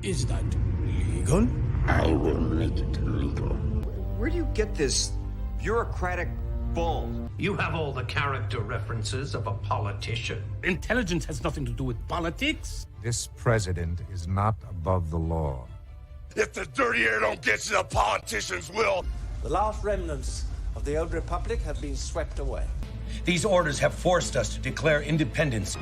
Is that legal? I will make it legal. Where do you get this bureaucratic bull? You have all the character references of a politician. Intelligence has nothing to do with politics. This president is not above the law. If the dirty air don't get to the politicians will. The last remnants of the old republic have been swept away. These orders have forced us to declare independence.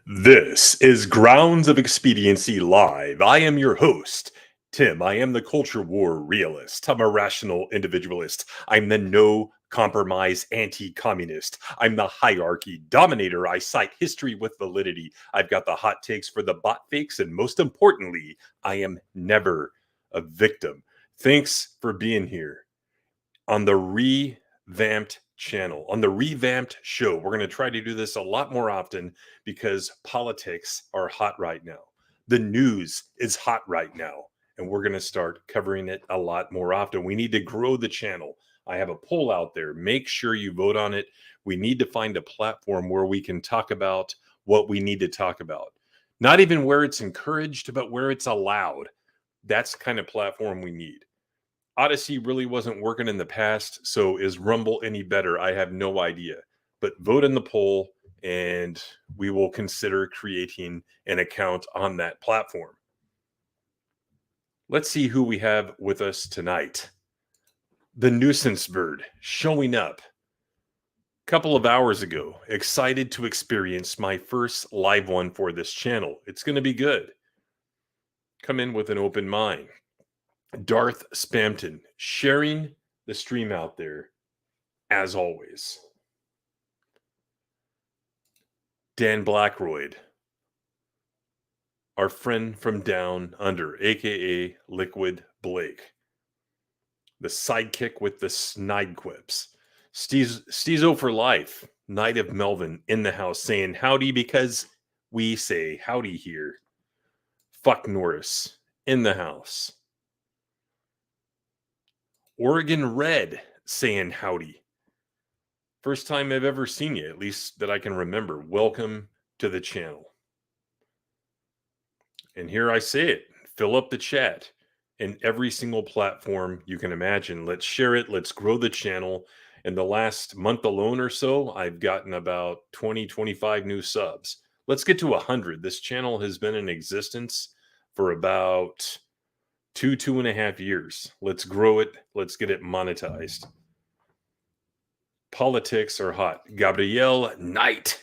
This is Grounds of Expediency Live. I am your host, Tim. I am the culture war realist. I'm a rational individualist. I'm the no-compromise anti-communist. I'm the hierarchy dominator. I cite history with validity. I've got the hot takes for the bot fakes, and most importantly, I am never a victim. Thanks for being here on the revamped channel, on the revamped show. We're going to try to do this a lot more often because politics are hot right now. The news is hot right now, and we're going to start covering it a lot more often. We need to grow the channel. I have a poll out there. Make sure you vote on it. We need to find a platform where we can talk about what we need to talk about. Not even where it's encouraged, but where it's allowed. That's the kind of platform we need. Odyssey really wasn't working in the past, so is Rumble any better? I have no idea. But vote in the poll, and we will consider creating an account on that platform. Let's see who we have with us tonight. The nuisance bird showing up a couple of hours ago. Excited to experience my first live one for this channel. It's going to be good. Come in with an open mind. Darth Spampton, sharing the stream out there, as always. Dan Blackroyd, our friend from down under, a.k.a. Liquid Blake. The sidekick with the snide quips. Steezo for life, Knight of Melvin in the house saying howdy because we say howdy here. Fuck Norris in the house. Oregon Red saying howdy. First time I've ever seen you, at least that I can remember. Welcome to the channel. And here I say it. Fill up the chat in every single platform you can imagine. Let's share it. Let's grow the channel. In the last month alone or so, I've gotten about 20, 25 new subs. Let's get to 100. This channel has been in existence for about 2.5 years. Let's grow it. Let's get it monetized. Politics are hot. Gabrielle Knight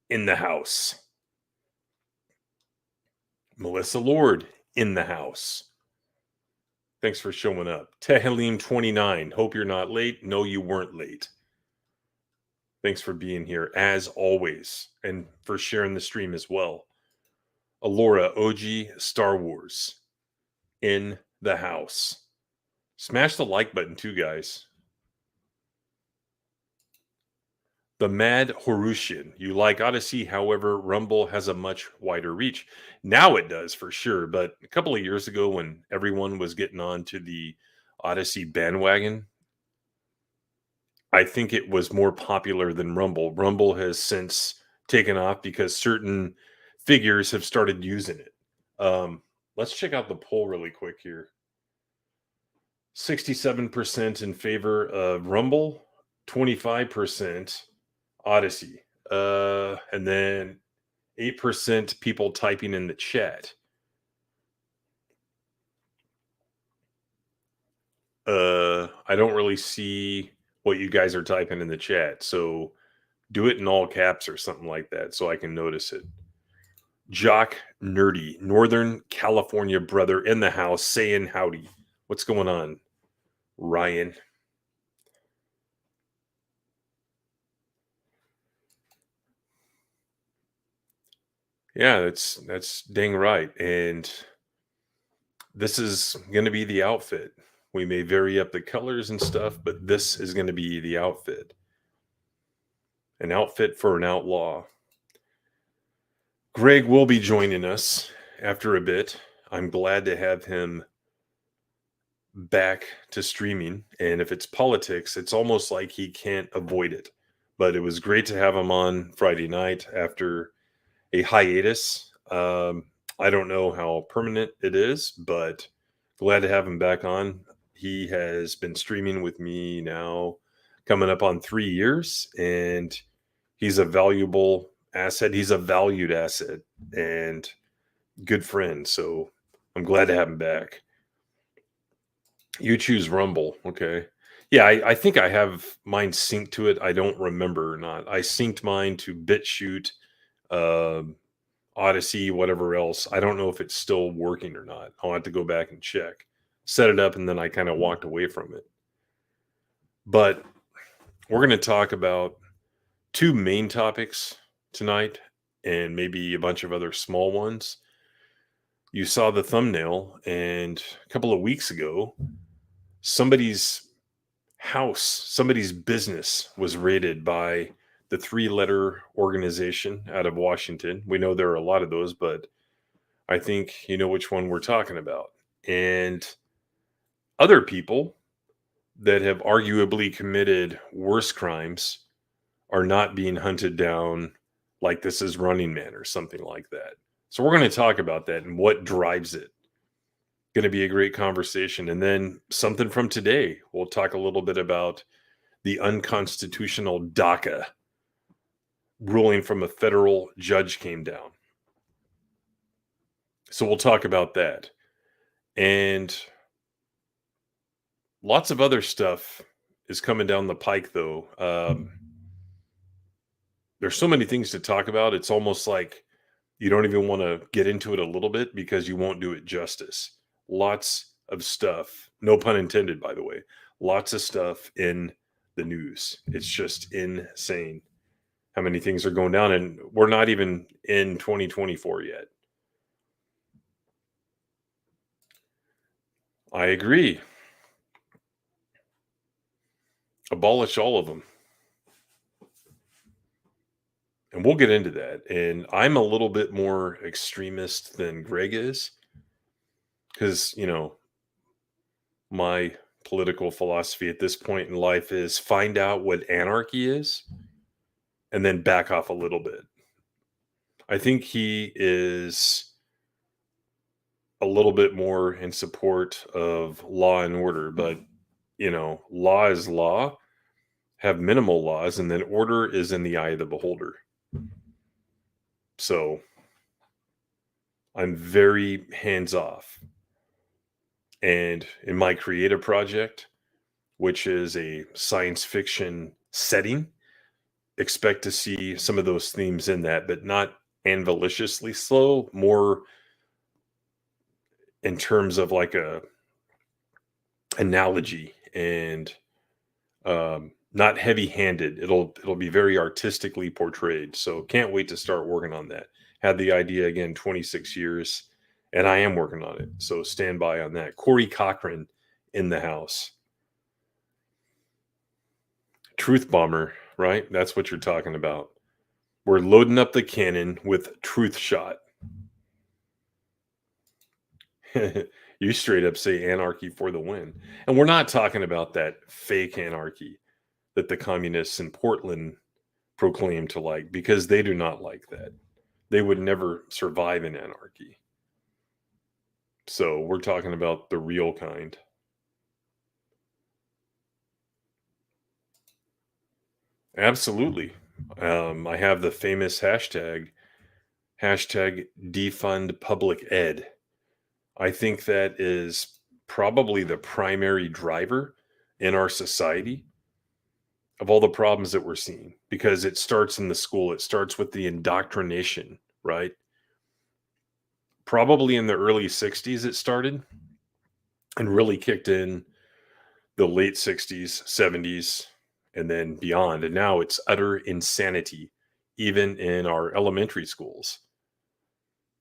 in the house. Melissa Lord in the house. Thanks for showing up. Tehelim 29. Hope you're not late. No, you weren't late. Thanks for being here as always and for sharing the stream as well. Alora OG Star Wars in the house. Smash the like button too, guys. The Mad Horushian. You like Odyssey, however, Rumble has a much wider reach. Now it does for sure, but a couple of years ago when everyone was getting on to the Odyssey bandwagon, I think it was more popular than Rumble. Rumble has since taken off because certain figures have started using it. Let's check out the poll really quick here. 67% in favor of Rumble, 25% Odyssey, and then 8% people typing in the chat. I don't really see what you guys are typing in the chat, so do it in all caps or something like that so I can notice it. Jock Nerdy, Northern California brother in the house saying howdy. What's going on, Ryan? Yeah, that's dang right. And this is going to be the outfit. We may vary up the colors and stuff, but this is going to be the outfit. An outfit for an outlaw. Greg will be joining us after a bit. I'm glad to have him back to streaming. And if it's politics, it's almost like he can't avoid it. But it was great to have him on Friday night after a hiatus. I don't know how permanent it is, but glad to have him back on. He has been streaming with me now coming up on 3 years, and he's a valuable asset. He's a valued asset and good friend. So I'm glad to have him back. You choose Rumble. Okay. Yeah, I think I have mine synced to it. I don't remember or not. I synced mine to BitChute, Odyssey, whatever else. I don't know if it's still working or not. I'll have to go back and check. Set it up, and then I kind of walked away from it. But we're going to talk about two main topics tonight and maybe a bunch of other small ones. You saw the thumbnail, and a couple of weeks ago, somebody's house, somebody's business was raided by the 3-letter organization out of Washington. We know there are a lot of those, but I think you know which one we're talking about. And other people that have arguably committed worse crimes are not being hunted down like this is Running Man or something like that. So we're going to talk about that and what drives it. Going to be a great conversation. And then something from today. We'll talk a little bit about the unconstitutional DACA ruling from a federal judge came down. So we'll talk about that. And lots of other stuff is coming down the pike, though. There's so many things to talk about. It's almost like you don't even want to get into it a little bit because you won't do it justice. Lots of stuff, no pun intended, by the way, lots of stuff in the news. It's just insane how many things are going down, and we're not even in 2024 yet. I agree. Abolish all of them. And we'll get into that. And I'm a little bit more extremist than Greg is because, you know, my political philosophy at this point in life is find out what anarchy is and then back off a little bit. I think he is a little bit more in support of law and order, but, you know, law is law, have minimal laws, and then order is in the eye of the beholder. So I'm very hands off. And in my creative project, which is a science fiction setting, expect to see some of those themes in that, but not anviliciously slow, more in terms of like a analogy and not heavy-handed. It'll be very artistically portrayed. So can't wait to start working on that. Had the idea again 26 years, and I am working on it. So stand by on that. Corey Cochran in the house. Truth Bomber, right? That's what you're talking about. We're loading up the cannon with Truth Shot. You straight up say anarchy for the win. And we're not talking about that fake anarchy that the communists in Portland proclaim to like, because they do not like that. They would never survive in anarchy. So we're talking about the real kind. Absolutely. I have the famous hashtag defund public ed. I think that is probably the primary driver in our society of all the problems that we're seeing, because it starts in the school. It starts with the indoctrination, right? Probably in the early 60s it started and really kicked in the late 60s, 70s, and then beyond. And now it's utter insanity, even in our elementary schools.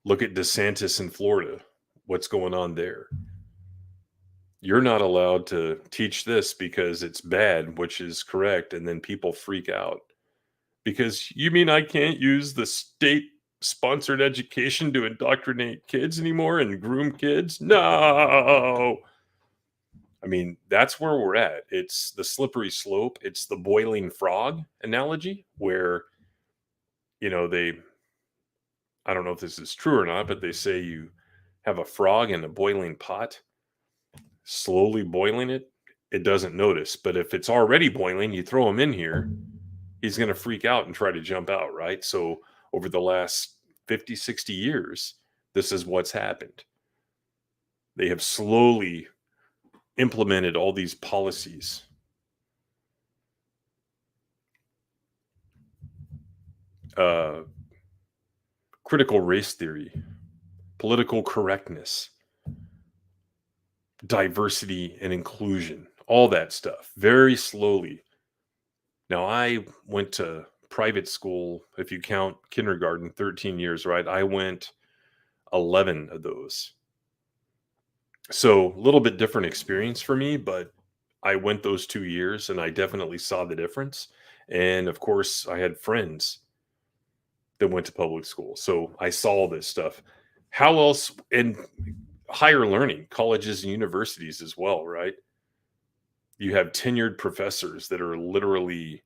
Look at DeSantis in Florida. What's going on there? You're not allowed to teach this because it's bad, which is correct. And then people freak out because you mean I can't use the state sponsored education to indoctrinate kids anymore and groom kids? No. I mean, that's where we're at. It's the slippery slope. It's the boiling frog analogy where, I don't know if this is true or not, but they say you have a frog in a boiling pot, slowly boiling it. It doesn't notice. But if it's already boiling, you throw him in here, he's going to freak out and try to jump out, right? So over the last 50, 60 years, this is what's happened. They have slowly implemented all these policies. Critical race theory, political correctness, diversity and inclusion, all that stuff, very slowly. Now, I went to private school, if you count kindergarten, 13 years, right? I went 11 of those. So a little bit different experience for me, but I went those 2 years and I definitely saw the difference. And of course, I had friends that went to public school. So I saw all this stuff. How else in higher learning, colleges and universities as well, right? You have tenured professors that are literally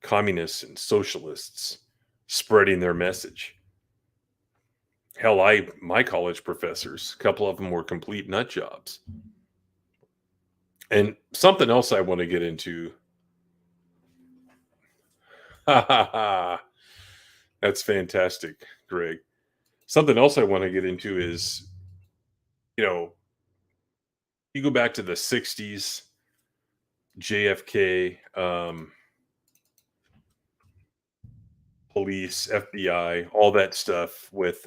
communists and socialists spreading their message. Hell, my college professors, a couple of them were complete nut jobs. And something else I want to get into. That's fantastic, Greg. Something else I want to get into is, you go back to the 60s, JFK, police, FBI, all that stuff with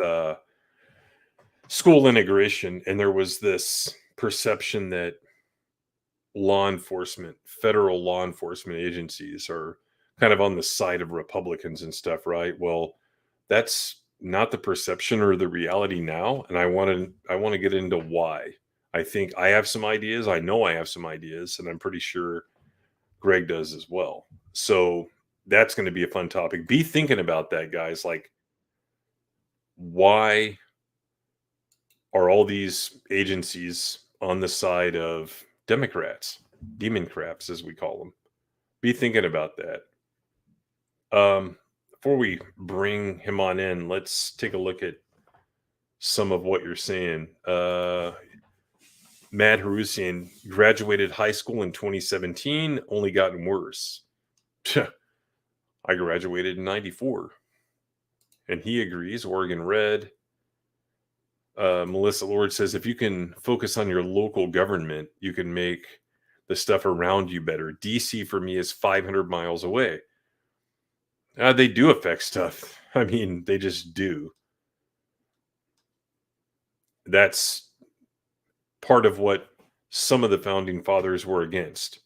school integration. And there was this perception that federal law enforcement agencies are kind of on the side of Republicans and stuff, right? Well, that's not the perception or the reality now. And I want to get into why. I think I have some ideas. I know I have some ideas, and I'm pretty sure Greg does as well. So that's going to be a fun topic. Be thinking about that, guys. Like, why are all these agencies on the side of Democrats, Democrats, as we call them? Be thinking about that. Before we bring him on in, let's take a look at some of what you're saying. Mad Harusian graduated high school in 2017, only gotten worse. I graduated in 94. And he agrees. Oregon Red. Melissa Lord says, if you can focus on your local government, you can make the stuff around you better. DC for me is 500 miles away. They do affect stuff. I mean, they just do. That's part of what some of the founding fathers were against,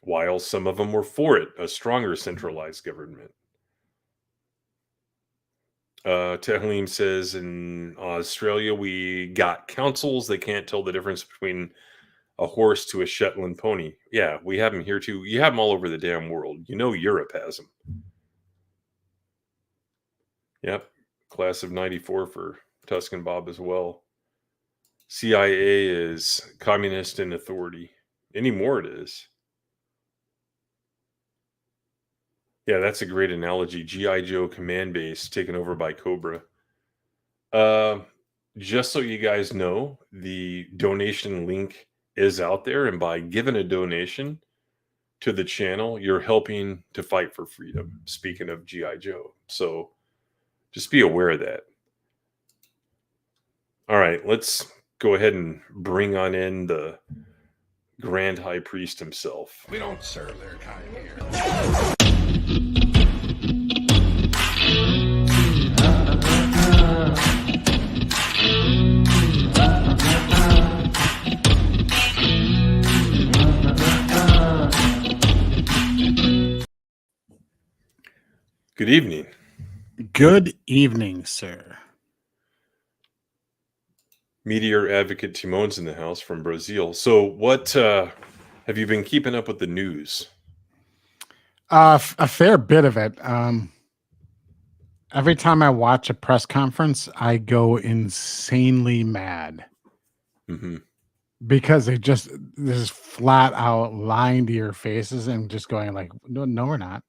while some of them were for it, a stronger centralized government. Tehlim says, in Australia, we got councils that can't tell the difference between a horse to a Shetland pony. Yeah, we have them here too. You have them all over the damn world. Europe has them. Yep. Class of 94 for Tuscan Bob as well. CIA is communist in authority. Anymore it is. Yeah, that's a great analogy. G.I. Joe command base taken over by Cobra. Just so you guys know, the donation link is out there. And by giving a donation to the channel, you're helping to fight for freedom. Speaking of G.I. Joe. So just be aware of that. All right, let's go ahead and bring on in the Grand High Priest himself. We don't serve their kind here. Good evening. Good evening, sir. Meteor Advocate Timon's in the house from Brazil. So what have you been keeping up with the news? A fair bit of it. Every time I watch a press conference, I go insanely mad Hmm. because they just this flat out lying to your faces and just going like, no, we're not.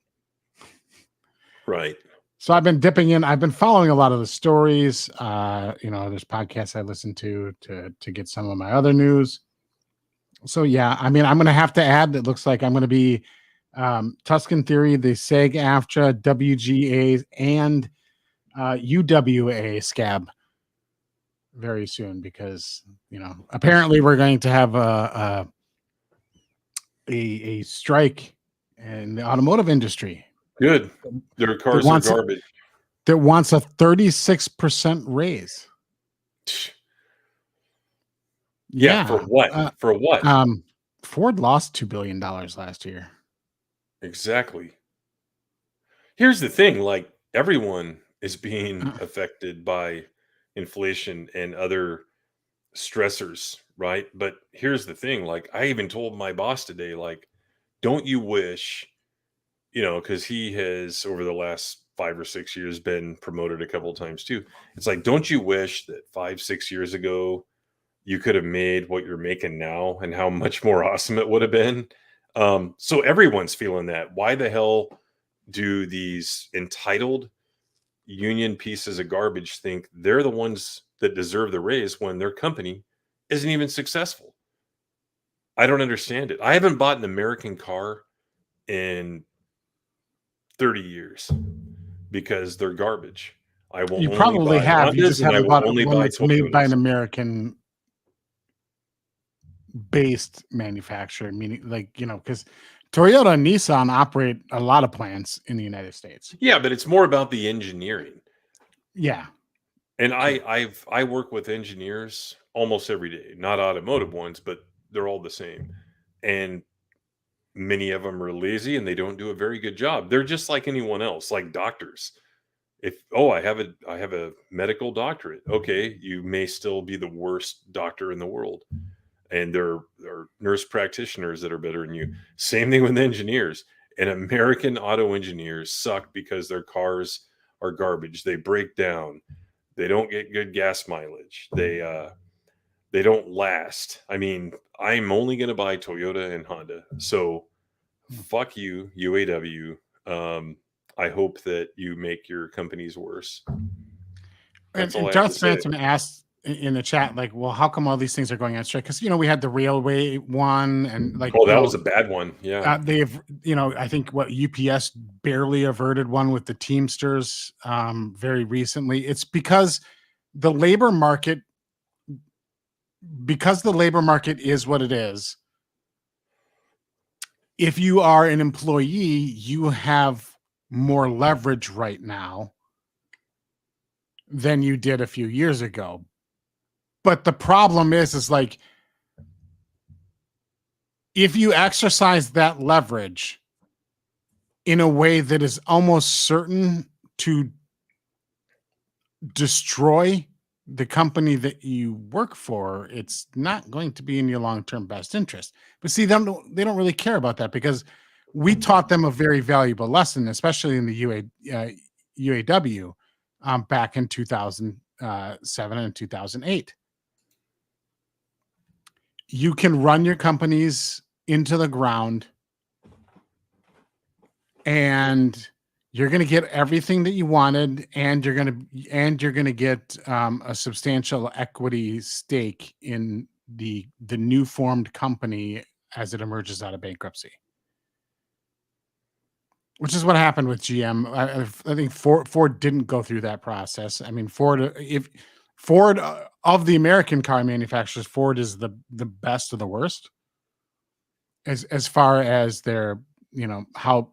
Right. So I've been dipping in. I've been following a lot of the stories. There's podcasts I listen to get some of my other news. So yeah, I mean, I'm going to have to add that looks like I'm going to be Tuscan Theory, the SAG-AFTRA, WGA, and UWA scab very soon because apparently we're going to have a strike in the automotive industry Good. Their that cars are wants garbage. that wants a 36% raise. Yeah. For Yeah. what? For what? Ford lost $2 billion last year. Exactly. Here's the thing, like everyone is being Uh, affected by inflation and other stressors, right? But here's the thing, like I even told my boss today, like, don't you wish, because he has over the last 5 or 6 years been promoted a couple of times too. It's like, don't you wish that 5, 6 years ago you could have made what you're making now and how much more awesome it would have been? So everyone's feeling that. Why the hell do these entitled union pieces of garbage think they're the ones that deserve the raise when their company isn't even successful? I don't understand it. I haven't bought an American car in 30 years because they're garbage. I will you only probably buy have. You Hondas just and I haven't will bought only one buy that's made by an Toyotas. American based manufacturer, meaning because Toyota and Nissan operate a lot of plants in the United States. Yeah, but it's more about the engineering. Yeah. And True. I work with engineers almost every day, not automotive ones, but they're all the same. And many of them are lazy and they don't do a very good job. They're just like anyone else, like doctors. If I have a medical doctorate, okay, you may still be the worst doctor in the world. And there are nurse practitioners that are better than you. Same thing with engineers. And American auto engineers suck because their cars are garbage. They break down. They don't get good gas mileage. They don't last. I mean, I'm only going to buy Toyota and Honda. So fuck you, UAW. I hope that you make your companies worse. That's all And I have to Josh say. Manson asked in the chat, like, well, how come all these things are going on strike? Because we had the railway one, and Oh, that was a bad one. Yeah. they've I think what UPS barely averted one with the Teamsters very recently. It's because the labor market is what it is. If you are an employee, you have more leverage right now than you did a few years ago. But the problem is like, if you exercise that leverage in a way that is almost certain to destroy the company that you work for, it's not going to be in your long-term best interest. But see, they don't really care about that because we taught them a very valuable lesson, especially in the UAW back in 2007 and 2008. You can run your companies into the ground and you're going to get everything that you wanted, and you're going to get a substantial equity stake in the new formed company as it emerges out of bankruptcy, which is what happened with GM. I think Ford didn't go through that process. I mean, Ford of the American car manufacturers, Ford is the best of the worst as far as their how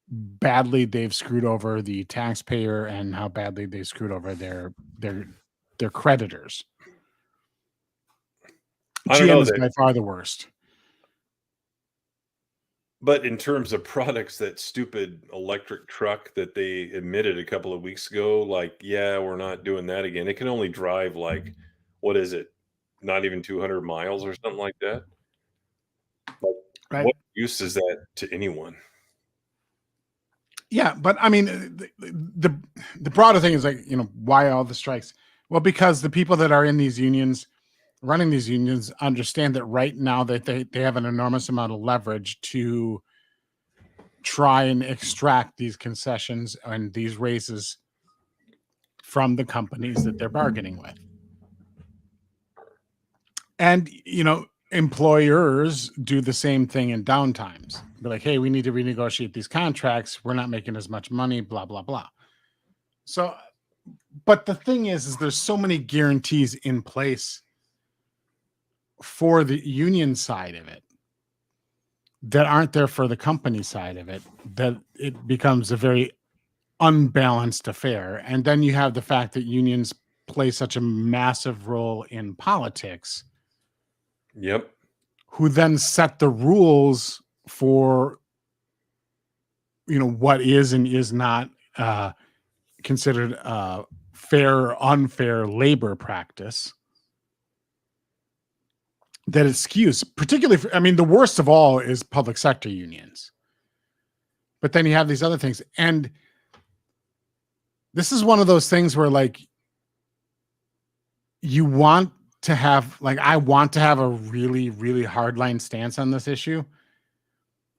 badly they've screwed over the taxpayer and how badly they screwed over their creditors. I don't GM know is that, by far the worst. but in terms of products, that stupid electric truck that they admitted a couple of weeks ago, like, yeah, we're not doing that again. It can only drive like, what is it? Not even 200 miles or something like that. Like, Right. what use is that to anyone? Yeah, but I mean, the broader thing is like, why all the strikes? Well, because the people that are in these unions, running these unions, understand that right now that they have an enormous amount of leverage to try and extract these concessions and these raises from the companies that they're bargaining with. And, employers do the same thing in downtimes. Be like, hey, we need to renegotiate these contracts. We're not making as much money, blah, blah, blah. So, but the thing is there's so many guarantees in place for the union side of it that aren't there for the company side of it, that it becomes a very unbalanced affair. And then you have the fact that unions play such a massive role in politics. Yep. Who then set the rules for, what is and is not considered fair or unfair labor practice. That it skews, particularly, the worst of all is public sector unions. But then you have these other things. And this is one of those things where, like, you want to have, like, I want to have a really, really hardline stance on this issue,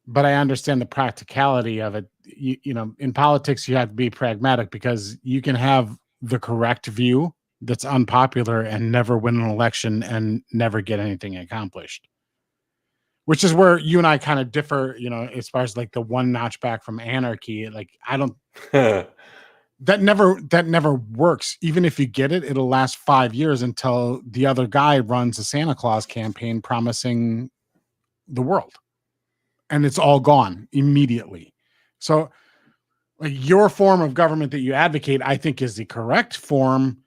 but I understand the practicality of it. In politics, you have to be pragmatic because you can have the correct view that's unpopular and never win an election and never get anything accomplished, which is where you and I kind of differ, as far as like the one notch back from anarchy. Like, I don't, that never works. Even if you get it, it'll last 5 years until the other guy runs a Santa Claus campaign promising the world, and it's all gone immediately. So, like, your form of government that you advocate, I think, is the correct form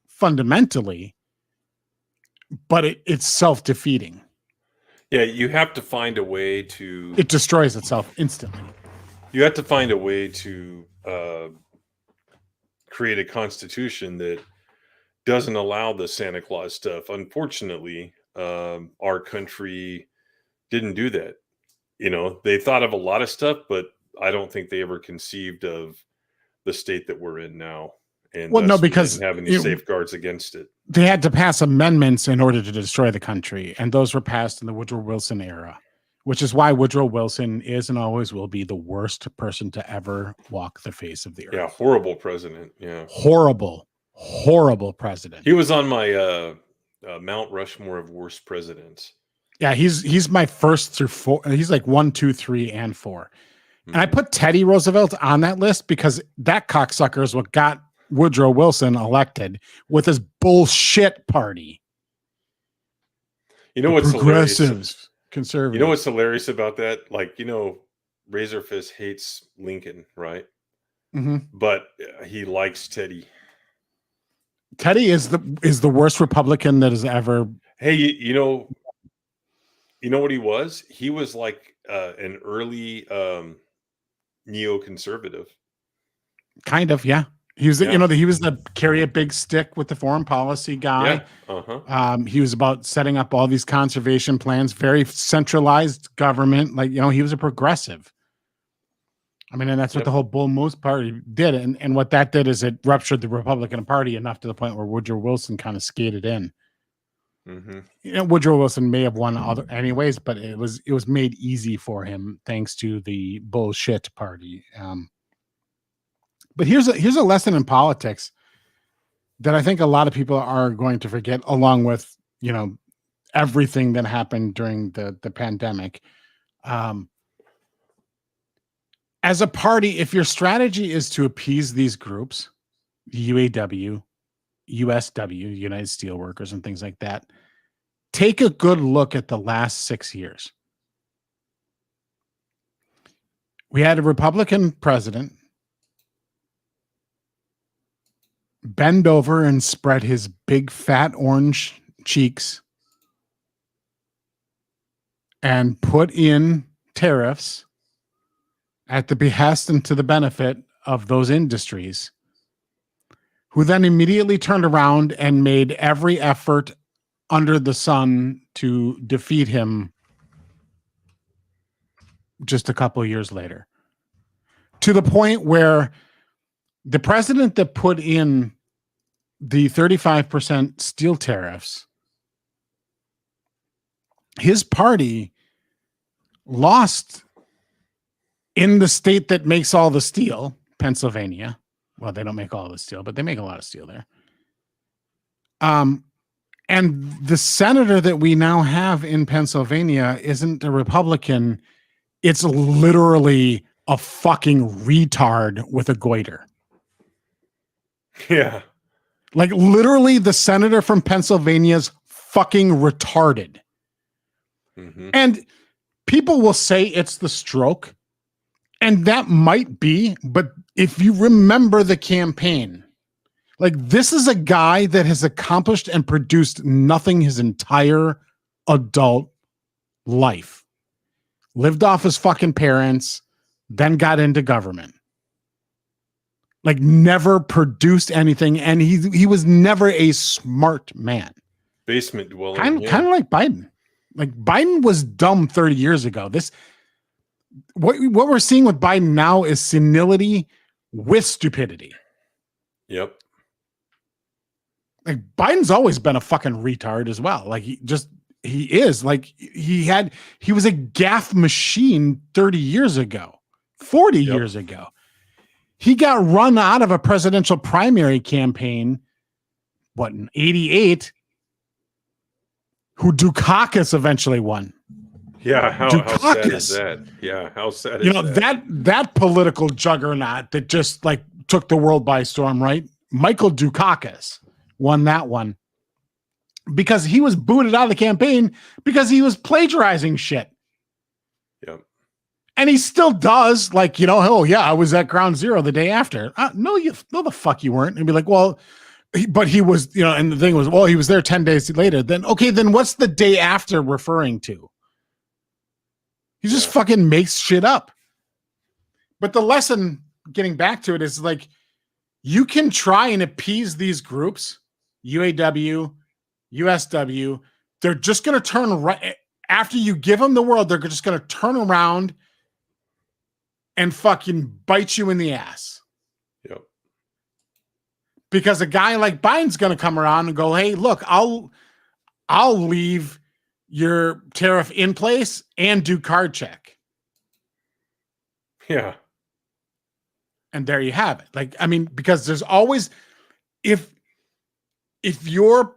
fundamentally, but it's self-defeating. Yeah, you have to find a way to... It destroys itself instantly. You have to find a way to create a constitution that doesn't allow the Santa Claus stuff. Unfortunately, our country didn't do that. They thought of a lot of stuff, but I don't think they ever conceived of the state that we're in now. And well, no, because we didn't have any safeguards against it. They had to pass amendments in order to destroy the country, and those were passed in the Woodrow Wilson era, which is why Woodrow Wilson is and always will be the worst person to ever walk the face of the earth. Yeah, horrible president. Yeah, horrible president. He was on my Mount Rushmore of worst presidents. Yeah, he's my first through four. He's like 1, 2, 3, and 4. And I put Teddy Roosevelt on that list because that cocksucker is what got Woodrow Wilson elected with his bullshit party. What's progressives, conservatives. What's hilarious about that? Like, Razorfist hates Lincoln, right? Mm-hmm. But he likes Teddy. Teddy is the worst Republican that has ever. Hey, you know what he was? He was like an early neoconservative. Kind of, yeah. He was, he was the carry a big stick with the foreign policy guy. Yeah. Uh-huh. He was about setting up all these conservation plans, very centralized government. Like, he was a progressive. And that's what the whole Bull Moose Party did. And what that did is it ruptured the Republican Party enough to the point where Woodrow Wilson kind of skated in. Mm-hmm. Woodrow Wilson may have won other anyways, but it was made easy for him thanks to the bullshit party. But here's a lesson in politics that I think a lot of people are going to forget, along with everything that happened during the pandemic. As a party, if your strategy is to appease these groups, UAW, USW, United Steelworkers, and things like that, take a good look at the last 6 years. We had a Republican president bend over and spread his big fat orange cheeks and put in tariffs at the behest and to the benefit of those industries, who then immediately turned around and made every effort under the sun to defeat him just a couple of years later. to the point where the president that put in the 35% steel tariffs, his party lost in the state that makes all the steel, Pennsylvania. Well, they don't make all the steel, but they make a lot of steel there. And the senator that we now have in Pennsylvania isn't a Republican. It's literally a fucking retard with a goiter. Yeah. Like literally the senator from Pennsylvania's fucking retarded. Mm-hmm. And people will say it's the stroke. And that might be, but if you remember the campaign, like this is a guy that has accomplished and produced nothing his entire adult life. Lived off his fucking parents, then got into government. Like never produced anything, and he was never a smart man. Basement dwelling. Kind of like Biden. Like Biden was dumb 30 years ago. What we're seeing with Biden now is senility with stupidity. Yep. Like Biden's always been a fucking retard as well. Like he is like he was a gaffe machine 30 years ago, 40 years ago. He got run out of a presidential primary campaign, in 88, who Dukakis eventually won. Yeah, how sad is that? Yeah, how sad is that? that political juggernaut that just like took the world by storm, right? Michael Dukakis won that one because he was booted out of the campaign because he was plagiarizing shit. Yep. And he still does, like, oh yeah, I was at Ground Zero the day after. No, the fuck you weren't. And be like, well, but he was, and the thing was, well, he was there 10 days later. Then, okay, then what's the day after referring to? He just fucking makes shit up. But the lesson, getting back to it, is like, you can try and appease these groups, UAW, USW. They're just going to turn right after you give them the world. They're just going to turn around and fucking bite you in the ass. Yep. Because a guy like Biden's going to come around and go, hey, look, I'll leave your tariff in place and do card check. Yeah. And there you have it. Like, I mean, because there's always, if your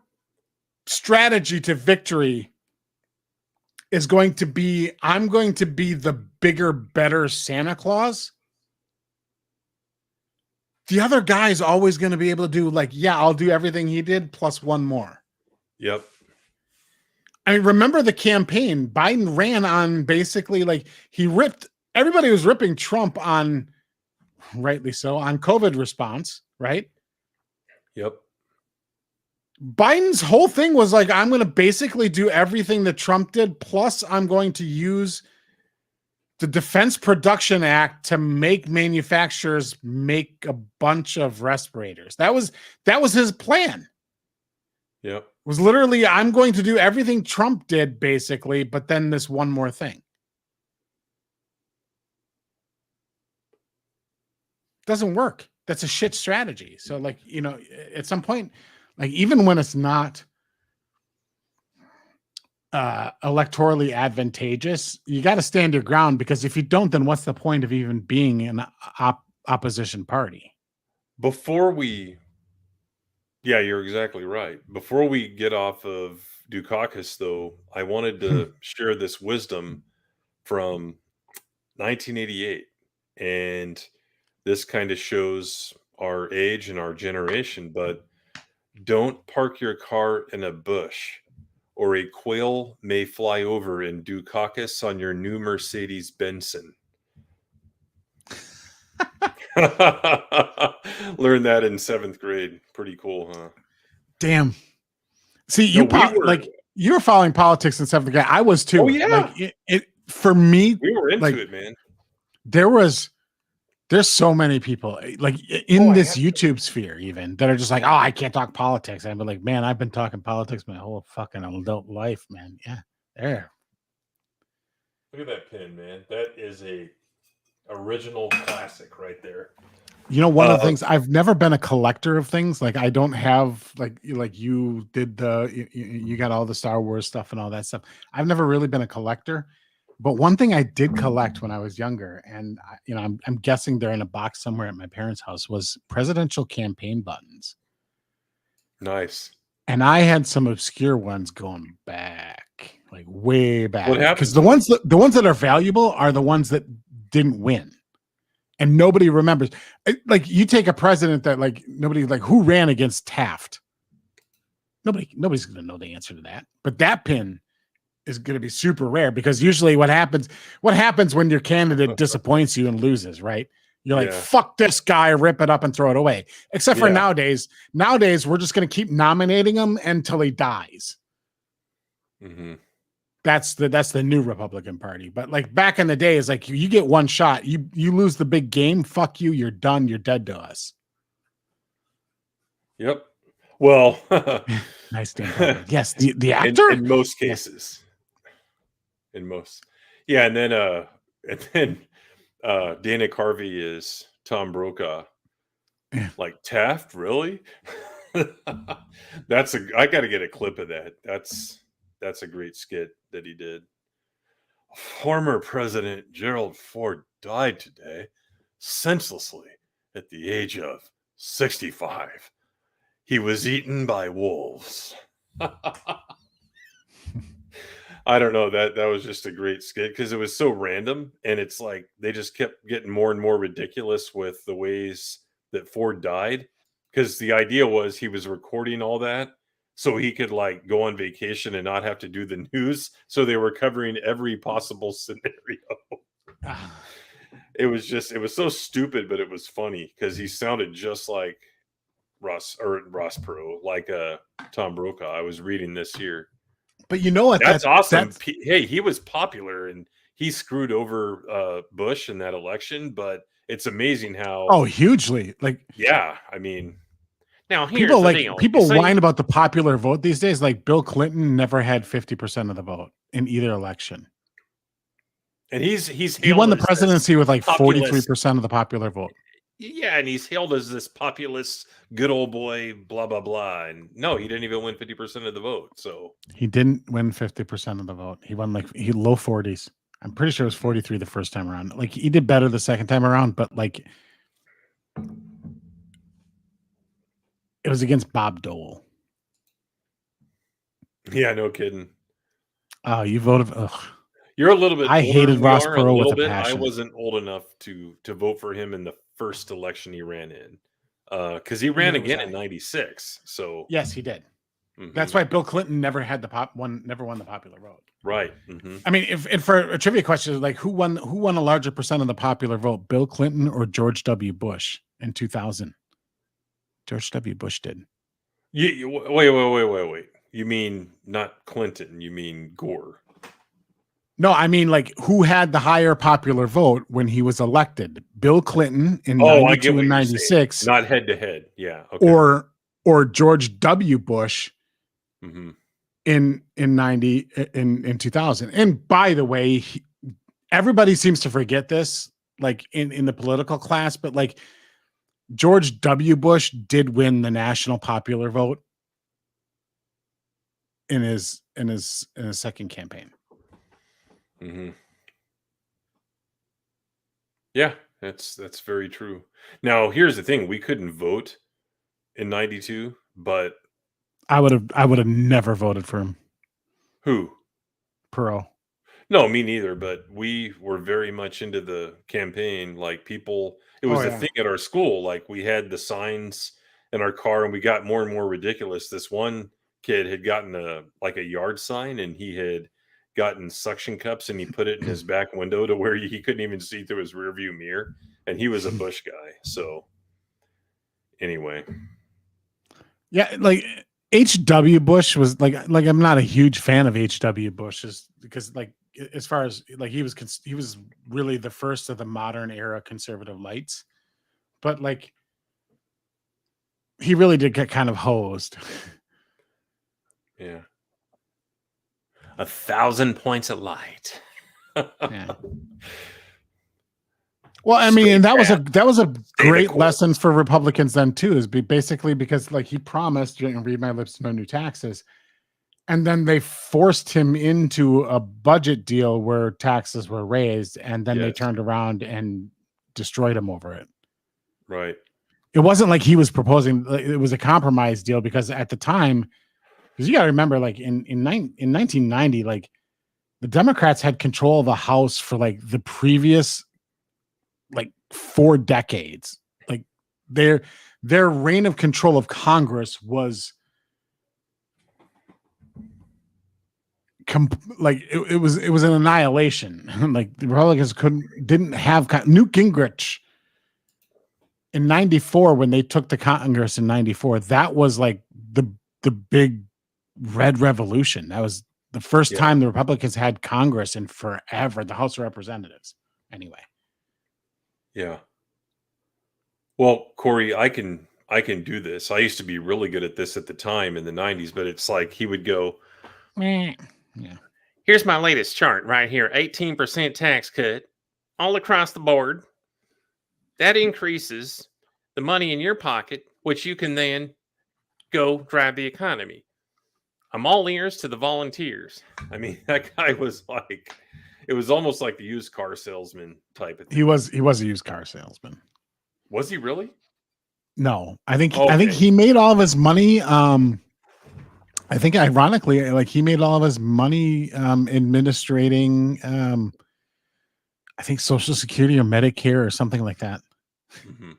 strategy to victory is going to be, I'm going to be the bigger, better Santa Claus, the other guy is always going to be able to do like, yeah, I'll do everything he did plus one more. Yep. I mean, remember the campaign? Biden ran on basically like everybody was ripping Trump on, rightly so, on COVID response, right? Yep. Biden's whole thing was like, I'm going to basically do everything that Trump did, plus I'm going to use the Defense Production Act to make manufacturers make a bunch of respirators. That was his plan. Yep. It was literally, I'm going to do everything Trump did, basically, but then this one more thing. Doesn't work. That's a shit strategy. So like, at some point, like even when it's not electorally advantageous, you got to stand your ground, because if you don't, then what's the point of even being an opposition party? Yeah, you're exactly right. Before we get off of Dukakis, though, I wanted to share this wisdom from 1988. And this kind of shows our age and our generation, but don't park your car in a bush, or a quail may fly over and do caucus on your new Mercedes Benson. Learned that in 7th grade. Pretty cool, huh? Damn. See, you were following politics in 7th grade. I was too. Oh, yeah. Like for me, we were into it, man. There's so many people like in this YouTube sphere even that are just like, oh, I can't talk politics. And I'm like, man, I've been talking politics my whole fucking adult life, man. Yeah, there. Look at that pin, man. That is a Original classic right there. You know, one of the things, I've never been a collector of things. Like I don't have like you did you got all the Star Wars stuff and all that stuff. I've never really been a collector, but one thing I did collect when I was younger, and I'm guessing they're in a box somewhere at my parents' house, was presidential campaign buttons. Nice. And I had some obscure ones going back, like way back. What happened? Because the ones that are valuable are the ones that didn't win. And nobody remembers. Like you take a president that like nobody like who ran against Taft. Nobody's going to know the answer to that. But that pin is going to be super rare because usually what happens when your candidate disappoints you and loses, right? You're like, fuck this guy, rip it up and throw it away. Except for nowadays. Nowadays, we're just going to keep nominating him until he dies. Mm-hmm. That's the new Republican Party. But like back in the day, it's like you get one shot, you lose the big game, fuck you, you're done, you're dead to us. Yep. Well, nice Dan. Yes, the actor in most cases. Yeah. In most. Yeah, and then Dana Carvey is Tom Brokaw. Like Taft, really? I got to get a clip of that. That's a great skit that he did. Former President Gerald Ford died today, senselessly, at the age of 65. He was eaten by wolves. I don't know. That was just a great skit because it was so random, and it's like they just kept getting more and more ridiculous with the ways that Ford died. Because the idea was he was recording all that so he could like go on vacation and not have to do the news. So they were covering every possible scenario. It was so stupid, but it was funny because he sounded just like Ross Perot, like Tom Brokaw. I was reading this here. But you know what? That's awesome. Hey, he was popular and he screwed over Bush in that election, but it's amazing how hugely. Like I mean, now people whine about the popular vote these days. Like Bill Clinton never had 50% of the vote in either election. And he won the presidency with like 43% of the popular vote. Yeah, and he's hailed as this populist, good old boy, blah blah blah. And no, he didn't even win 50% of the vote. So he didn't win 50% of the vote. He won low 40s. I'm pretty sure it was 43 the first time around. Like he did better the second time around, but like it was against Bob Dole. Yeah, no kidding. Oh, you voted. Ugh. You're a little bit. I hated Ross Perot with a passion. I wasn't old enough to vote for him in the first election he ran in, because he ran again in '96. So yes, he did. Mm-hmm. That's why Bill Clinton never won the popular vote. Right. Mm-hmm. I mean, if for a trivia question, like who won a larger percent of the popular vote, Bill Clinton or George W. Bush in 2000? George W. Bush did. Wait. You mean not Clinton? You mean Gore? No, I mean like who had the higher popular vote when he was elected? Bill Clinton in 92 and 96. Not head to head. Yeah. Okay. Or George W. Bush mm-hmm. in 2000. And by the way, everybody seems to forget this, like in the political class, but like George W. Bush did win the national popular vote in his second campaign. Mm-hmm. Yeah, that's very true. Now, here's the thing: we couldn't vote in '92, but I would have never voted for him. Who? Perot. No, me neither. But we were very much into the campaign. Like people, it was a thing at our school. Like we had the signs in our car, and we got more and more ridiculous. This one kid had gotten a yard sign, and he had gotten suction cups, and he put it in his back window to where he couldn't even see through his rearview mirror. And he was a Bush guy. So anyway, yeah, like H.W. Bush was like I'm not a huge fan of H.W. Bush because like as far as like he was really the first of the modern era conservative lights, but like he really did get kind of hosed. Yeah. 1,000 points of light. Yeah. Well, I mean, and that was a the great course. lesson for Republicans then too, is basically because like he promised, read my lips, no new taxes. And then they forced him into a budget deal where taxes were raised, and then they Yes. turned around and destroyed him over it. Right. It wasn't like he was proposing; it was a compromise deal because at the time, because you got to remember, like in 1990, like the Democrats had control of the House for like the previous like 4 decades. Like their reign of control of Congress was it was an annihilation. Like the Republicans didn't have Newt Gingrich in 94 when they took the Congress in 94. That was like the big red revolution. That was the first time the Republicans had Congress in forever, the House of Representatives. Anyway. Yeah. Well, Corey, I can do this. I used to be really good at this at the time in the 90s, but it's like he would go, Yeah. Here's my latest chart right here. 18% tax cut all across the board. That increases the money in your pocket, which you can then go drive the economy. I'm all ears to the volunteers. I mean, that guy was like, it was almost like the used car salesman type of thing. He was a used car salesman. Was he really? No, I think he made all of his money. I think ironically, like he made all of his money administrating I think Social Security or Medicare or something like that. Mm-hmm.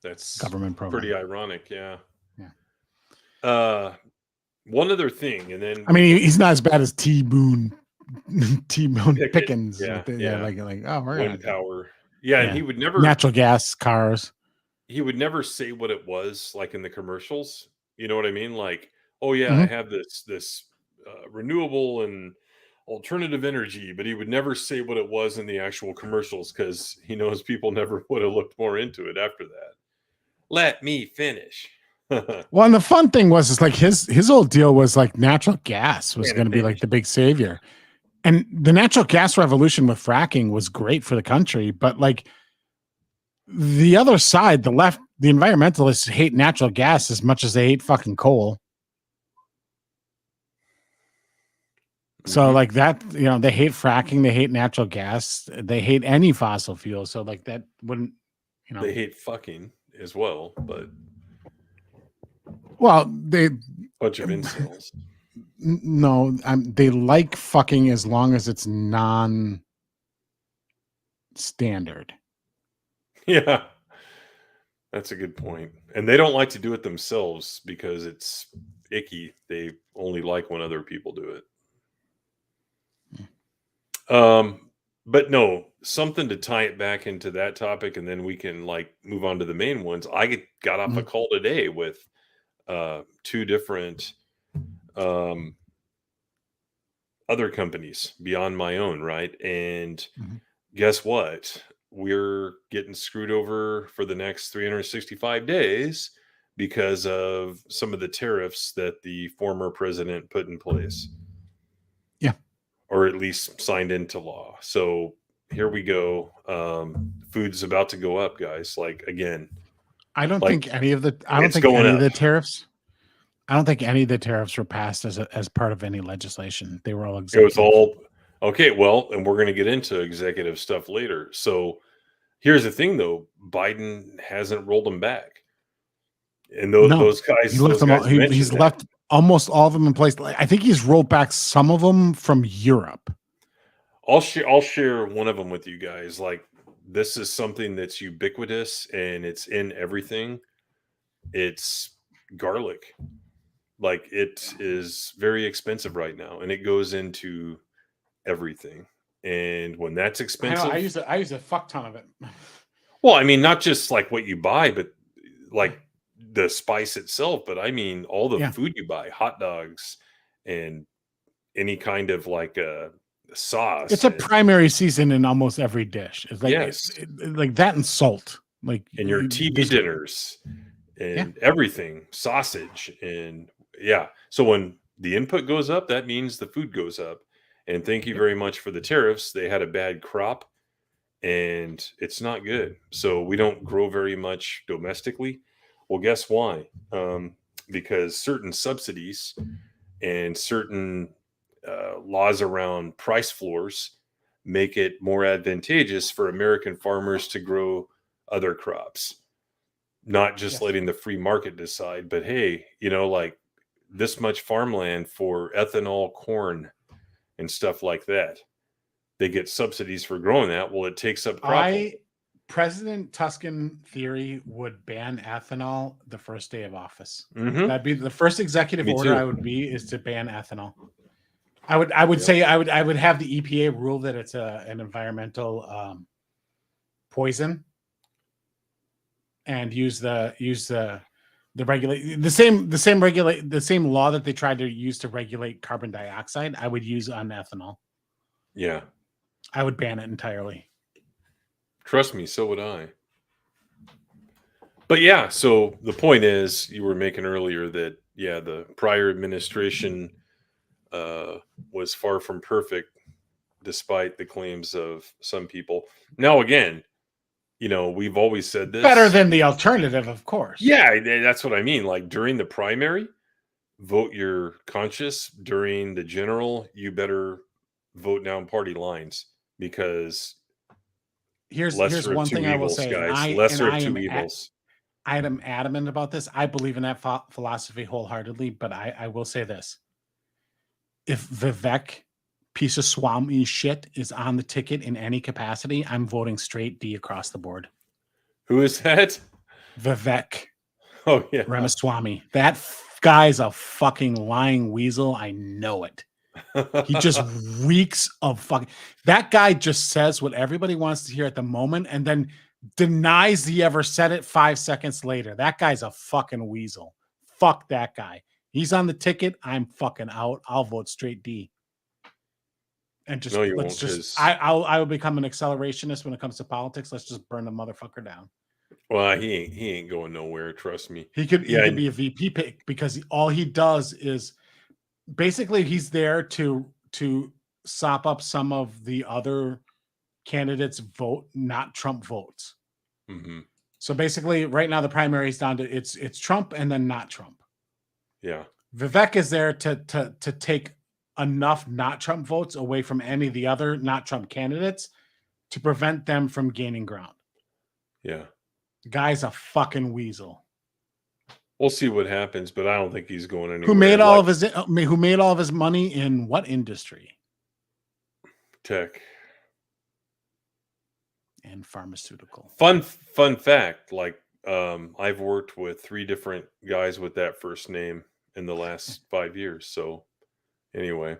That's government program. Pretty ironic, yeah. Yeah. One other thing, and then I mean, he's not as bad as T-Boone Pickens. Yeah, like oh, we're wind power. Yeah, and he would never natural gas cars. He would never say what it was like in the commercials. You know what I mean? Like, oh yeah, I have this renewable and alternative energy, but he would never say what it was in the actual commercials because he knows people never would have looked more into it after that. Let me finish. Well, and the fun thing was, is like his whole deal was like natural gas was going to be like the big savior, and the natural gas revolution with fracking was great for the country. But like the other side, the left, the environmentalists hate natural gas as much as they hate fucking coal. So like that, they hate fracking, they hate natural gas, they hate any fossil fuel. So like that wouldn't, they hate fucking as well, but. Well, they bunch of incels. No, they like fucking as long as it's non-standard. Yeah, that's a good point. And they don't like to do it themselves because it's icky. They only like when other people do it. But no, something to tie it back into that topic, and then we can like move on to the main ones. I got off a call today with 2 different other companies beyond my own, right? And guess what? We're getting screwed over for the next 365 days because of some of the tariffs that the former president put in place. Yeah. Or at least signed into law. So here we go. Food's about to go up, guys. Like again. I don't think any of the tariffs. I don't think any of the tariffs were passed as part of any legislation. They were all executive. It was all okay. Well, and we're going to get into executive stuff later. So here's the thing, though: Biden hasn't rolled them back, and those guys. He left them all, he's left almost all of them in place. I think he's rolled back some of them from Europe. I'll share one of them with you guys. Like this is something that's ubiquitous and it's in everything. It's garlic. Like it is very expensive right now, and it goes into everything. And when that's expensive, I use a fuck ton of it. Well, I mean, not just like what you buy, but like the spice itself. But I mean, all the food you buy, hot dogs, and any kind of like a sauce. It's a primary season in almost every dish. It's like like that and salt, like in your TV dinners and everything, sausage and. Yeah. So when the input goes up, that means the food goes up. And thank you very much for the tariffs. They had a bad crop and it's not good. So we don't grow very much domestically. Well, guess why? Because certain subsidies and certain laws around price floors make it more advantageous for American farmers to grow other crops, not just letting the free market decide. But hey, like this much farmland for ethanol corn and stuff like that. They get subsidies for growing that. Well, it takes up crop. President Tuscan theory would ban ethanol the first day of office. Mhm. That'd be the first executive Me order too. I would be is to ban ethanol. I would say I would have the EPA rule that it's an environmental poison, and use the same law that they tried to use to regulate carbon dioxide. I would use on ethanol. Yeah. I would ban it entirely. Trust me, so would I. But yeah, so the point is, you were making earlier that, yeah, the prior administration was far from perfect, despite the claims of some people. Now, again, we've always said this. Better than the alternative, of course. Yeah, that's what I mean. Like during the primary, vote your conscience. During the general, you better vote down party lines, because Here's lesser of one two thing I will evils, say. guys. Lesser of two evils. I am adamant about this. I believe in that philosophy wholeheartedly, but I will say this. If Vivek, piece of Swami shit, is on the ticket in any capacity, I'm voting straight D across the board. Who is that? Vivek. Oh, yeah. Ramaswamy. That guy's a fucking lying weasel. I know it. He just reeks of fucking. That guy just says what everybody wants to hear at the moment and then denies he ever said it 5 seconds later. That guy's a fucking weasel. Fuck that guy. He's on the ticket. I'm fucking out. I'll vote straight D. And just I will become an accelerationist when it comes to politics. Let's just burn the motherfucker down. Well, he ain't going nowhere. Trust me. He could be a VP pick, because all he does is basically he's there to sop up some of the other candidates' vote, not Trump votes. Mm-hmm. So basically, right now the primary is down to it's Trump and then not Trump. Yeah, Vivek is there to take enough not Trump votes away from any of the other not Trump candidates to prevent them from gaining ground. Yeah, the guy's a fucking weasel. We'll see what happens, but I don't think he's going anywhere. Who made all of his money in what industry? Tech and pharmaceutical. Fun fact, like I've worked with 3 different guys with that first name in the last 5 years. So anyway,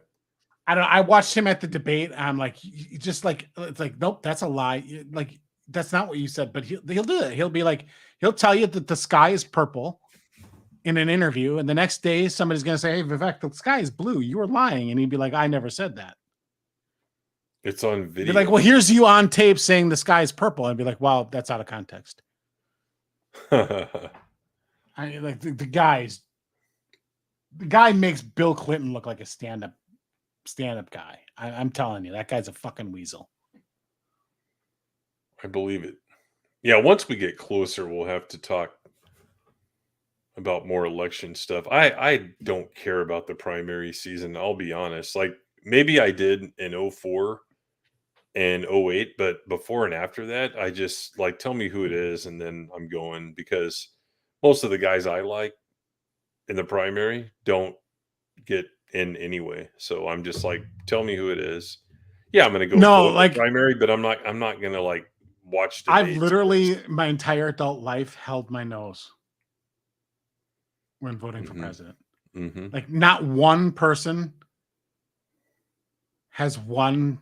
I don't know. I watched him at the debate. I'm like, just like, it's like, nope, that's a lie. Like, that's not what you said, but he'll do it. He'll be like, he'll tell you that the sky is purple in an interview, and the next day somebody's going to say, hey, Vivek, the sky is blue. You were lying. And he'd be like, I never said that. It's on video. Be like, well, here's you on tape saying the sky is purple. I'd be like, wow, that's out of context. The guy makes Bill Clinton look like a stand-up guy. I'm telling you, that guy's a fucking weasel. I believe it. Yeah, once we get closer, we'll have to talk about more election stuff. I don't care about the primary season, I'll be honest. Like, maybe I did in 04 and 08, but before and after that, I just like, tell me who it is and then I'm going, because most of the guys I like in the primary don't get in anyway. So I'm just like, tell me who it is. Yeah, I'm gonna go vote in the primary, but I'm not gonna like watch debates. I've literally my entire adult life held my nose when voting for president. Mm-hmm. Like, not one person has won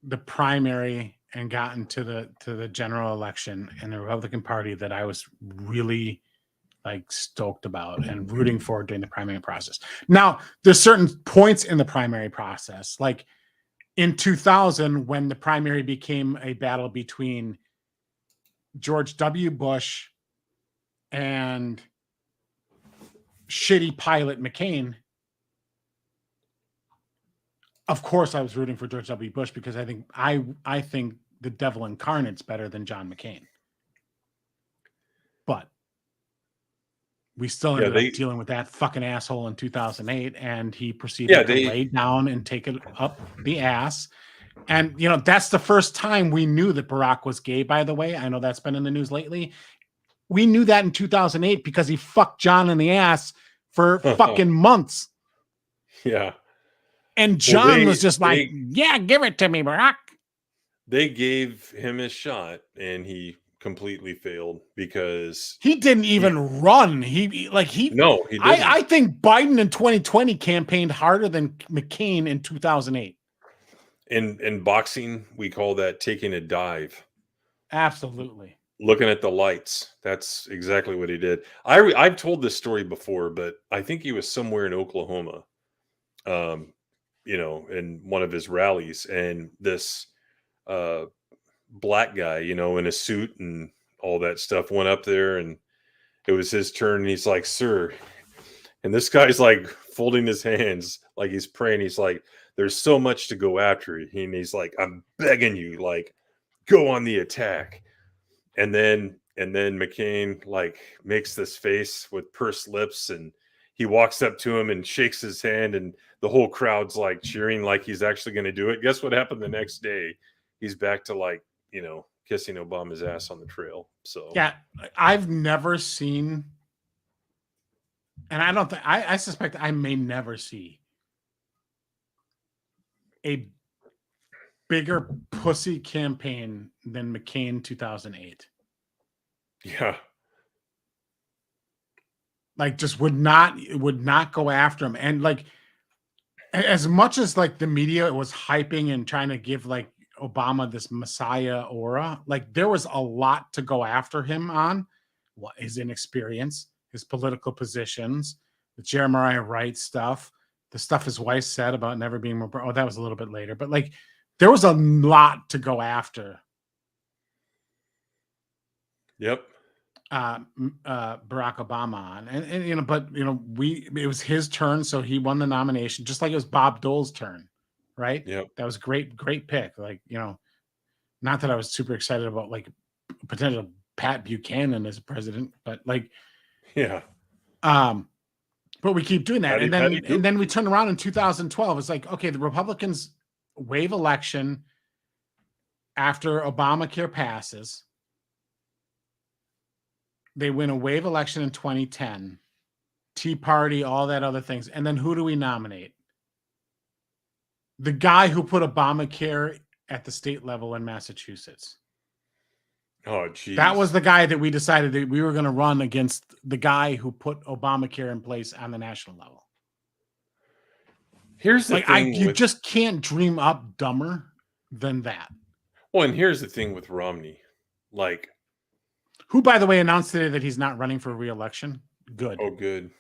the primary and gotten to the general election in the Republican Party that I was really like stoked about and rooting for during the primary process. Now, there's certain points in the primary process, like in 2000, when the primary became a battle between George W. Bush and shitty pilot McCain. Of course, I was rooting for George W. Bush because I think the devil incarnate's better than John McCain. But we still ended up dealing with that fucking asshole in 2008, and he proceeded to lay down and take it up the ass. And, you know, that's the first time we knew that Barack was gay, by the way. I know that's been in the news lately. We knew that in 2008 because he fucked John in the ass for fucking months. Yeah. And John was just like, yeah, give it to me, Barack. They gave him his shot, and he completely failed because he didn't even run. He didn't. I think Biden in 2020 campaigned harder than McCain in 2008. In boxing, we call that taking a dive. Absolutely. Looking at the lights. That's exactly what he did. I've told this story before, but I think he was somewhere in Oklahoma, you know, in one of his rallies, and this black guy, you know, in a suit and all that stuff went up there, and it was his turn, and he's like, "Sir," and this guy's like folding his hands like he's praying. He's like, "There's so much to go after," and he's like, "I'm begging you, like, go on the attack." And then McCain like makes this face with pursed lips, and he walks up to him and shakes his hand, and the whole crowd's like cheering like he's actually going to do it. Guess what happened the next day? He's back to, like, you know, kissing Obama's ass on the trail. So yeah, I've never seen, and I don't think I suspect I may never see a bigger pussy campaign than McCain 2008. Yeah. Like, just would not go after him. And like, as much as like the media was hyping and trying to give like Obama this messiah aura, like there was a lot to go after him on. What his inexperience, his political positions, the Jeremiah Wright stuff, the stuff his wife said about never being more. Oh, that was a little bit later, but like there was a lot to go after. Yep. Barack Obama on, and you know, but you know, it was his turn, so he won the nomination, just like it was Bob Dole's turn, right? Yep. That was great pick. Like, you know, not that I was super excited about like potential Pat Buchanan as president, but like, yeah. But we keep doing that, and then we turn around in 2012. It's like, okay, the Republicans wave election after Obamacare passes. They win a wave election in 2010, Tea Party, all that other things. And then who do we nominate? The guy who put Obamacare at the state level in Massachusetts. Oh, geez. That was the guy that we decided that we were going to run against, the guy who put Obamacare in place on the national level. Here's the thing. You just can't dream up dumber than that. Well, and here's the thing with Romney. Like, who, by the way, announced today that he's not running for re-election. Good. Oh, good.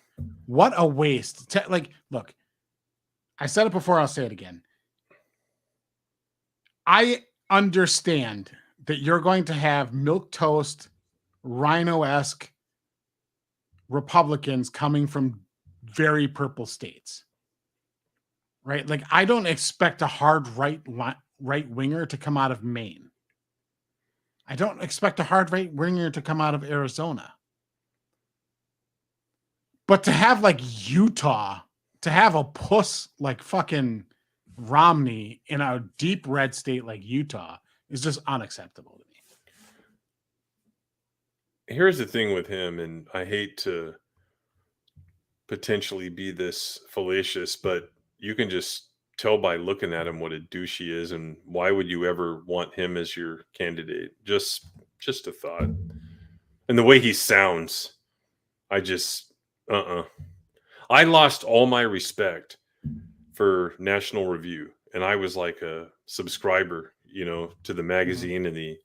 What a waste. Like, look, I said it before, I'll say it again. I understand that you're going to have milquetoast, rhino-esque Republicans coming from very purple states. Right? Like, I don't expect a hard right-winger to come out of Maine. I don't expect a hard right-winger to come out of Arizona. But to have like Utah, to have a puss like fucking Romney in a deep red state like Utah is just unacceptable to me. Here's the thing with him, and I hate to potentially be this fallacious, but you can just tell by looking at him what a douche he is, and why would you ever want him as your candidate? Just a thought. And the way he sounds, I just I lost all my respect for National Review, and I was like a subscriber, you know, to the magazine and the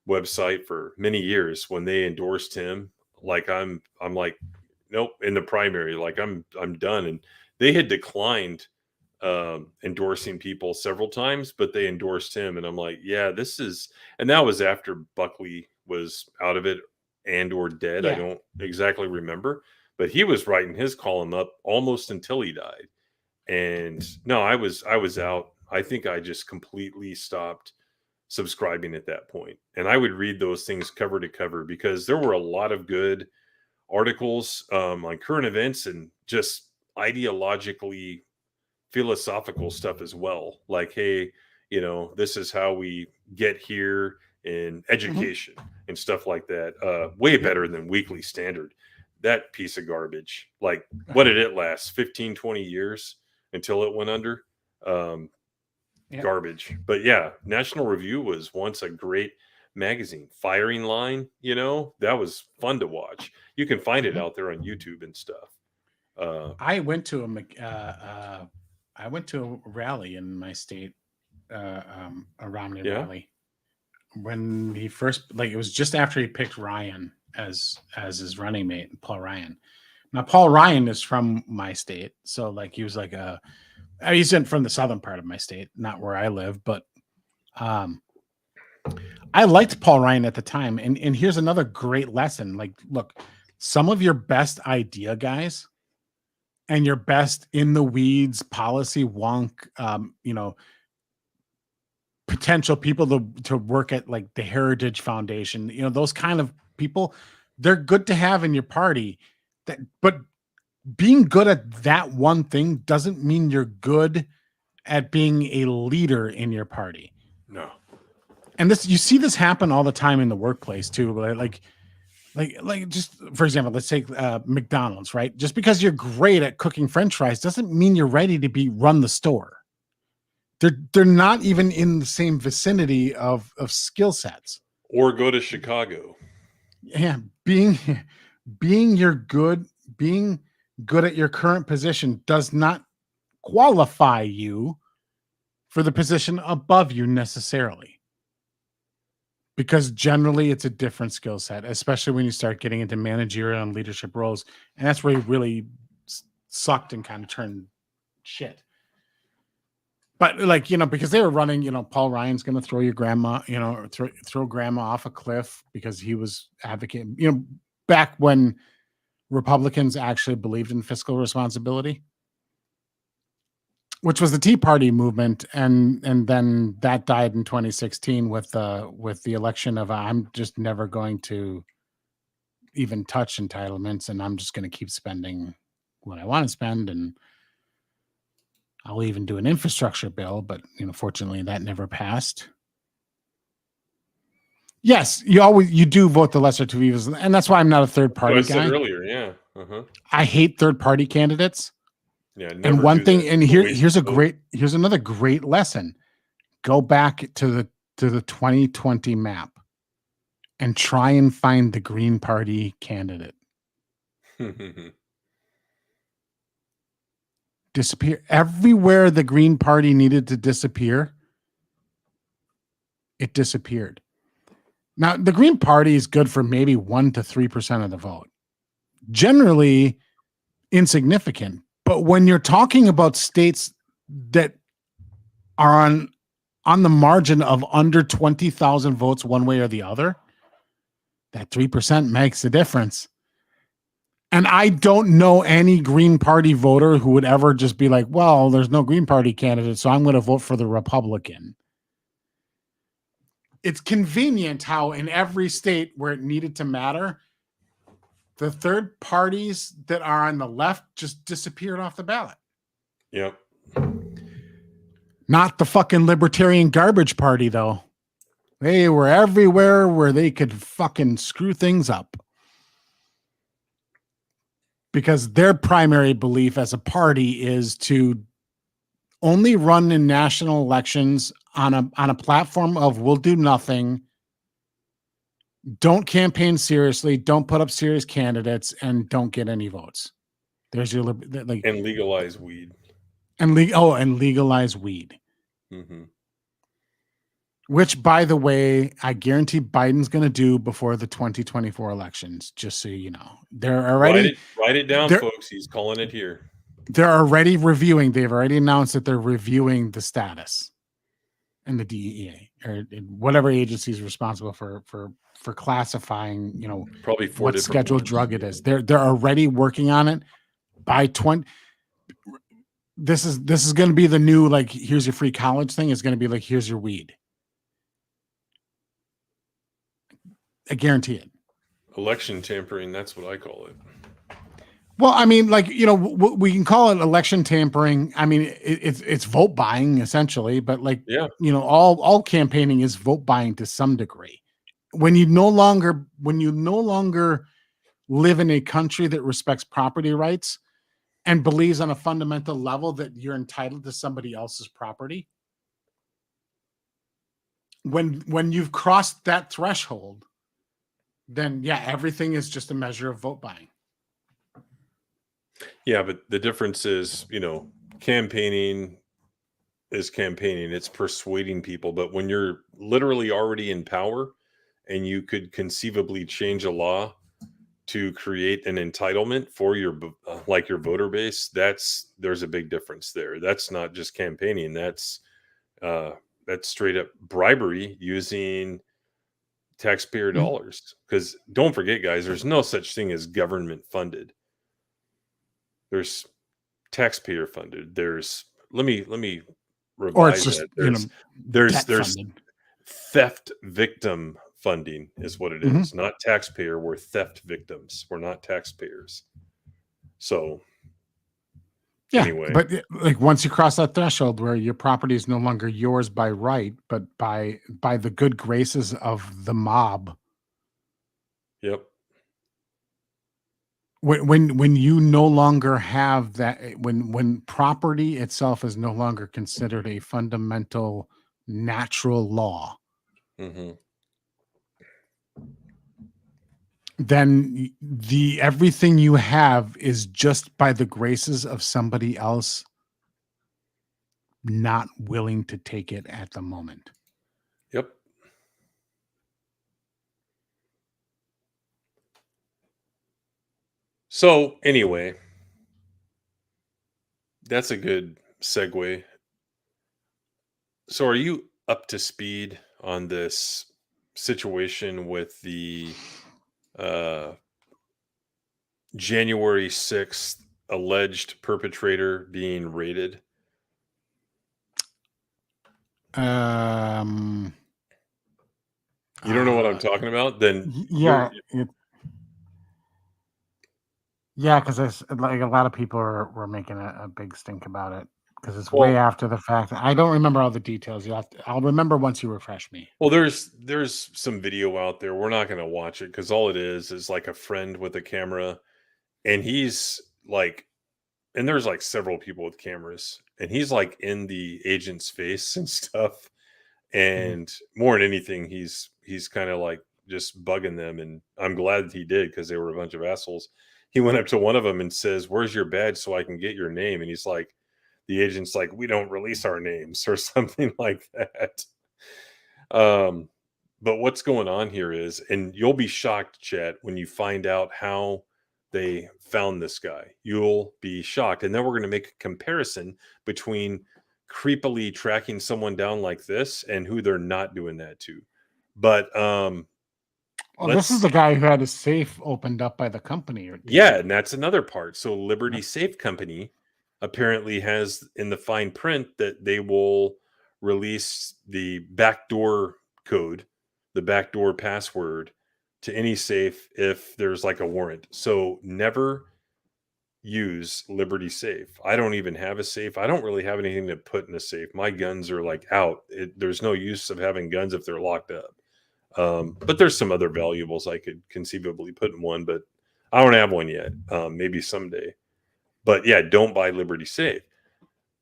website for many years. When they endorsed him, like I'm like, nope, in the primary, like I'm done. And they had declined endorsing people several times, but they endorsed him, and I'm like, yeah, this is. And that was after Buckley was out of it and or dead. Yeah. I don't exactly remember, but he was writing his column up almost until he died. And no, I was out. I think I just completely stopped subscribing at that point. And I would read those things cover to cover because there were a lot of good articles on current events and just ideologically philosophical stuff as well. Like, hey, you know, this is how we get here in education and stuff like that. Way better than Weekly Standard. That piece of garbage. Like, what did it last? 15, 20 years until it went under? Garbage. But yeah, National Review was once a great magazine. Firing Line, you know, that was fun to watch. You can find it out there on YouTube and stuff. I went to a rally in my state, a Romney rally, when he first, like, it was just after he picked Ryan as his running mate, Paul Ryan. Now, Paul Ryan is from my state, so like he was like he's from the southern part of my state, not where I live, but I liked Paul Ryan at the time, and here's another great lesson. Like, look, some of your best idea guys and your best in the weeds policy wonk, you know, potential people to work at like the Heritage Foundation, you know, those kind of people, they're good to have in your party. But being good at that one thing doesn't mean you're good at being a leader in your party. No. And this, you see this happen all the time in the workplace too. Like just for example, let's take McDonald's, right? Just because you're great at cooking French fries doesn't mean you're ready to run the store. They're not even in the same vicinity of skill sets. Or go to Chicago. Yeah, being good at your current position does not qualify you for the position above you necessarily. Because generally it's a different skill set, especially when you start getting into managerial and leadership roles. And that's where you really sucked and kind of turned shit. But like, you know, because they were running, you know, Paul Ryan's going to throw your grandma, you know, throw grandma off a cliff because he was advocating, you know, back when Republicans actually believed in fiscal responsibility, which was the Tea Party movement, and then that died in 2016 with the election of I'm just never going to even touch entitlements, and I'm just going to keep spending what I want to spend, and I'll even do an infrastructure bill, but you know, fortunately, that never passed. Yes, you do vote the lesser two evils, and that's why I'm not a third party guy. I said earlier, yeah. I hate third party candidates. Yeah, and one thing, and here's another great lesson. Go back to the 2020 map and try and find the Green Party candidate. Disappear everywhere the Green Party needed to disappear. It disappeared. Now, the Green Party is good for maybe 1 to 3% of the vote. Generally insignificant. But when you're talking about states that are on the margin of under 20,000 votes one way or the other, that 3% makes a difference. And I don't know any Green Party voter who would ever just be like, well, there's no Green Party candidate, so I'm going to vote for the Republican. It's convenient how in every state where it needed to matter, the third parties that are on the left just disappeared off the ballot. Yep. Not the fucking Libertarian garbage party, though. They were everywhere where they could fucking screw things up. Because their primary belief as a party is to only run in national elections on a platform of we'll do nothing, don't campaign seriously, don't put up serious candidates, and don't get any votes. There's your and legalize weed. And legalize weed. Mm-hmm. Which, by the way, I guarantee Biden's going to do before the 2024 elections, just so you know. They're already... Write it down, folks. He's calling it here. They're already reviewing. They've already announced that they're reviewing the status and the DEA or whatever agency is responsible for classifying, you know, probably what scheduled drug it is. They're already working on it. By 20... This is going to be the new, like, here's your free college thing. It's going to be like, here's your weed. I guarantee it. Election tampering, that's what I call it. Well, I mean, like, you know, we can call it election tampering. I mean, it's vote buying essentially, but like, Yeah. you know, all campaigning is vote buying to some degree. When you no longer live in a country that respects property rights and believes on a fundamental level that you're entitled to somebody else's property, when you've crossed that threshold, then yeah, everything is just a measure of vote buying. Yeah, but the difference is, you know, campaigning is campaigning. It's persuading people. But when you're literally already in power and you could conceivably change a law to create an entitlement for your like your voter base, there's a big difference there. That's not just campaigning. That's straight up bribery using taxpayer dollars. Because don't forget, guys, there's no such thing as government funded. There's taxpayer funded. There's let me Or it's revise just, that. you know, There's debt funded. theft victim funding is what it Mhm. is. Not taxpayer. We're theft victims. We're not taxpayers. So Yeah, anyway, but like once you cross that threshold where your property is no longer yours by right, but by the good graces of the mob, yep. when you no longer have that, when property itself is no longer considered a fundamental natural law, hmm then the everything you have is just by the graces of somebody else not willing to take it at the moment. Yep. So anyway, that's a good segue. So are you up to speed on this situation with the uh January 6th alleged perpetrator being raided? Um You don't know what I'm uh talking about? Then yeah, yeah, because there's like a lot of people were making a big stink about it because it's way well, after the fact. I don't remember all the details. I'll remember once you refresh me. there's some video out there. We're not going to watch it because all it is like a friend with a camera, and he's like, and there's like several people with cameras, and he's like in the agent's face and stuff. Mhm. And more than anything, he's kind of like just bugging them, and I'm glad that he did because they were a bunch of assholes. He went up to one of them and says, "Where's your badge so I can get your name?" And he's like, the agent's like, "We don't release our names," or something like that. Um, but what's going on here is, and you'll be shocked, Chat, when you find out how they found this guy. You'll be shocked. And then we're going to make a comparison between creepily tracking someone down like this and who they're not doing that to. But Well, this is the guy who had his safe opened up by the company. yeah, and that's another part. So Liberty Safe Company apparently has in the fine print that they will release the backdoor code, the backdoor password to any safe if there's like a warrant. So never use Liberty Safe. I don't even have a safe. I don't really have anything to put in a safe. My guns are like out. There's no use of having guns if they're locked up. But there's some other valuables I could conceivably put in one, but I don't have one yet. Maybe someday. But yeah, don't buy Liberty Safe.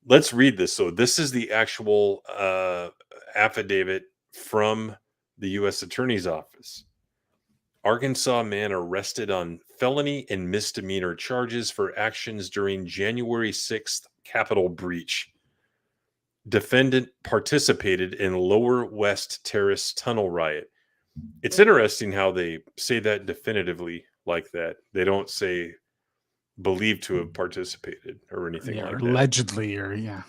Let's read this. So this is the actual affidavit from the U.S. Attorney's Office. Arkansas man arrested on felony and misdemeanor charges for actions during January 6th Capitol breach. Defendant participated in Lower West Terrace tunnel riot. It's interesting how they say that definitively like that. They don't say believed to have participated or anything Yeah, like or that. allegedly, or yeah.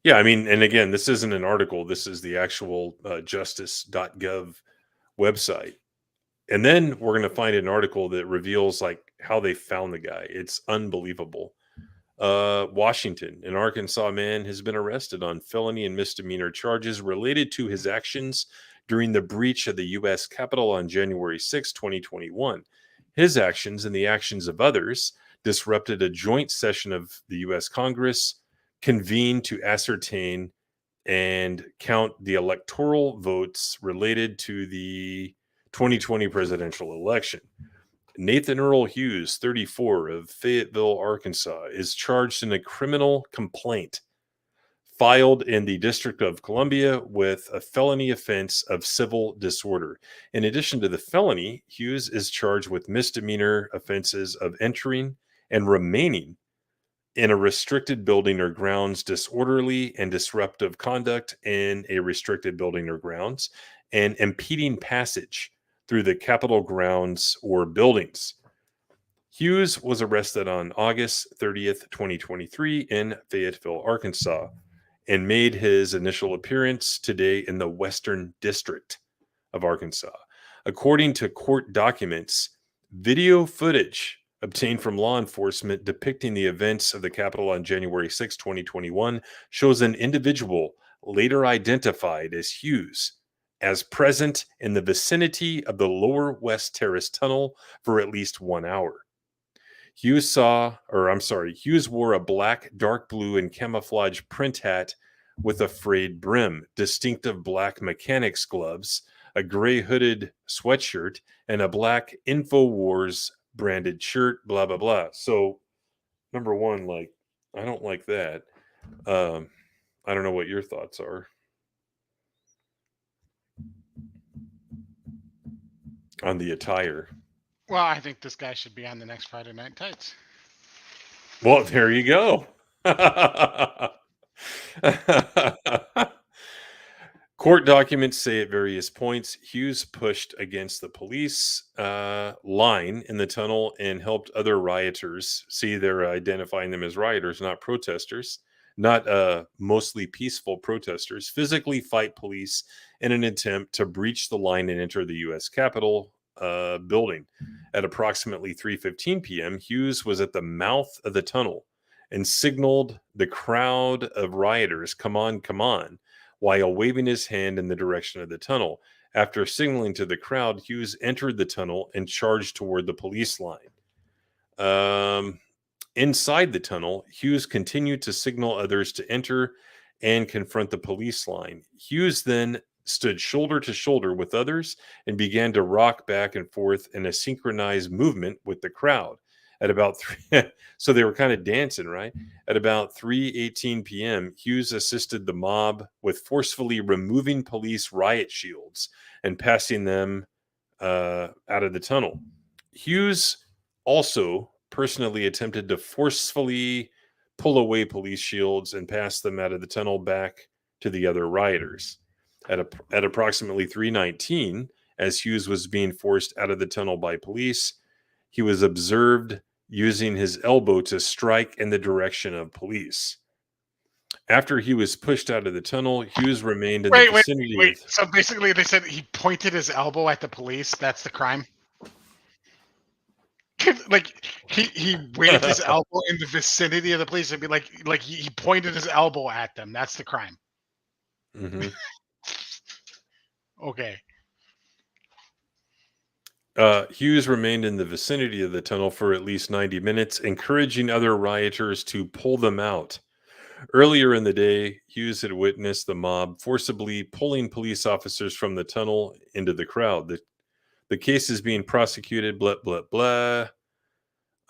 Yeah, I mean, and again, this isn't an article. This is the actual justice.gov website. And then we're going to find an article that reveals like how they found the guy. It's unbelievable. Washington, an Arkansas man has been arrested on felony and misdemeanor charges related to his actions during the breach of the U.S. Capitol on January 6, 2021. His actions and the actions of others disrupted a joint session of the U.S. Congress convened to ascertain and count the electoral votes related to the 2020 presidential election. Nathan Earl Hughes, 34, of Fayetteville, Arkansas, is charged in a criminal complaint filed in the District of Columbia with a felony offense of civil disorder. In addition to the felony, Hughes is charged with misdemeanor offenses of entering and remaining in a restricted building or grounds, disorderly and disruptive conduct in a restricted building or grounds, and impeding passage through the Capitol grounds or buildings. Hughes was arrested on August 30th, 2023 in Fayetteville, Arkansas, and made his initial appearance today in the Western District of Arkansas. According to court documents, video footage obtained from law enforcement depicting the events of the Capitol on January 6, 2021 shows an individual later identified as Hughes as present in the vicinity of the Lower West Terrace Tunnel for at least 1 hour. Hughes wore a black, dark blue, and camouflage print hat with a frayed brim, distinctive black mechanics gloves, a gray hooded sweatshirt, and a black InfoWars branded shirt, blah, blah, blah. So, number one, like, I don't like that. I don't know what your thoughts are on the attire. Well, I think this guy should be on the next Friday Night Tights. Well, there you go. Court documents say at various points, Hughes pushed against the police line in the tunnel and helped other rioters. See, they're identifying them as rioters, not protesters, not mostly peaceful protesters, physically fight police in an attempt to breach the line and enter the U.S. Capitol building. At approximately 3:15 p.m., Hughes was at the mouth of the tunnel and signaled the crowd of rioters, "Come on, come on," while waving his hand in the direction of the tunnel. After signaling to the crowd, Hughes entered the tunnel and charged toward the police line. Inside the tunnel, Hughes continued to signal others to enter and confront the police line. Hughes then stood shoulder to shoulder with others and began to rock back and forth in a synchronized movement with the crowd. At about so they were kind of dancing, right? At about 3:18 p.m., Hughes assisted the mob with forcefully removing police riot shields and passing them out of the tunnel. Hughes also personally attempted to forcefully pull away police shields and pass them out of the tunnel back to the other rioters. At approximately 3:19, as Hughes was being forced out of the tunnel by police, he was observed using his elbow to strike in the direction of police. After he was pushed out of the tunnel, Hughes remained in the vicinity. Wait. So basically, they said he pointed his elbow at the police. That's the crime. Like he waved his elbow in the vicinity of the police and be like he pointed his elbow at them. That's the crime. Mm-hmm. Okay. Hughes remained in the vicinity of the tunnel for at least 90 minutes, encouraging other rioters to pull them out. Earlier in the day, Hughes had witnessed the mob forcibly pulling police officers from the tunnel into the crowd. The case is being prosecuted, blah, blah, blah,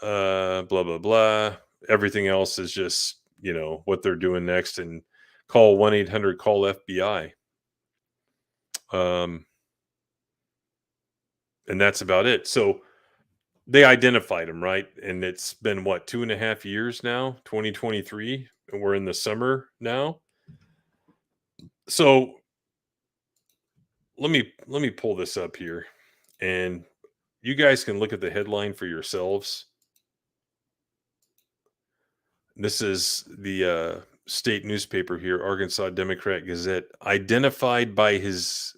blah, blah, blah. Everything else is just, what they're doing next, and call 1-800-CALL-FBI. And that's about it. So they identified him, right? And it's been 2.5 years now, 2023, and we're in the summer now. So let me pull this up here, and you guys can look at the headline for yourselves. This is the state newspaper here, Arkansas Democrat Gazette. Identified by his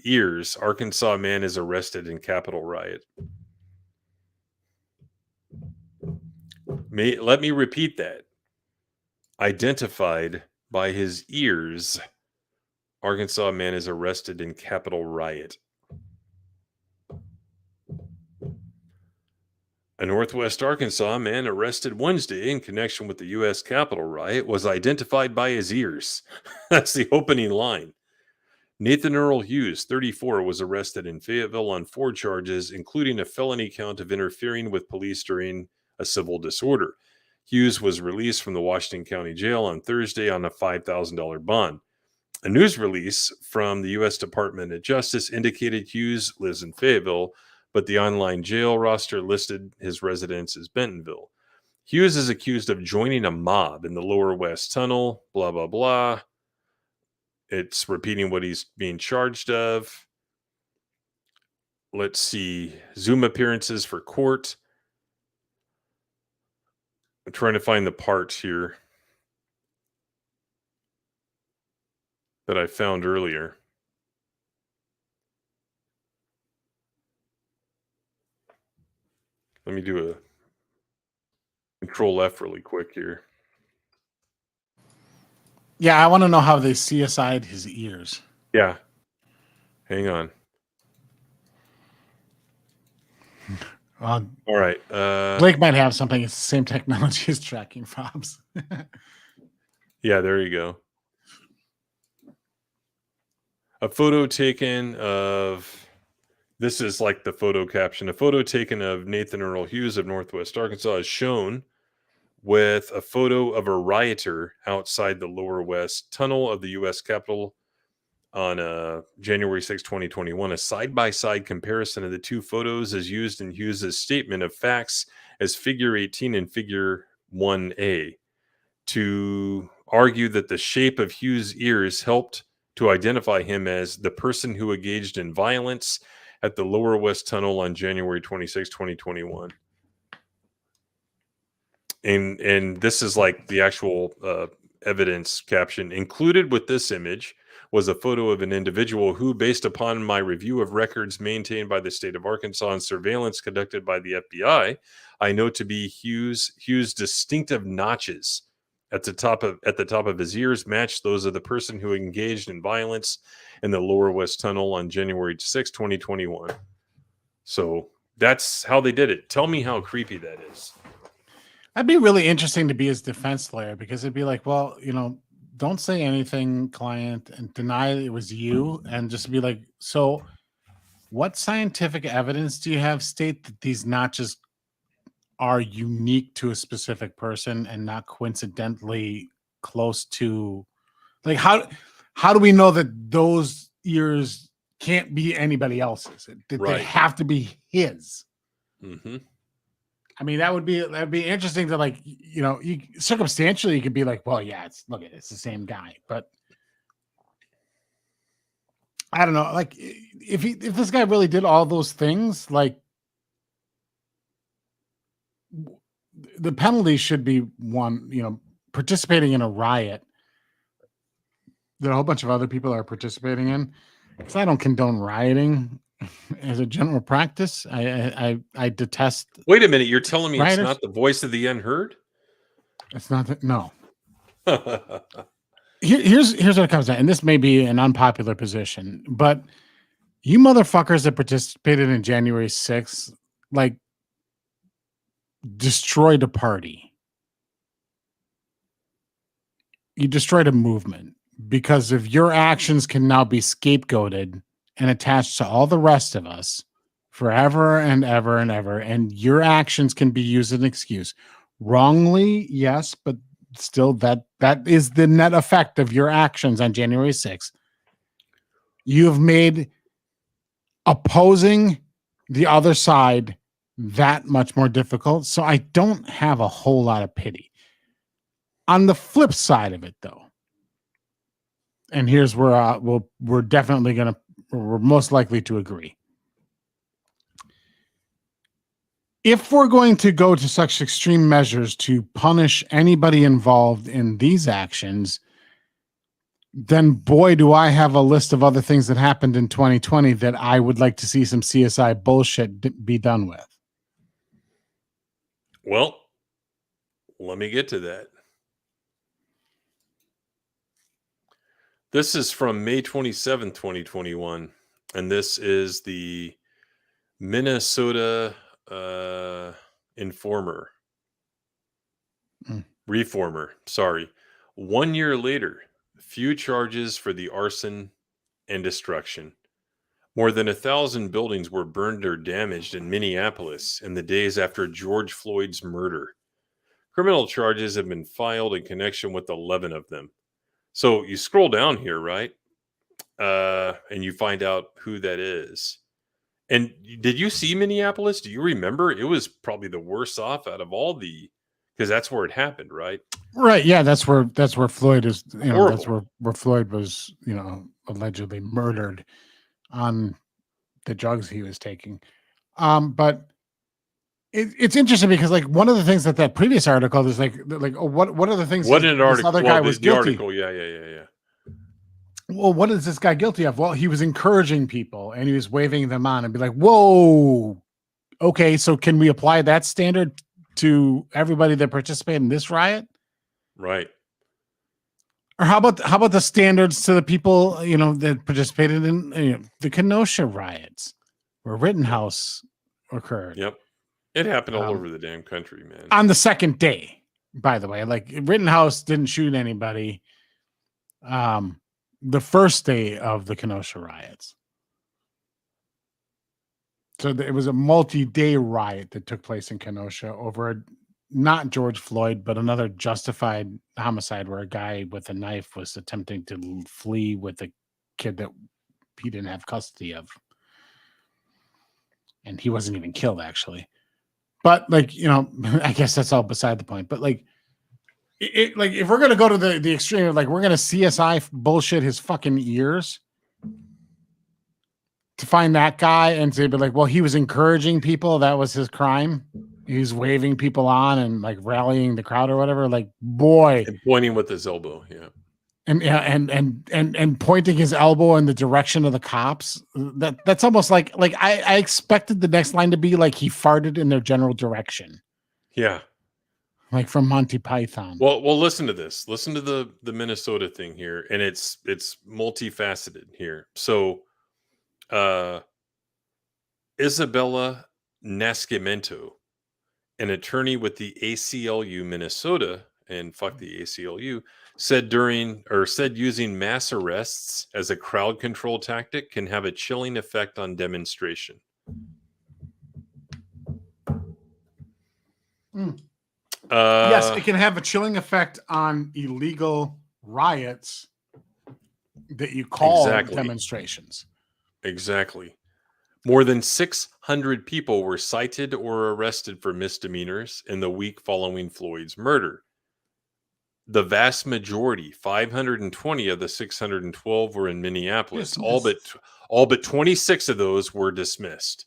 ears, Arkansas man is arrested in Capitol riot. Let me repeat that. Identified by his ears, Arkansas man is arrested in Capitol riot. A Northwest Arkansas man arrested Wednesday in connection with the U.S. Capitol riot was identified by his ears. That's the opening line. Nathan Earl Hughes, 34, was arrested in Fayetteville on 4 charges, including a felony count of interfering with police during a civil disorder. Hughes was released from the Washington County Jail on Thursday on a $5,000 bond. A news release from the U.S. Department of Justice indicated Hughes lives in Fayetteville, but the online jail roster listed his residence as Bentonville. Hughes is accused of joining a mob in the Lower West Tunnel, blah, blah, blah. It's repeating what he's being charged of. Let's see. Zoom appearances for court. I'm trying to find the parts here that I found earlier. Let me do a Control F really quick here. Yeah, I want to know how they CSI'd his ears. Yeah. Hang on. Well, All right. Blake might have something. It's the same technology as tracking fobs. Yeah, there you go. A photo taken of, this is like the photo caption. A photo taken of Nathan Earl Hughes of Northwest Arkansas is shown with a photo of a rioter outside the Lower West Tunnel of the U.S. Capitol on January 6, 2021. A side-by-side comparison of the two photos is used in Hughes' statement of facts as Figure 18 and Figure 1A to argue that the shape of Hughes' ears helped to identify him as the person who engaged in violence at the Lower West Tunnel on January 26, 2021. And this is like the actual evidence caption. Included with this image was a photo of an individual who, based upon my review of records maintained by the state of Arkansas and surveillance conducted by the FBI, I know to be Hughes' distinctive notches at the top of his ears matched those of the person who engaged in violence in the Lower West Tunnel on January 6, 2021. So that's how they did it. Tell me how creepy that is. That'd be really interesting to be his defense lawyer, because it'd be like, well, don't say anything, client, and deny it was you, and just be like, so what scientific evidence do you have state that these notches are unique to a specific person and not coincidentally close to, like, how do we know that those ears can't be anybody else's? That Right. they have to be his. Mm-hmm. I mean, that'd be interesting to, like, circumstantially you could be like, well, yeah, it's the same guy, but I don't know. Like, if this guy really did all those things, like, the penalty should be one, participating in a riot that a whole bunch of other people are participating in. Because I don't condone rioting as a general practice. I detest. Wait a minute, you're telling me rioters. It's not the voice of the unheard? It's not no. Here's what it comes down, and this may be an unpopular position, but you motherfuckers that participated in January 6th, like, destroyed a party. You destroyed a movement because of your actions can now be scapegoated and attached to all the rest of us forever and ever and ever, and your actions can be used as an excuse. Wrongly, yes, but still that is the net effect of your actions on January 6th. You have made opposing the other side that much more difficult. So I don't have a whole lot of pity. On the flip side of it, though, and here's where we're definitely we're most likely to agree. If we're going to go to such extreme measures to punish anybody involved in these actions, then boy, do I have a list of other things that happened in 2020 that I would like to see some CSI bullshit be done with. Well, let me get to that. This is from May 27th, 2021. And this is the Minnesota Reformer. Sorry. 1 year later, few charges for the arson and destruction. More than 1,000 buildings were burned or damaged in Minneapolis in the days after George Floyd's murder. Criminal charges have been filed in connection with 11 of them. So you scroll down here, right? And you find out who that is. And did you see Minneapolis? Do you remember? It was probably the worst off out of all the, because that's where it happened, right? Right. Yeah, that's where Floyd is. You know, Horrible. that's where Floyd was. You know, allegedly murdered on the drugs he was taking. But it's interesting because like one of the things that previous article is like oh, what are the things What an this article. other Well, guy the, was the guilty? article, yeah. Well, what is this guy guilty of? Well, he was encouraging people and he was waving them on and be like, whoa, okay, so can we apply that standard to everybody that participated in this riot? Right. Or how about the standards to the people, you know, that participated in the Kenosha riots where Rittenhouse occurred? Yep. It happened all over the damn country, man. On the second day, by the way. Like Rittenhouse didn't shoot anybody the first day of the Kenosha riots. So it was a multi-day riot that took place in Kenosha over not George Floyd, but another justified homicide where a guy with a knife was attempting to flee with a kid that he didn't have custody of. And he wasn't even killed, actually. But like, you know, I guess that's all beside the point. But like, like if we're gonna go to the extreme, like we're gonna CSI bullshit his fucking ears to find that guy and to be like, well, he was encouraging people, that was his crime. He's waving people on and like rallying the crowd or whatever. Like, boy, And pointing with his elbow, yeah. And pointing his elbow in the direction of the cops. That's almost like I expected the next line to be like he farted in their general direction. Yeah. Like from Monty Python. Well, listen to this. Listen to the Minnesota thing here, and it's multifaceted here. So, Isabella Nascimento, an attorney with the ACLU Minnesota, and fuck the ACLU, said using mass arrests as a crowd control tactic can have a chilling effect on demonstration. Yes, it can have a chilling effect on illegal riots that you call demonstrations. Exactly. More than 600 people were cited or arrested for misdemeanors in the week following Floyd's murder. The vast majority, 520 of the 612, were in Minneapolis. All but 26 of those were dismissed.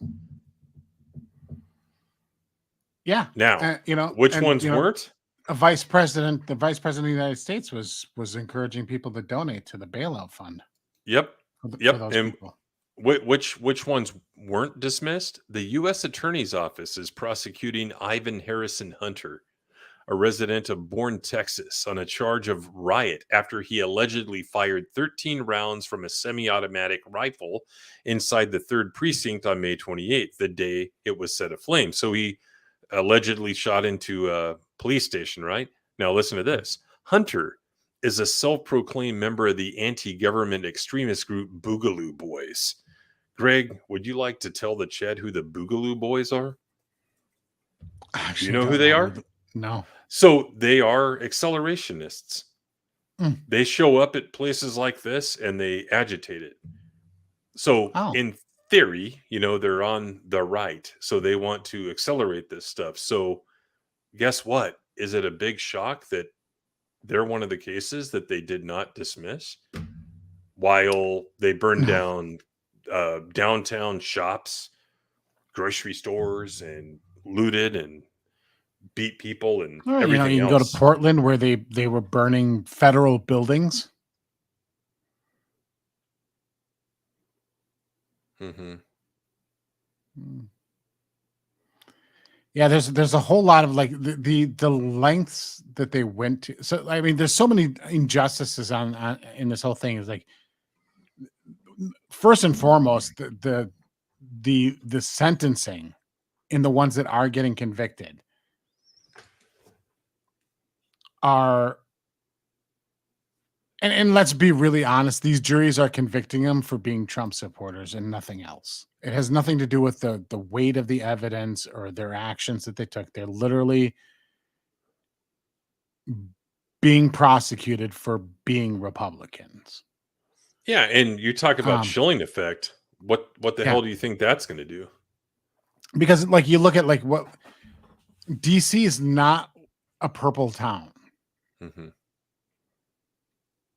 Yeah. Now, you know, which ones weren't? The vice president of the United States was encouraging people to donate to the bailout fund. Yep. For those people. Which ones weren't dismissed? The U.S. Attorney's Office is prosecuting Ivan Harrison Hunter, a resident of Bourne, Texas, on a charge of riot after he allegedly fired 13 rounds from a semi-automatic rifle inside the 3rd precinct on May 28th, the day it was set aflame. So he allegedly shot into a police station, right? Now listen to this. Hunter is a self-proclaimed member of the anti-government extremist group Boogaloo Boys. Greg, would you like to tell the Chad who the Boogaloo Boys are? Do you know who they are? No. So they are accelerationists. They show up at places like this and they agitate it. So in theory, you know, they're on the right. So they want to accelerate this stuff. So guess what? Is it a big shock that they're one of the cases that they did not dismiss while they burned down downtown shops, grocery stores, and looted and beat people and everything else? You can go to Portland where they were burning federal buildings. Mm-hmm. Yeah, there's a whole lot of like the lengths that they went to. So I mean, there's so many injustices on in this whole thing. Is like, first and foremost, the sentencing in the ones that are getting convicted are, and let's be really honest, these juries are convicting them for being Trump supporters and nothing else. It has nothing to do with the weight of the evidence or their actions that they took. They're literally being prosecuted for being Republicans. Yeah, and you talk about chilling effect. What the hell do you think that's going to do? Because like you look at like what DC is not a purple town. Mm-hmm.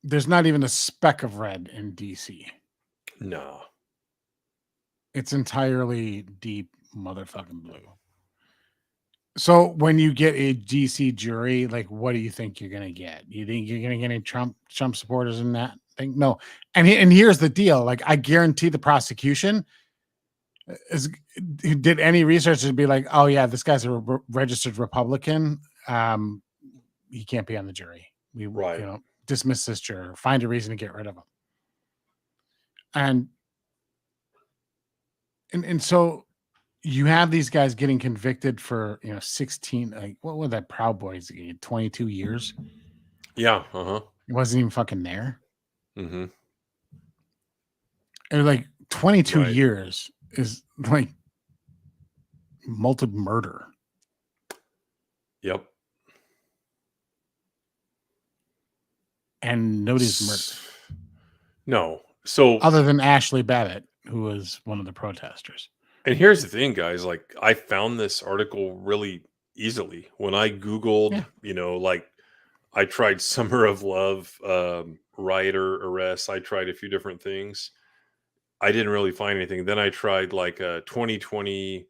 There's not even a speck of red in DC. No. It's entirely deep motherfucking blue. So when you get a DC jury, like, what do you think you're gonna get? You think you're gonna get any Trump supporters in that thing? No. And here's the deal: like, I guarantee the prosecution did any research to be like, oh yeah, this guy's a registered Republican. He can't be on the jury. We dismiss this juror, find a reason to get rid of him. And so you have these guys getting convicted for 16, like what was that Proud Boys, 22 years? Yeah. It wasn't even fucking there. Mm-hmm. And like 22 years is like multiple murder. Yep. And nobody's murdered. No. So other than Ashley Babbitt, who was one of the protesters. And here's the thing, guys, like I found this article really easily when I Googled, like I tried Summer of Love, rioter arrests. I tried a few different things. I didn't really find anything. Then I tried like a 2020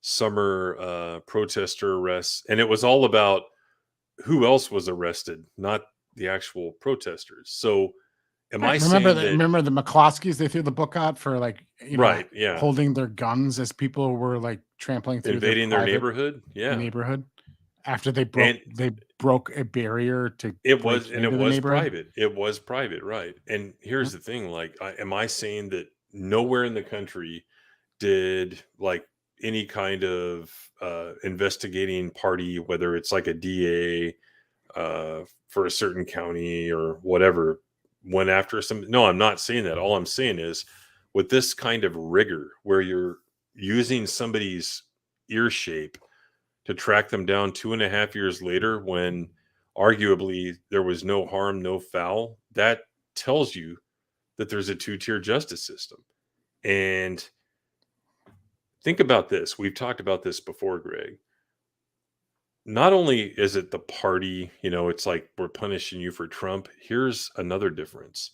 summer protester arrests. And it was all about who else was arrested, not the actual protesters. So remember the McCloskeys? They threw the book out for like holding their guns as people were like trampling through invading their neighborhood. Yeah, neighborhood after they broke a barrier to. It was private. It was private, right? And here's the thing: like, am I saying that nowhere in the country did like any kind of investigating party, whether it's like a DA for a certain county or whatever, went after some? No, I'm not saying that. All I'm saying is with this kind of rigor where you're using somebody's ear shape to track them down 2.5 years later when arguably there was no harm, no foul, that tells you that there's a two-tier justice system. And think about this. We've talked about this before, Greg. Not only is it the party, it's like we're punishing you for Trump. Here's another difference.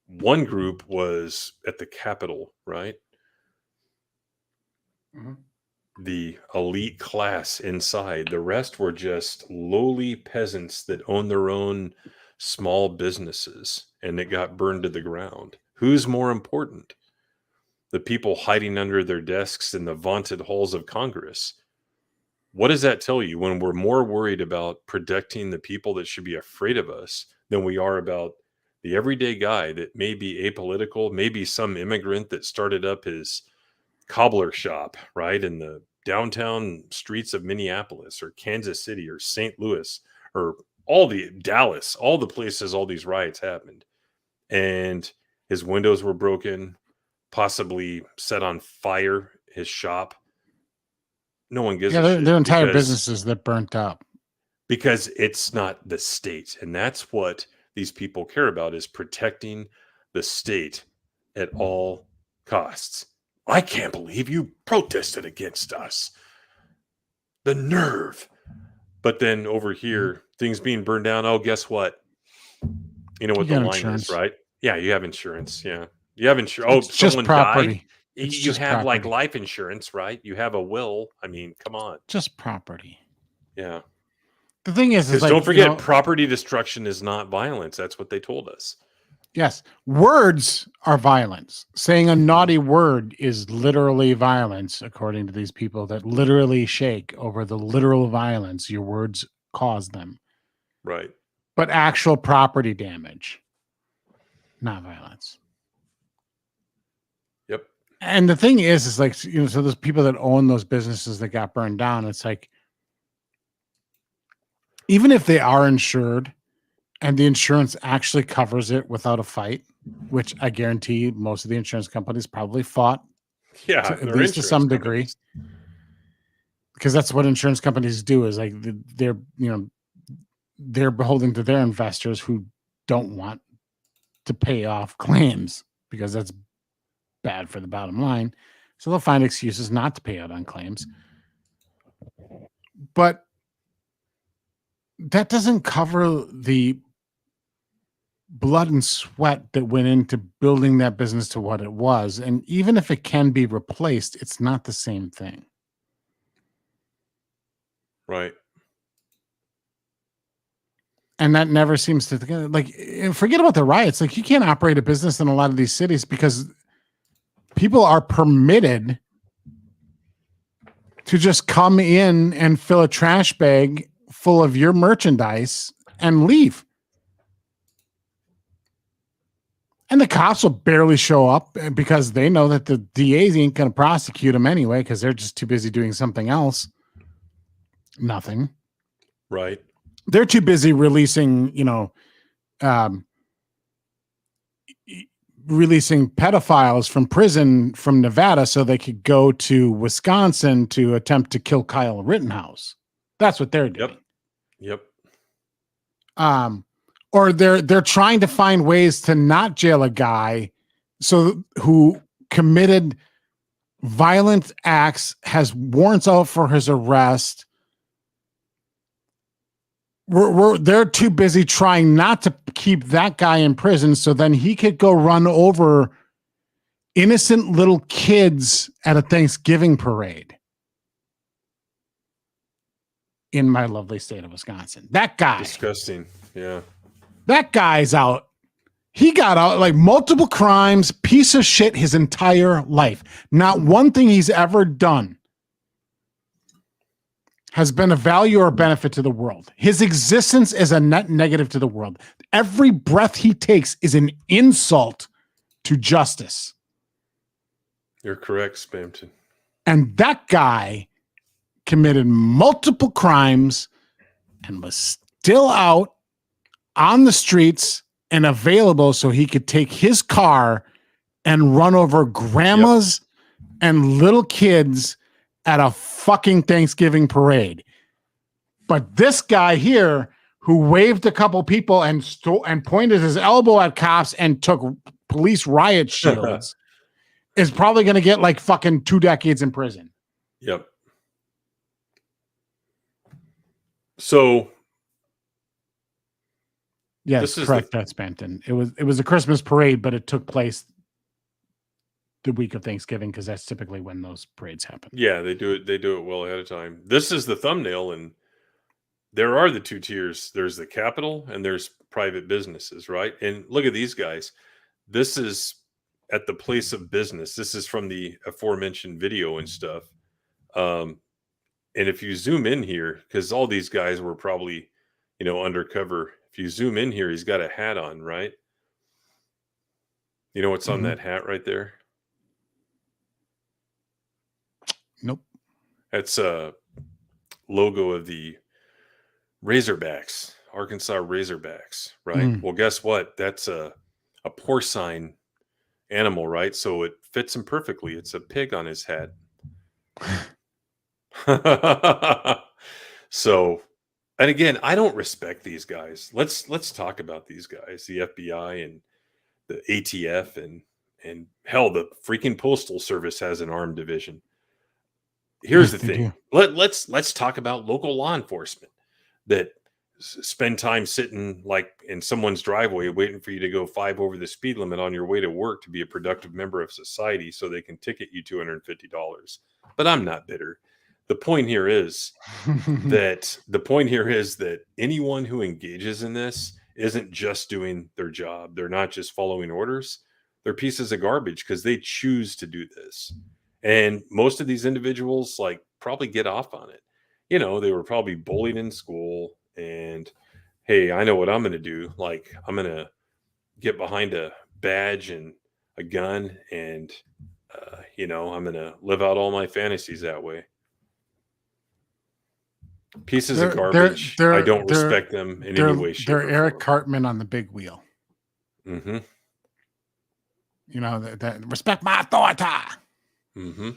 One group was at the Capitol, right? Mm-hmm. The elite class inside. The rest were just lowly peasants that own their own small businesses, and it got burned to the ground. Who's more important? The people hiding under their desks in the vaunted halls of Congress. What does that tell you when we're more worried about protecting the people that should be afraid of us than we are about the everyday guy that may be apolitical, maybe some immigrant that started up his cobbler shop, right, in the downtown streets of Minneapolis or Kansas City or St. Louis or Dallas, all the places all these riots happened. And his windows were broken, possibly set on fire, his shop. No one gives a shit. Their entire businesses that burnt up. Because it's not the state. And that's what these people care about, is protecting the state at all costs. I can't believe you protested against us. The nerve. But then over here, things being burned down. Oh, guess what? You know what the line is, right? Yeah, you have insurance. Yeah. You have insurance. Oh, someone died. You have like life insurance, right? You have a will. I mean, come on. Just property. Yeah. The thing is like, don't forget, property destruction is not violence. That's what they told us. Yes. Words are violence. Saying a naughty word is literally violence, according to these people that literally shake over the literal violence your words caused them, Right. but actual property damage, not violence. Yep. And the thing is like, so those people that own those businesses that got burned down, it's like, even if they are insured and the insurance actually covers it without a fight, which I guarantee most of the insurance companies probably fought, Yeah. at least to some degree, because that's what insurance companies do, is like they're beholden to their investors who don't want to pay off claims because that's bad for the bottom line. So they'll find excuses not to pay out on claims. But that doesn't cover the blood and sweat that went into building that business to what it was. And even if it can be replaced, it's not the same thing. Right. And that never seems to, like, forget about the riots. Like, you can't operate a business in a lot of these cities because people are permitted to just come in and fill a trash bag full of your merchandise and leave. And the cops will barely show up because they know that the DAs ain't going to prosecute them anyway because they're just too busy doing something else. Nothing. Right. They're too busy releasing, releasing pedophiles from prison from Nevada so they could go to Wisconsin to attempt to kill Kyle Rittenhouse. That's what they're doing. Yep. Or they're trying to find ways to not jail a guy who committed violent acts, has warrants out for his arrest. They're too busy trying not to keep that guy in prison so then he could go run over innocent little kids at a Thanksgiving parade in my lovely state of Wisconsin. That guy. Disgusting. Yeah. That guy's out. He got out like multiple crimes, piece of shit his entire life. Not one thing he's ever done has been a value or benefit to the world. His existence is a net negative to the world. Every breath he takes is an insult to justice. You're correct, Spamton. And that guy committed multiple crimes and was still out on the streets and available so he could take his car and run over grandmas and little kids at a fucking Thanksgiving parade. But this guy here who waved a couple people and pointed his elbow at cops and took police riot shields is probably going to get like fucking 2 decades in prison. Yep. So yes, correct. That's Benton. It was a Christmas parade, but it took place the week of Thanksgiving because that's typically when those parades happen. Yeah, they do it well ahead of time. This is the thumbnail, and there are the two tiers. There's the capital and there's private businesses, right? And look at these guys. This is at the place of business. This is from the aforementioned video and stuff. And if you zoom in here, because all these guys were probably, undercover. If you zoom in here, he's got a hat on, right? You know what's on that hat right there? Nope. That's a logo of the Razorbacks, Arkansas Razorbacks, right? Well, guess what? That's a porcine animal, right? So it fits him perfectly. It's a pig on his hat. So, and again, I don't respect these guys. Let's talk about these guys, the FBI and the ATF and hell, the freaking Postal Service has an armed division. Here's the thing. Let's talk about local law enforcement that spend time sitting like in someone's driveway waiting for you to go 5 over the speed limit on your way to work to be a productive member of society so they can ticket you $250. But I'm not bitter. The point here is that anyone who engages in this isn't just doing their job. They're not just following orders. They're pieces of garbage because they choose to do this. And most of these individuals like probably get off on it. They were probably bullied in school And hey, I know what I'm going to do. Like, I'm going to get behind a badge and a gun, and I'm going to live out all my fantasies that way. Pieces of garbage. I don't respect them in any way, shape, they're or Eric form. Cartman on the big wheel. Mm-hmm. You know, that respect my authority. Mm-hmm.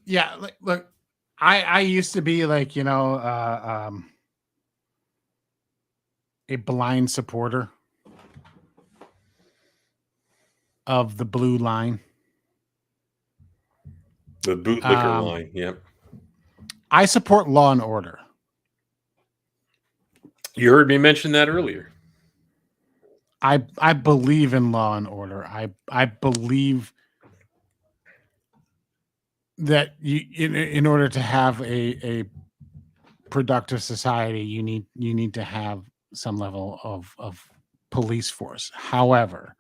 Yeah, look, I used to be like, a blind supporter of the blue line. The bootlicker line. Yep. I support law and order. You heard me mention that earlier. I believe in law and order. I believe that in order to have a productive society, you need to have some level of police force. However,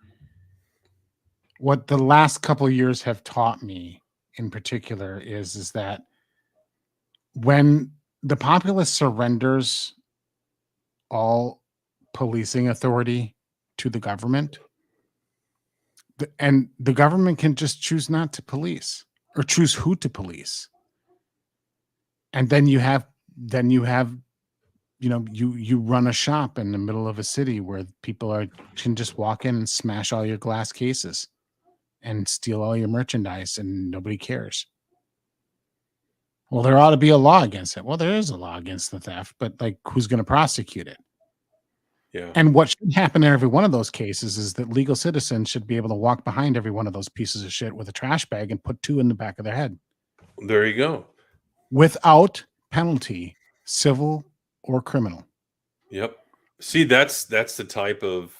what the last couple of years have taught me in particular is that when the populace surrenders all policing authority to the government, and the government can just choose not to police or choose who to police, and then you have you run a shop in the middle of a city where people can just walk in and smash all your glass cases and steal all your merchandise and nobody cares. Well, there ought to be a law against it. Well, there is a law against the theft, but like, who's going to prosecute it? Yeah. And what should happen in every one of those cases is that legal citizens should be able to walk behind every one of those pieces of shit with a trash bag and put 2 in the back of their head. There you go. Without penalty, civil or criminal. Yep. See, that's the type of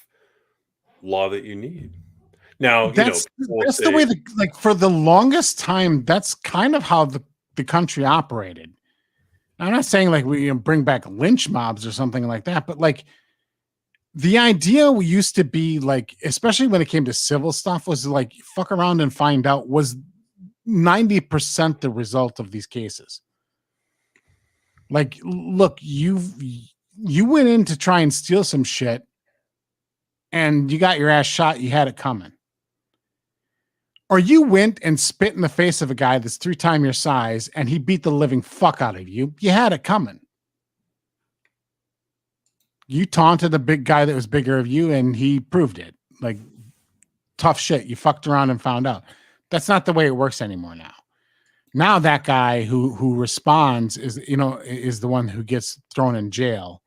law that you need. Now, That's the way like for the longest time, that's kind of how the country operated. I'm not saying like we bring back lynch mobs or something like that, but like the idea used to be like, especially when it came to civil stuff, was like fuck around and find out, was 90% the result of these cases. Like, look, you went in to try and steal some shit and you got your ass shot. You had it coming. Or you went and spit in the face of a guy that's 3 times your size and he beat the living fuck out of you. You had it coming. You taunted a big guy that was bigger of you and he proved it. Like, tough shit. You fucked around and found out. That's not the way it works anymore now. Now that guy who responds is the one who gets thrown in jail,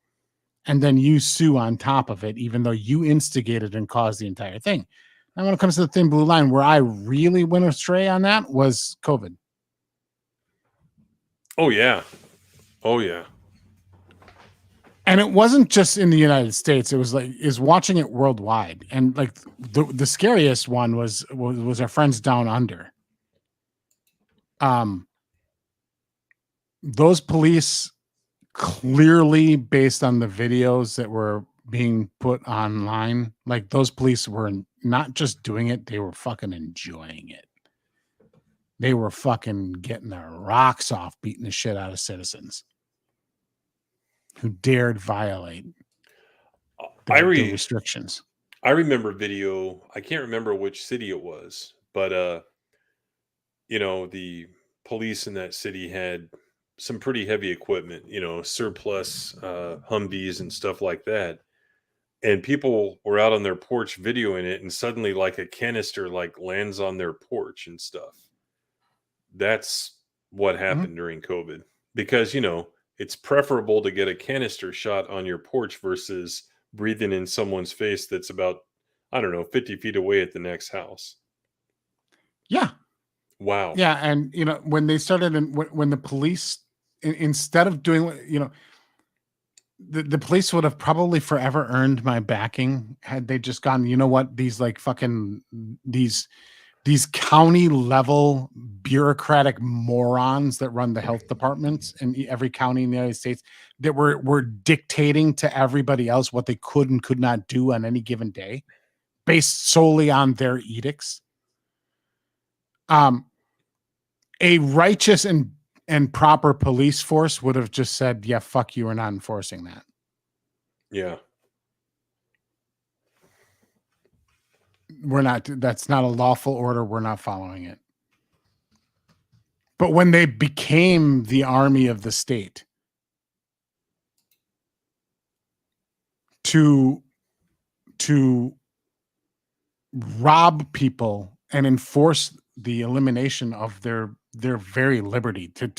and then you sue on top of it, even though you instigated and caused the entire thing. And when it comes to the thin blue line, where I really went astray on that was COVID. Oh yeah. Oh yeah. And it wasn't just in the United States. It was like watching it worldwide. And like the scariest one was our friends down under. Those police, clearly based on the videos that were being put online, like those police were not just doing it, they were fucking enjoying it. They were fucking getting their rocks off, beating the shit out of citizens who dared violate the restrictions. I remember video. I can't remember which city it was, but the police in that city had some pretty heavy equipment, surplus Humvees and stuff like that. And people were out on their porch videoing it, and suddenly like a canister like lands on their porch and stuff. That's what happened during COVID, because it's preferable to get a canister shot on your porch versus breathing in someone's face that's about, 50 feet away at the next house. Yeah. Wow. Yeah. And, when they started, and when the police, instead of doing what, the police would have probably forever earned my backing had they just gone, you know what, these like fucking, these county level bureaucratic morons that run the health departments in every county in the United States that were dictating to everybody else what they could and could not do on any given day based solely on their edicts. A righteous and and proper police force would have just said, yeah, fuck you, we're not enforcing that. Yeah. We're not, that's not a lawful order. We're not following it. But when they became the army of the state to rob people and enforce the elimination of their very liberty to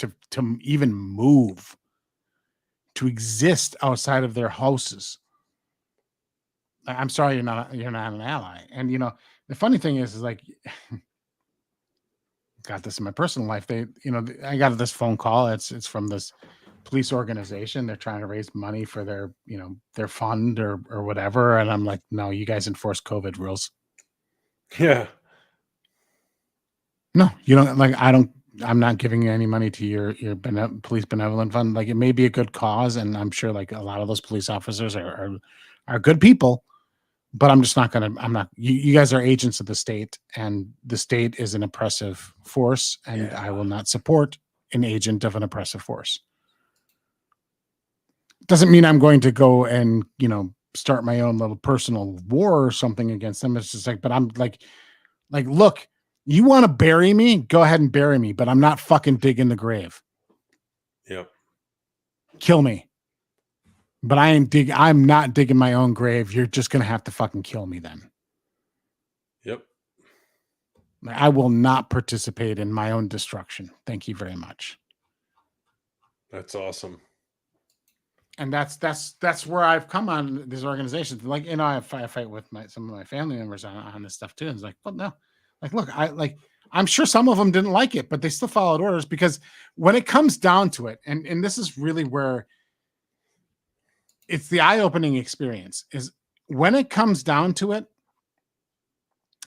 even move, to exist outside of their houses. I'm sorry, you're not an ally. And the funny thing is like, got this in my personal life. I got this phone call. It's from this police organization. They're trying to raise money for their fund or whatever. And I'm like, no, you guys enforce COVID rules. Yeah. No, you don't. Like, I'm not giving you any money to your police benevolent fund. Like, it may be a good cause, and I'm sure like a lot of those police officers are good people, but I'm just not gonna. I'm not. You guys are agents of the state, and the state is an oppressive force, and I will not support an agent of an oppressive force. Doesn't mean I'm going to go and start my own little personal war or something against them. It's just like, but I'm like, look. You want to bury me? Go ahead and bury me, but I'm not fucking digging the grave. Yep. Kill me. But I'm not digging my own grave. You're just going to have to fucking kill me then. Yep. I will not participate in my own destruction. Thank you very much. That's awesome. And that's where I've come on this organization. Like, I fight with some of my family members on this stuff too. And it's like, well, no. Like, look, I'm sure some of them didn't like it, but they still followed orders, because when it comes down to it, and this is really where it's the eye-opening experience, is when it comes down to it,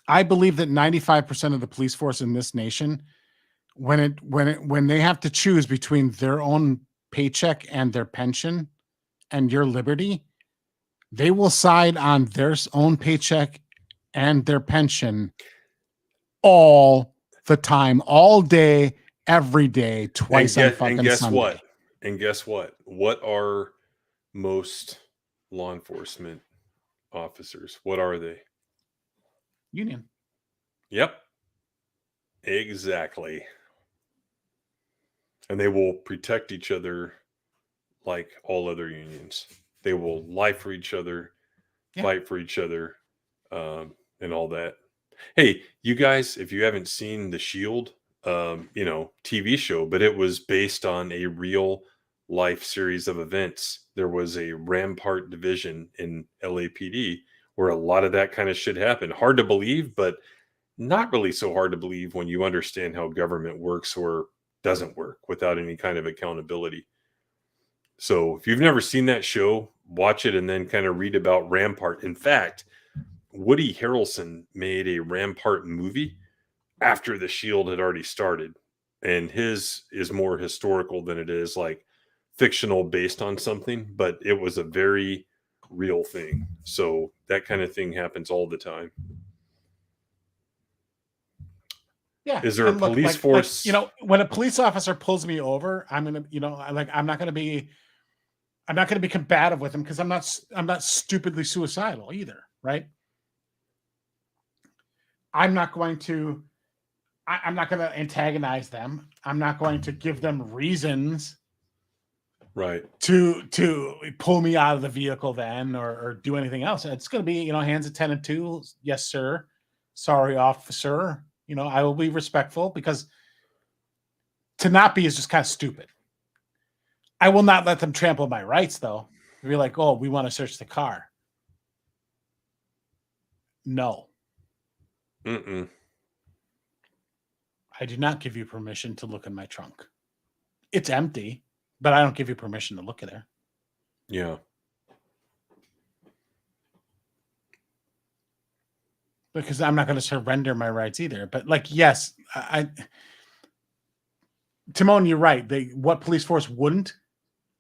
I believe that 95% of the police force in this nation, when they have to choose between their own paycheck and their pension and your liberty, they will side on their own paycheck and their pension all the time, all day, every day, twice on fucking Sunday. And guess what? What are most law enforcement officers? What are they? Union. Yep. Exactly. And they will protect each other like all other unions. They will lie for each other, fight for each other, and all that. Hey, you guys, if you haven't seen The Shield, TV show, but it was based on a real life series of events. There was a Rampart division in LAPD where a lot of that kind of shit happened. Hard to believe, but not really so hard to believe when you understand how government works or doesn't work without any kind of accountability. So if you've never seen that show, watch it and then kind of read about Rampart. In fact, Woody Harrelson made a Rampart movie after The Shield had already started, and his is more historical than it is like fictional based on something, but it was a very real thing. So that kind of thing happens all the time. Yeah. Is there a police force? When a police officer pulls me over, I'm going to, I'm not going to be combative with him, because I'm not stupidly suicidal either. Right. I'm not going to antagonize them. I'm not going to give them reasons right to pull me out of the vehicle then, or do anything else. It's going to be, hands at 10 and 2. Yes, sir. Sorry, officer. I will be respectful, because to not be is just kind of stupid. I will not let them trample my rights, though. Be like, oh, we want to search the car. No. Mm-mm. I do not give you permission to look in my trunk. It's empty, but I don't give you permission to look at there. Yeah. Because I'm not going to surrender my rights either. But yes, Timon, you're right. What police force wouldn't?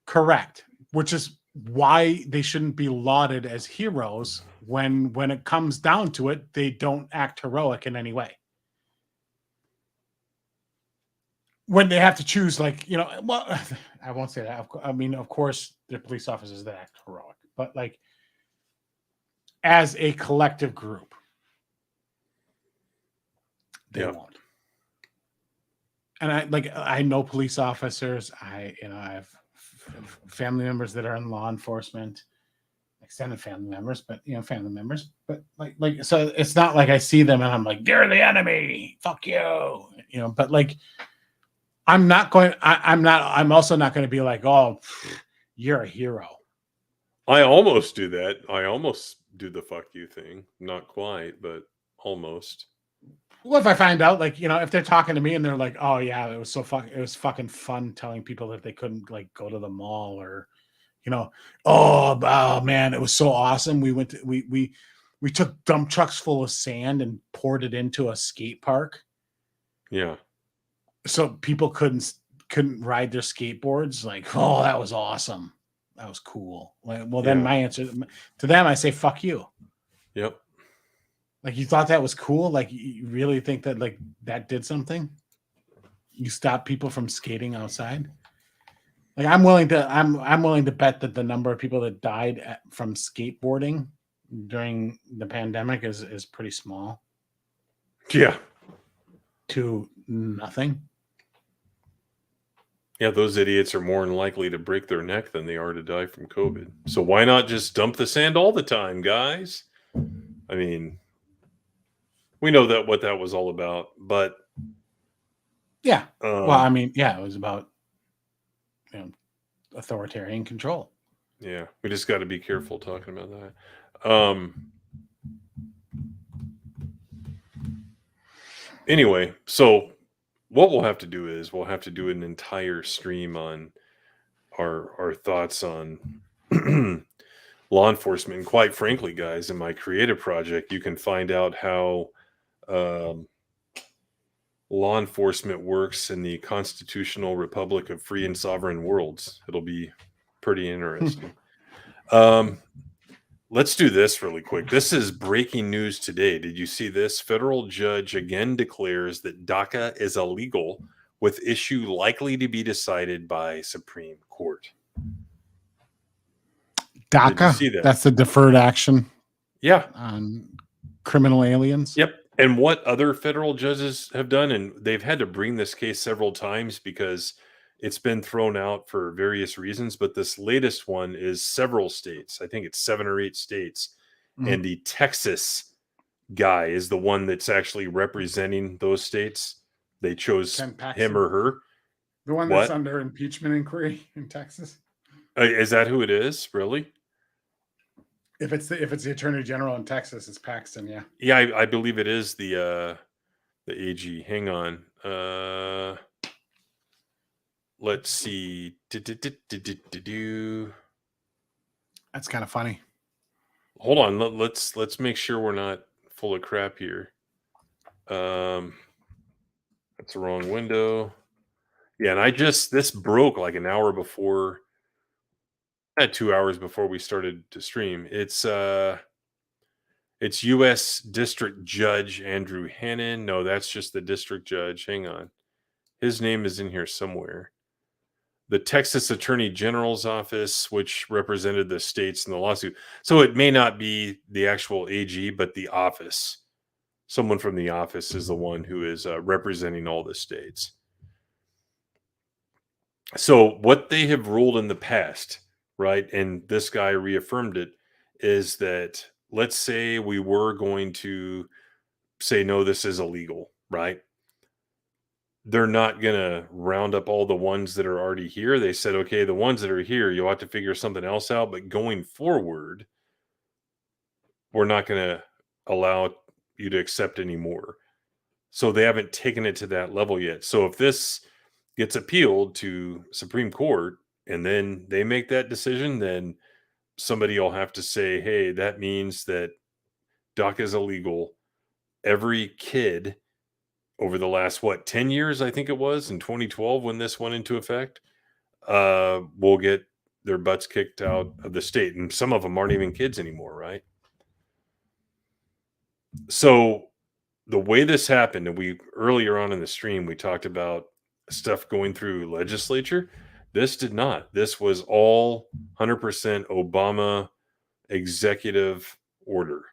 Correct. Which is why they shouldn't be lauded as heroes when it comes down to it, they don't act heroic in any way. when they have to choose, like, well, I won't say that. I mean, of course, there are police officers that act heroic, but like as a collective group, they won't. And I know police officers. I have family members that are in law enforcement, extended family members, but family members. But so it's not like I see them and I'm like, you're the enemy, fuck you, But like, I'm also not going to be like, oh, you're a hero. I almost do that. I almost do the fuck you thing. Not quite, but almost. Well, if I find out, like, if they're talking to me and they're like, oh yeah, it was fucking fun telling people that they couldn't like go to the mall, or, oh man, it was so awesome. We took dump trucks full of sand and poured it into a skate park. Yeah. So people couldn't ride their skateboards. Like, oh, that was awesome. That was cool. Like, well, then my answer to them, I say, fuck you. Yep. Like, you thought that was cool? Like, you really think that like that did something? You stop people from skating outside? Like, I'm willing to bet that the number of people that died from skateboarding during the pandemic is pretty small. Yeah. To nothing. Yeah, those idiots are more than likely to break their neck than they are to die from COVID. So why not just dump the sand all the time, guys? I mean, we know that what that was all about, but yeah. Well, I mean, yeah, it was about authoritarian control. Yeah, we just got to be careful talking about that. Anyway, so what we'll have to do is we'll have to do an entire stream on our thoughts on law enforcement. And quite frankly, guys, in my creative project, you can find out how law enforcement works in the constitutional republic of free and sovereign worlds. It'll be pretty interesting. Let's do this really quick. This is breaking news today. Did you see this? Federal judge again declares that DACA is illegal, with issue likely to be decided by Supreme Court. DACA? See that? That's the deferred action. Yeah. On criminal aliens. Yep. And what other federal judges have done, and they've had to bring this case several times because it's been thrown out for various reasons, but this latest one is several states. I think it's 7 or 8 states. Mm-hmm. And the Texas guy is the one that's actually representing those states. They chose him or her. The one that's under impeachment inquiry in Texas. Is that who it is? Really? If it's the attorney general in Texas, it's Paxton. Yeah. Yeah, I believe it is the AG. Hang on. Let's see. That's kind of funny. Hold on. Let's make sure we're not full of crap here. That's the wrong window. Yeah, and this broke like an hour before. 2 hours before we started to stream. It's U.S. District Judge Andrew Hannon. No, that's just the district judge. Hang on. His name is in here somewhere. The Texas Attorney General's office, which represented the states in the lawsuit. So it may not be the actual AG, but the office. Someone from the office is the one who is representing all the states. So what they have ruled in the past, right, and this guy reaffirmed it, is that let's say we were going to say, no, this is illegal, right? They're not going to round up all the ones that are already here. They said, okay, the ones that are here, you'll have to figure something else out. But going forward, we're not going to allow you to accept any more. So they haven't taken it to that level yet. So if this gets appealed to Supreme Court and then they make that decision, then somebody will have to say, hey, that means that DACA is illegal. Every kid over the last, 10 years, I think it was, in 2012 when this went into effect, will get their butts kicked out of the state. And some of them aren't even kids anymore, right? So the way this happened, and we earlier on in the stream, we talked about stuff going through legislature. This did not. This was all 100% Obama executive order.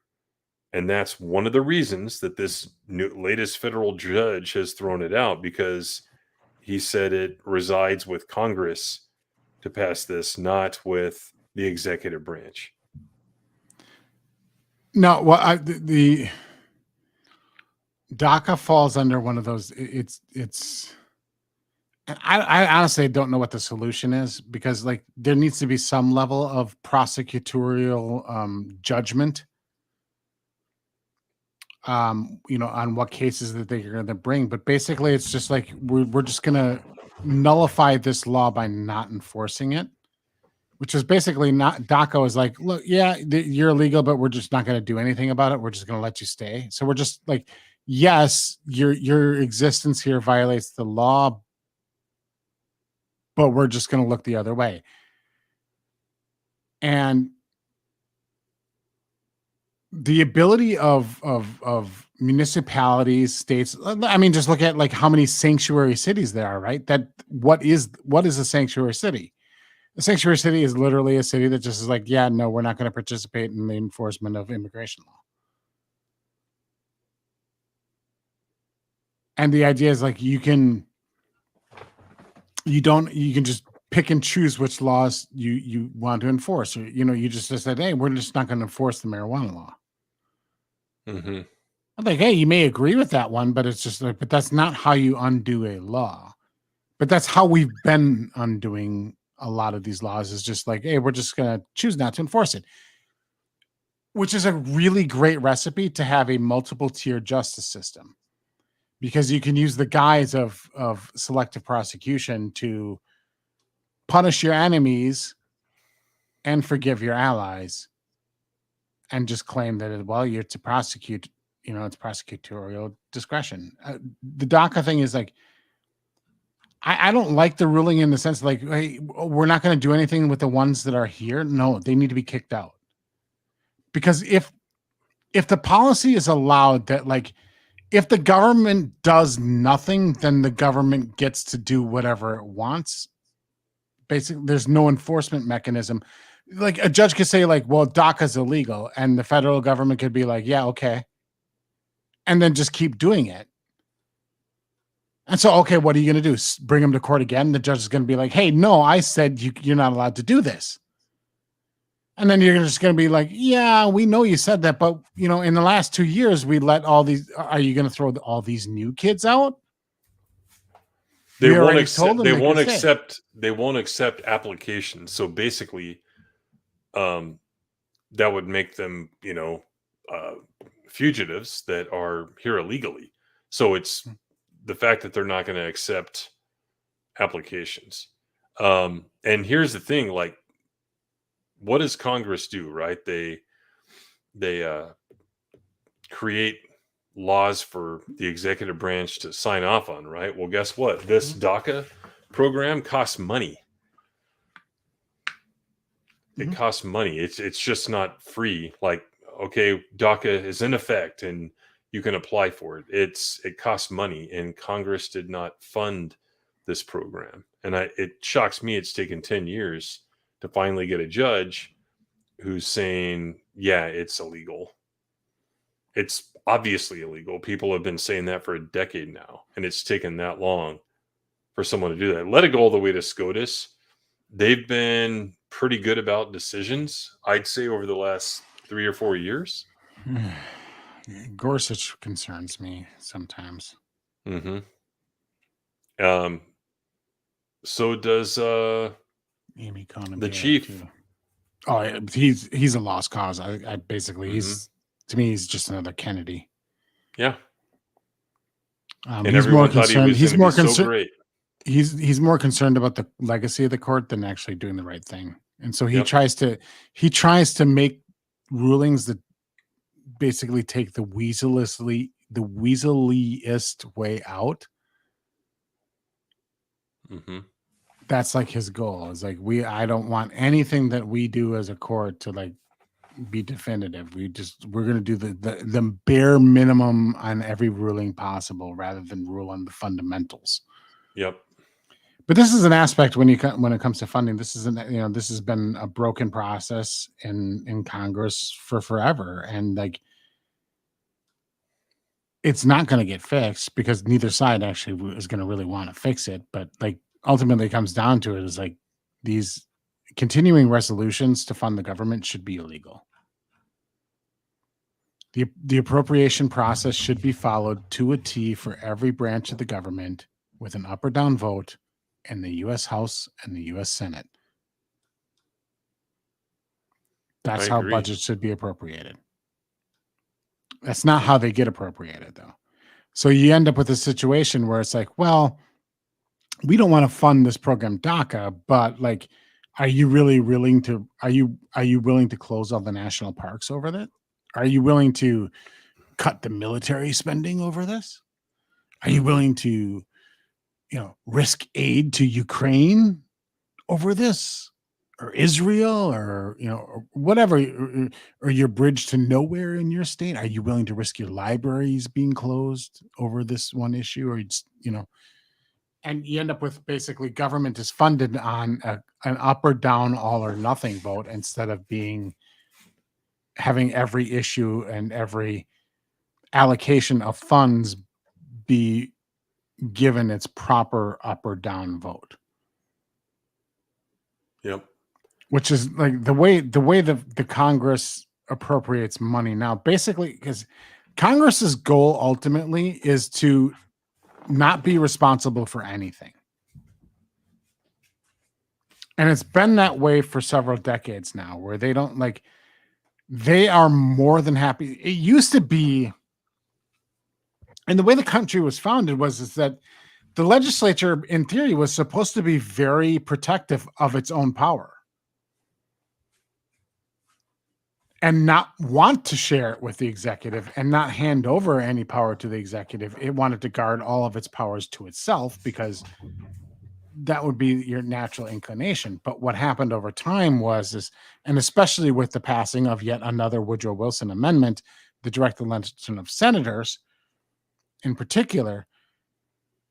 And that's one of the reasons that this latest federal judge has thrown it out, because he said it resides with Congress to pass this, not with the executive branch. No, well, the DACA falls under one of those. It's. I honestly don't know what the solution is, because like there needs to be some level of prosecutorial judgment. On what cases that they're going to bring, but basically it's just like we're just going to nullify this law by not enforcing it, which is basically not. DACA is like, look, yeah, you're illegal, but we're just not going to do anything about it. We're just going to let you stay. So we're just like, yes, your existence here violates the law, but we're just going to look the other way. And the ability of municipalities, states, I mean, just look at like how many sanctuary cities there are, right? That what is a sanctuary city? A sanctuary city is literally a city that just is like, yeah, no, we're not going to participate in the enforcement of immigration law. And the idea is like you can just pick and choose which laws you want to enforce, or you just said, hey, we're just not going to enforce the marijuana law. Mm-hmm. I'm like, hey, you may agree with that one, but it's just like, but that's not how you undo a law. But that's how we've been undoing a lot of these laws, is just like, hey, we're just going to choose not to enforce it, which is a really great recipe to have a multiple tier justice system, because you can use the guise of selective prosecution to punish your enemies and forgive your allies, and just claim that, well, you're to prosecute, it's prosecutorial discretion. The DACA thing is like, I don't like the ruling in the sense like, hey, we're not going to do anything with the ones that are here. No, they need to be kicked out. Because if the policy is allowed that, like, if the government does nothing, then the government gets to do whatever it wants. Basically, there's no enforcement mechanism. Like a judge could say like, well, DACA is illegal, and the federal government could be like, yeah, okay, and then just keep doing it. And so, okay, what are you going to do? Bring him to court again? The judge is going to be like, hey, no, I said you're not allowed to do this. And then you're just going to be like, yeah, we know you said that, but in the last 2 years, we let all these. Are you going to throw all these new kids out? They won't accept. They won't accept applications. So basically, that would make them, fugitives that are here illegally. So it's the fact that they're not going to accept applications. And here's the thing: like, what does Congress do? Right? They create laws for the executive branch to sign off on, right? Well, guess what? This DACA program costs money. It costs money. It's just not free. Like, okay, DACA is in effect and you can apply for it. It costs money, and Congress did not fund this program. And it shocks me it's taken 10 years to finally get a judge who's saying, yeah, it's illegal. It's obviously illegal. People have been saying that for a decade now, and it's taken that long for someone to do that. Let it go all the way to SCOTUS. They've been pretty good about decisions, I'd say, over the last 3 or 4 years. Gorsuch concerns me sometimes. Mm-hmm. So does Amy Coney, the chief. Too. Oh, he's a lost cause. I basically to me he's just another Kennedy. Yeah. And he's more concerned. He's more concerned. He's more concerned about the legacy of the court than actually doing the right thing. And so he tries to make rulings that basically take the weaseliest way out. Mm-hmm. That's like his goal. It's like I don't want anything that we do as a court to like be definitive. We're going to do the bare minimum on every ruling possible rather than rule on the fundamentals. Yep. But this is an aspect when it comes to funding. This isn't, this has been a broken process in Congress for forever, and like it's not going to get fixed because neither side actually is going to really want to fix it. But like ultimately, it comes down to it is like these continuing resolutions to fund the government should be illegal. The appropriation process should be followed to a T for every branch of the government with an up or down vote in the U.S. House and the U.S. Senate. That's how agree. budgets should be appropriated. That's not how they get appropriated, though. So you end up with a situation where it's like, well, we don't want to fund this program DACA, but like, are you really willing to? Are you willing to close all the national parks over that? Are you willing to cut the military spending over this? Are you willing to, risk aid to Ukraine over this, or Israel, or or whatever, or your bridge to nowhere in your state? Are you willing to risk your libraries being closed over this one issue, or and you end up with basically government is funded on an up or down, all or nothing vote instead of having every issue and every allocation of funds be given its proper up or down vote. Yep. Which is like the way the Congress appropriates money now, basically, because Congress's goal ultimately is to not be responsible for anything. And it's been that way for several decades now, where they don't they are more than happy. It used to be, and the way the country was founded is that the legislature, in theory, was supposed to be very protective of its own power and not want to share it with the executive and not hand over any power to the executive. It wanted to guard all of its powers to itself because that would be your natural inclination. But what happened over time and especially with the passing of yet another Woodrow Wilson amendment, the direct election of senators in particular,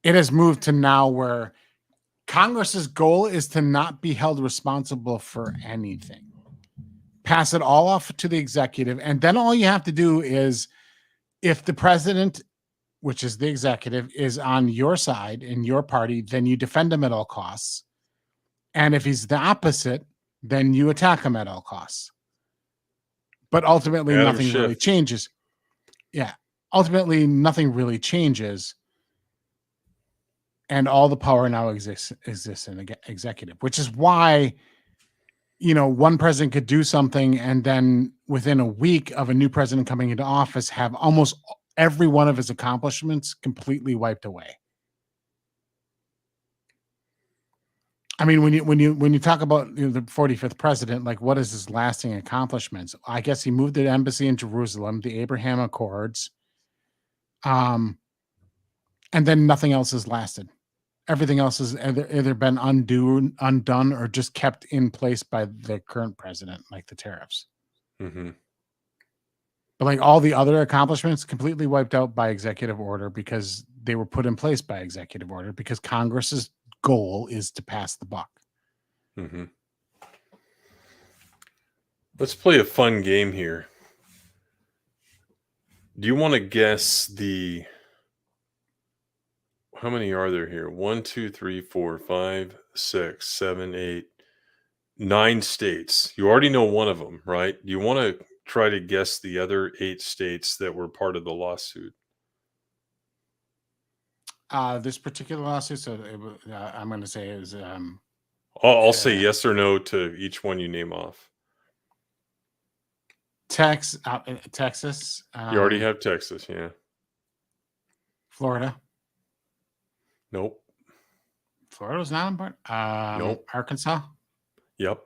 it has moved to now where Congress's goal is to not be held responsible for anything. Pass it all off to the executive. And then all you have to do is, if the president, which is the executive, is on your side in your party, then you defend him at all costs. And if he's the opposite, then you attack him at all costs. But ultimately, nothing really changes. Yeah. Ultimately, nothing really changes. And all the power now exists in the executive, which is why, one president could do something and then within a week of a new president coming into office have almost every one of his accomplishments completely wiped away. I mean, when you talk about the 45th president, like what is his lasting accomplishments? I guess he moved the embassy in Jerusalem, the Abraham Accords, and then nothing else has lasted. Everything else has either been undone, or just kept in place by the current president, like the tariffs. Mm-hmm. But like all the other accomplishments completely wiped out by executive order because they were put in place by executive order because Congress's goal is to pass the buck. Mm-hmm. Let's play a fun game here. Do you want to guess how many are there here? 1, 2, 3, 4, 5, 6, 7, 8, 9 states. You already know one of them, right? Do you want to try to guess the other 8 states that were part of the lawsuit? This particular lawsuit, so I'm going to say is. I'll say yes or no to each one you name off. Texas. You already have Texas, yeah. Florida. Nope. Florida's not important. Nope. Arkansas. Yep.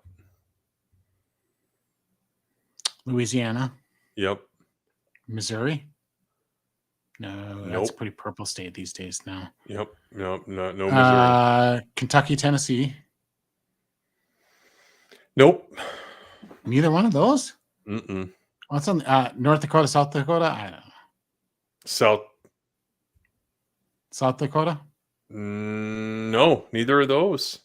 Louisiana. Yep. Missouri. No, that's Nope. a pretty purple state these days now. Yep. No Missouri. Kentucky, Tennessee. Nope. Neither one of those. Mm-mm. What's on North Dakota, South Dakota? I don't know. South Dakota. No, neither of those.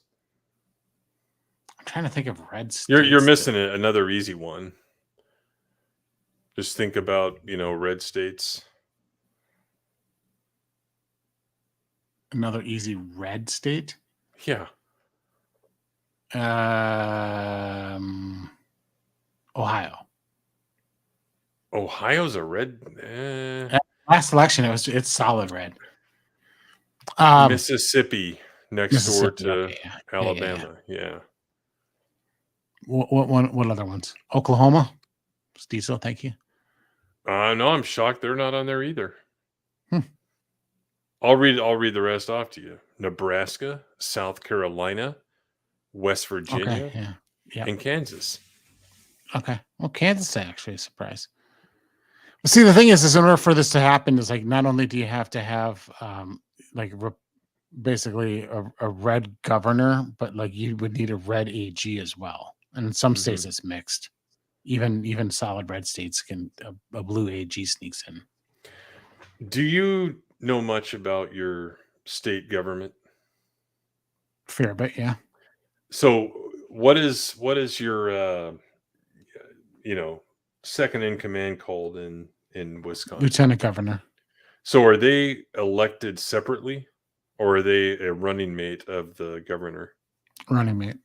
I'm trying to think of red states. You're missing another easy one. Just think about, red states. Another easy red state. Yeah. Ohio. Ohio's a red. Last election, it's solid red. Mississippi next door to okay, yeah. Alabama. Yeah. What other ones? Oklahoma. Diesel, thank you. No, I'm shocked they're not on there either. Hmm. I'll read the rest off to you. Nebraska, South Carolina, West Virginia, Okay, yeah. and Kansas. Okay. Well, Kansas is actually a surprise. Well, see, the thing is in order for this to happen, is like not only do you have to have basically a red governor, but like you would need a red AG as well. And in some states it's mixed. Even solid red states can a blue AG sneaks in. Do you know much about your state government? Fair bit, yeah. So what is your second in command called in Wisconsin? Lieutenant governor. So are they elected separately, or are they a running mate of the governor? Running mate.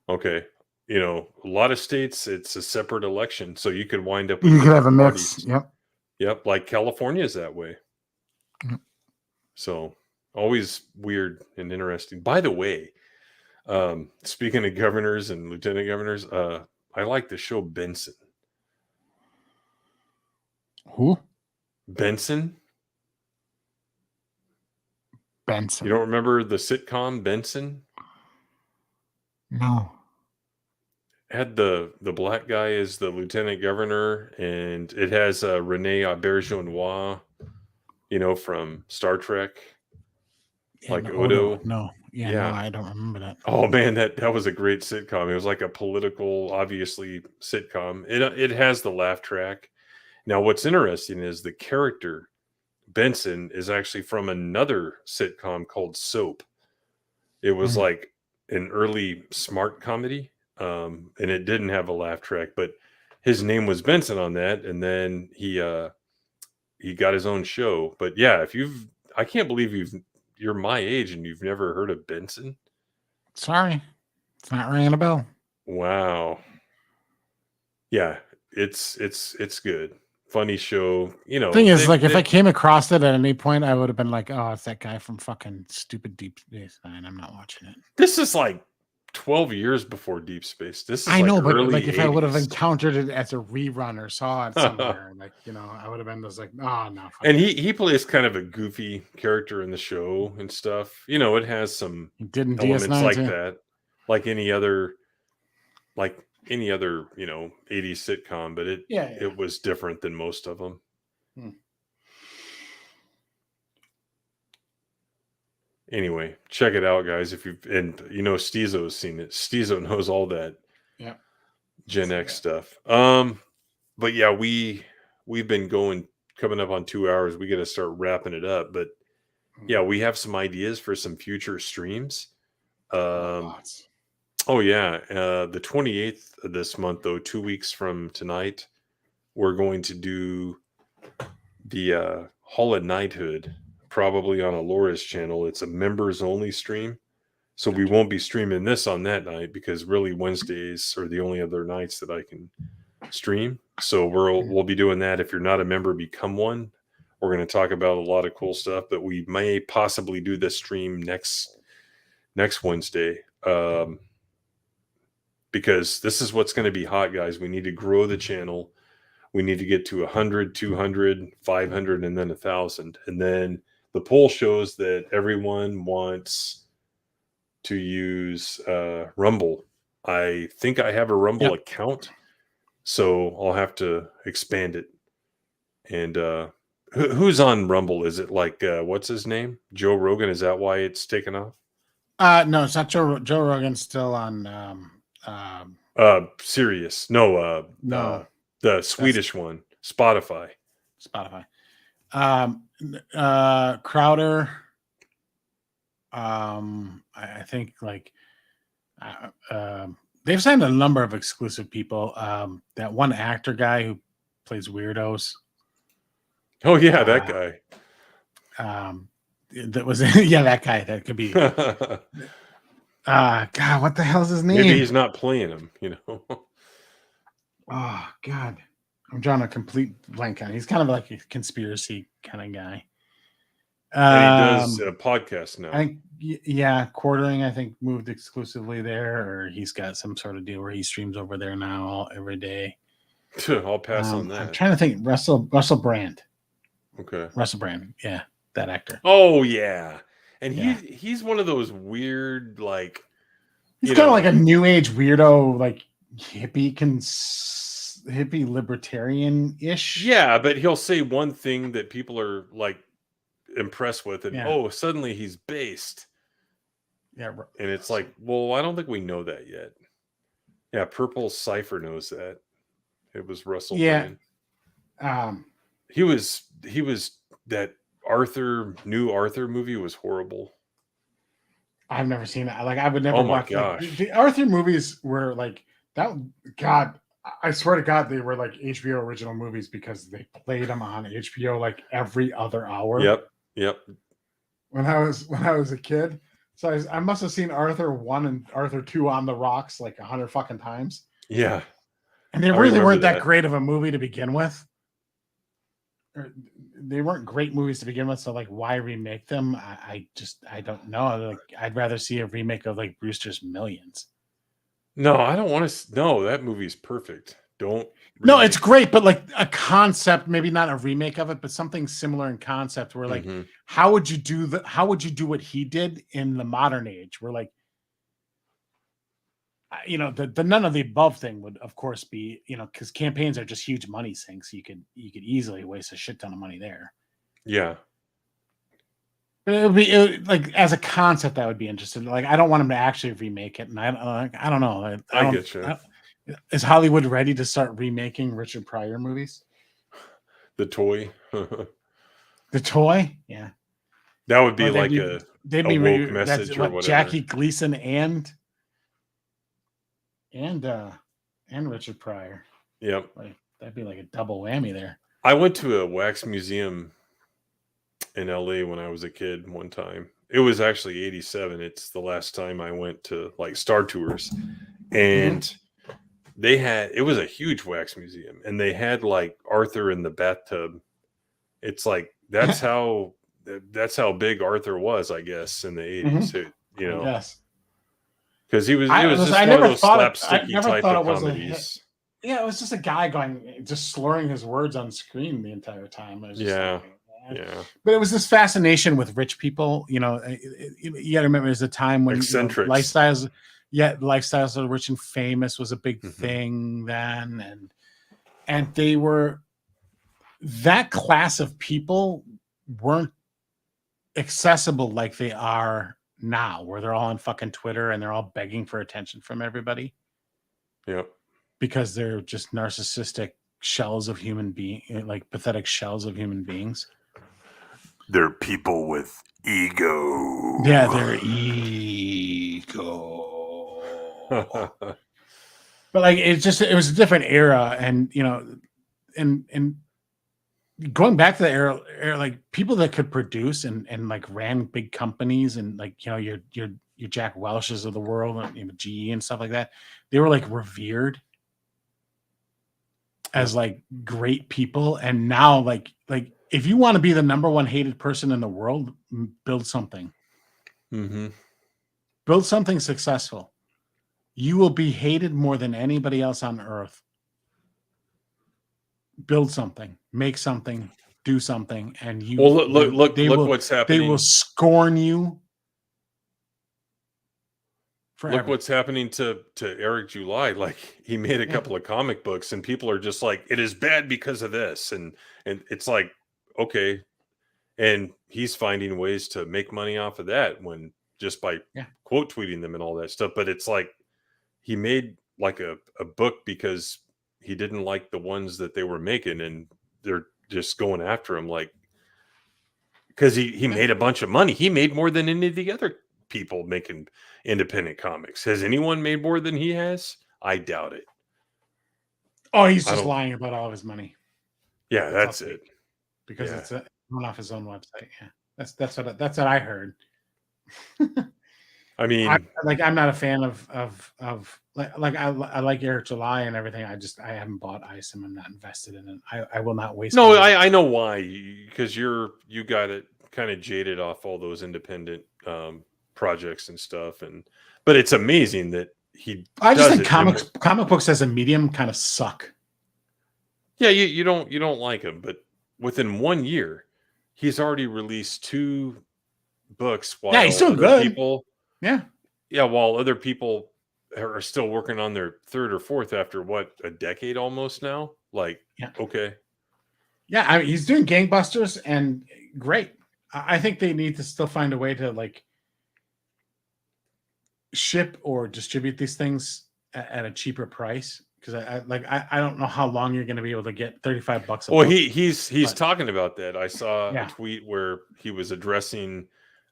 Okay. A lot of states it's a separate election, so you could wind up with You could have a parties. mix. Yep, like California is that way. Yep. So always weird and interesting. By the way, speaking of governors and lieutenant governors, I like the show Benson. Who? Benson? Benson. You don't remember the sitcom Benson? No. Had the black guy as the lieutenant governor, and it has Rene Auberjonois, from Star Trek, like Odo. No. Yeah, Yeah. no, I don't remember that. Oh man, that was a great sitcom. It was like a political, obviously, sitcom. It has the laugh track. Now, what's interesting is the character Benson is actually from another sitcom called Soap. It was like an early smart comedy, and it didn't have a laugh track, but his name was Benson on that, and then he got his own show. But yeah, I can't believe you're my age and you've never heard of Benson. Sorry, it's not ringing a bell. Wow. Yeah, it's good. Funny show. Thing is, like, if I came across it at any point, I would have been like, "Oh, it's that guy from fucking stupid Deep Space Nine." I'm not watching it. This is like 12 years before Deep Space. This is I know, but early like, if I would have 80s. encountered it as a rerun or saw it somewhere, like, I would have been just like, "Oh no." And he plays kind of a goofy character in the show and stuff. It has some He did in elements DS9 like too. that, like any other 80s sitcom, but it was different than most of them. Anyway, check it out, guys. If Stezo's seen it. Stezo knows all that Gen X stuff. But yeah, we've been coming up on 2 hours. We got to start wrapping it up. But yeah, we have some ideas for some future streams. Oh yeah, the 28th of this month, though, 2 weeks from tonight, we're going to do the Hall of Knighthood, probably on Alora's channel. It's a members only stream, so we won't be streaming this on that night because really Wednesdays are the only other nights that I can stream. So we'll be doing that. If you're not a member, become one. We're going to talk about a lot of cool stuff, but we may possibly do this stream next Wednesday. Because this is what's going to be hot, guys. We need to grow the channel. We need to get to 100, 200, 500, and then 1,000. And then the poll shows that everyone wants to use Rumble. I think I have a Rumble account, so I'll have to expand it. And who's on Rumble? Is it like, what's his name? Joe Rogan? Is that why it's taken off? No, it's not Joe Rogan's still on Sirius. No, no. The Swedish one. Spotify. Crowder. I think like they've signed a number of exclusive people. That one actor guy who plays weirdos. Oh yeah, that guy. That was yeah, that guy. That could be. God, what the hell's his name? Maybe he's not playing him. Oh God, I'm drawing a complete blank on. He's kind of like a conspiracy kind of guy. And he does a podcast now. I think, yeah, Quartering, I think, moved exclusively there, or he's got some sort of deal where he streams over there now every day. I'll pass on that. I'm trying to think. Russell Brand. Okay. Russell Brand. Yeah, that actor. Oh yeah, and Yeah. he's one of those weird like. He's kind of like a new age weirdo, like hippie libertarian ish. Yeah, but he'll say one thing that people are like impressed with, and suddenly he's based. Yeah, and it's like, well, I don't think we know that yet. Yeah, Purple Cipher knows that. It was Russell Brand. He was that new Arthur movie was horrible. I've never seen it. Like I would never watch. Gosh. Like, the Arthur movies were like that. God, I swear to God, they were like HBO original movies because they played them on HBO like every other hour. Yep. When I was a kid, so I must have seen Arthur 1 and Arthur 2 on the rocks like 100 fucking times. Yeah, and they really weren't that great of a movie to begin with. They weren't great movies to begin with, so like, why remake them? I don't know. Like, I'd rather see a remake of like Brewster's Millions. No, I don't want to. No, that movie's perfect. Don't. No, it's great, but like a concept, maybe not a remake of it, but something similar in concept. Where like, how would you do what he did in the modern age? Where like, the none of the above thing would of course be, because campaigns are just huge money sinks. You could easily waste a shit ton of money there. Yeah. But it would like as a concept, I would be interested. Like, I don't want him to actually remake it, and I don't know. I get you. Is Hollywood ready to start remaking Richard Pryor movies? The Toy. The Toy, yeah. That would be like a woke message or whatever. Jackie Gleason and Richard Pryor. Yep. Like, that'd be like a double whammy there. I went to a wax museum in LA when I was a kid one time. It was actually 87. It's the last time I went to like Star Tours. And it was a huge wax museum, and they had like Arthur in the bathtub. It's like that's how big Arthur was, I guess, in the 80s. Yes. Because he was just one of those slapsticky type of comedies. Yeah, it was just a guy just slurring his words on screen the entire time. It was just yeah. But it was this fascination with rich people. You got to remember, there's a time when lifestyles of the rich and famous was a big thing then, and they were, that class of people weren't accessible like they are now, where they're all on fucking Twitter and they're all begging for attention from everybody. Yep. Because they're just narcissistic shells of like pathetic shells of human beings. They're people with ego. Yeah, they're ego. But like, it was a different era, and and going back to the era, like people that could produce and like ran big companies, and like your Jack Welch's of the world, and GE and stuff like that, they were like revered as like great people. And now like if you want to be the number one hated person in the world, build something. Build something successful. You will be hated more than anybody else on earth. Build something, make something, do something, and you. Well, look what's happening. They will scorn you. Forever. Look what's happening to Eric July. Like, he made a couple of comic books, and people are just like, it is bad because of this, and it's like, okay, and he's finding ways to make money off of that just by quote tweeting them and all that stuff. But it's like he made like a book because he didn't like the ones that they were making, and they're just going after him, like, because he made a bunch of money. He made more than any of the other people making independent comics. Has anyone made more than he has? I doubt it. Oh, he's I just don't- lying about all of his money. Yeah, that's all it. fake, because Yeah. it's one off his own website. Yeah, that's what I heard. I mean, I'm not a fan of I like Eric July and everything. I haven't bought Ice and I'm not invested in it. I will not waste. no, money. I know why, because you got it kind of jaded off all those independent projects and stuff, but it's amazing that he. I just does think it. comic books as a medium kind of suck. Yeah, you don't like him, but within 1 year, he's already released 2 books. While Yeah, he's doing other good. people, Yeah, while other people are still working on their 3rd or 4th after what, a decade almost now. Like, yeah, okay, yeah. I mean, he's doing gangbusters and great. I think they need to still find a way to like ship or distribute these things at a cheaper price, because I don't know how long you're going to be able to get $35 a well, book. he's talking about that. I saw Yeah. a tweet where he was addressing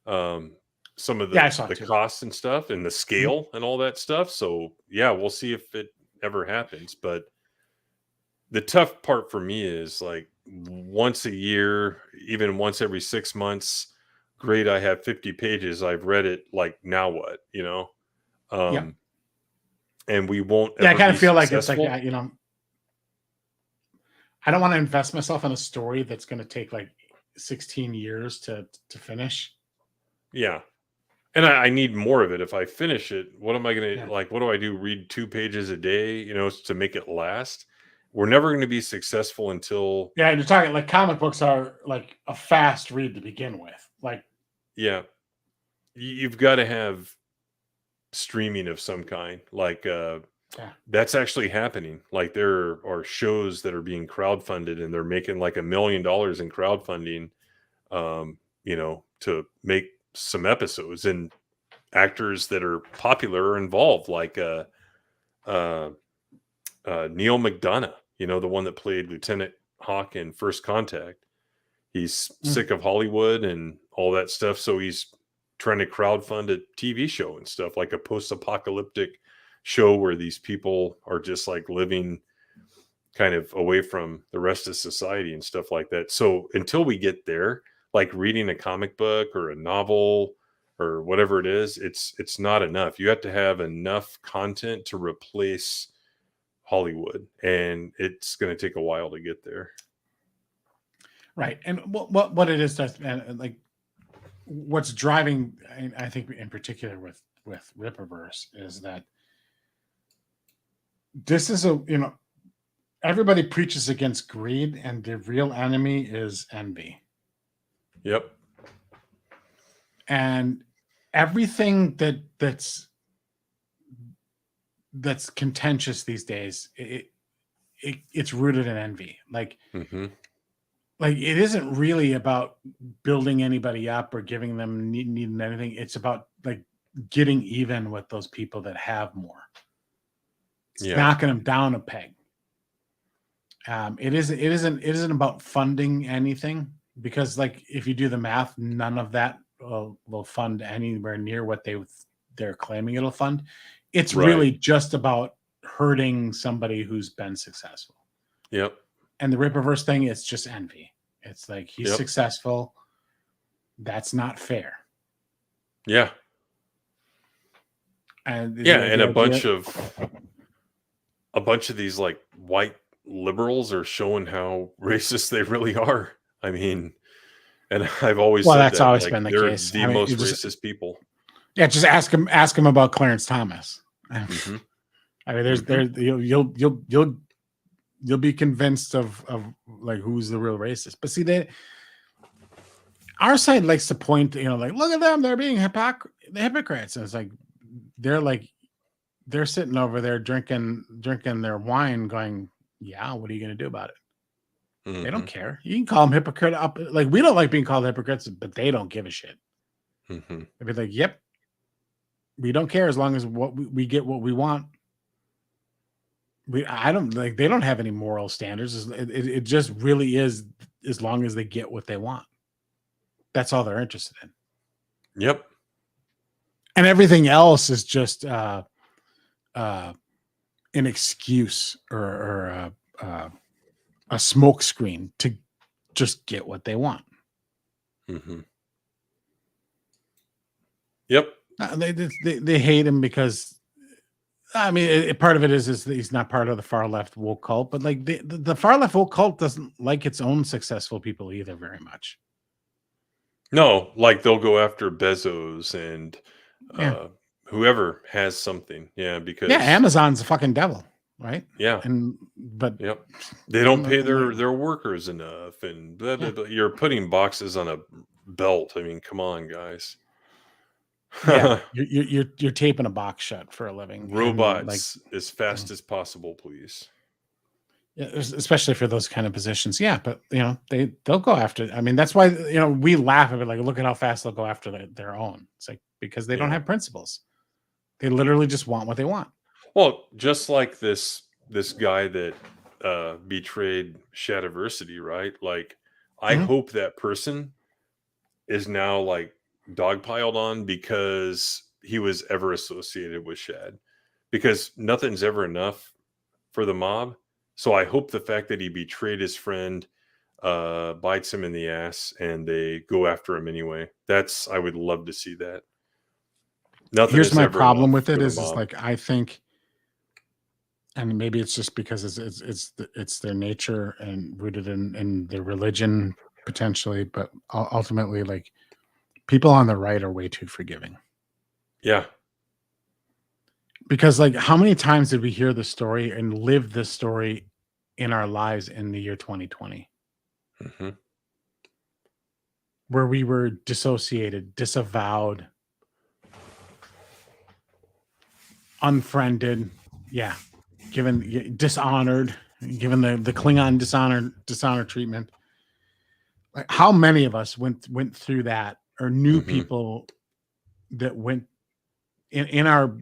some of Yeah, I saw the it too. costs and stuff and the scale and all that stuff. So yeah, we'll see if it ever happens. But the tough part for me is like once a year, even once every 6 months. Great, I have 50 pages. I've read it. Like, now what? Yeah. And we won't. Yeah, I ever kind be of feel like it's successful. like I don't want to invest myself in a story that's going to take like 16 years to finish. Yeah. And I need more of it. If I finish it, what am I going to Yeah. like? What do I do? Read 2 pages a day, to make it last? We're never going to be successful until. Yeah, and you're talking like comic books are like a fast read to begin with. Like, Yeah. You've got to have streaming of some kind. Like, that's actually happening. Like, there are shows that are being crowdfunded and they're making like $1 million in crowdfunding, to make some episodes, and actors that are popular are involved, like Neil McDonough, the one that played Lieutenant Hawk in First Contact. He's sick of Hollywood and all that stuff, so he's trying to crowdfund a TV show and stuff, like a post-apocalyptic show where these people are just like living kind of away from the rest of society and stuff like that. So until we get there, like reading a comic book or a novel or whatever it is, it's not enough. You have to have enough content to replace Hollywood, and it's going to take a while to get there. right. And what it is, and like what's driving, I think in particular with Rippaverse, is that this is everybody preaches against greed, and the real enemy is envy. Yep. And everything that's contentious these days, it's rooted in envy. Like, like it isn't really about building anybody up or giving them needing anything. It's about like getting even with those people that have more. It's knocking them down a peg. It isn't about funding anything, because like if you do the math, none of that will fund anywhere near what they're claiming it'll fund. It's really just about hurting somebody who's been successful. Yep. And the Rippaverse thing, it's just envy. It's like he's successful. That's not fair. Yeah. And and a bunch of these like white liberals are showing how racist they really are. I mean, and I've always said that's that, always like, been the they're case. the most racist people. Yeah, just ask him about Clarence Thomas. I mean, you'll be convinced of like who's the real racist. But see, our side likes to point, like, look at them, they're being hypocrites. And it's like they're sitting over there drinking their wine, going, yeah, what are you going to do about it? They don't care. You can call them hypocrite up. Like, we don't like being called hypocrites, but they don't give a shit. They'd be like, yep, we don't care as long as we get what we want. They don't have any moral standards. It just really is, as long as they get what they want. That's all they're interested in. Yep. And everything else is just an excuse or a smoke screen to just get what they want. Mm-hmm. Yep. They hate him because, I mean, part of it is that he's not part of the far left woke cult, but like the far left woke cult doesn't like its own successful people either very much. No, like they'll go after Bezos and Yeah. whoever has something. Yeah, because Amazon's a fucking devil, right? Yeah. But yep, they don't pay their workers enough, and blah, blah, blah. You're putting boxes on a belt. I mean, come on, guys. Yeah, you're taping a box shut for a living. Robots as fast as possible, please. Yeah, especially for those kind of positions. Yeah, but they'll go after. I mean, that's why we laugh at it. Like, look at how fast they'll go after their own. It's like because they don't have principles. They literally just want what they want. Well, just like this guy that betrayed Shadiversity, right? Like, I hope that person is now like dogpiled on because he was ever associated with Shad, because nothing's ever enough for the mob. So I hope the fact that he betrayed his friend bites him in the ass and they go after him anyway. I would love to see that. Nothing. Here's my problem with it is like, I think, and maybe it's just because it's their nature and rooted in their religion potentially, but ultimately, like, people on the right are way too forgiving. Yeah. Because, like, how many times did we hear the story and live this story in our lives in the year 2020? Mm-hmm. Where we were dissociated, disavowed, unfriended, given dishonored, given the Klingon dishonor treatment. Like, how many of us went through that, or knew people that went in our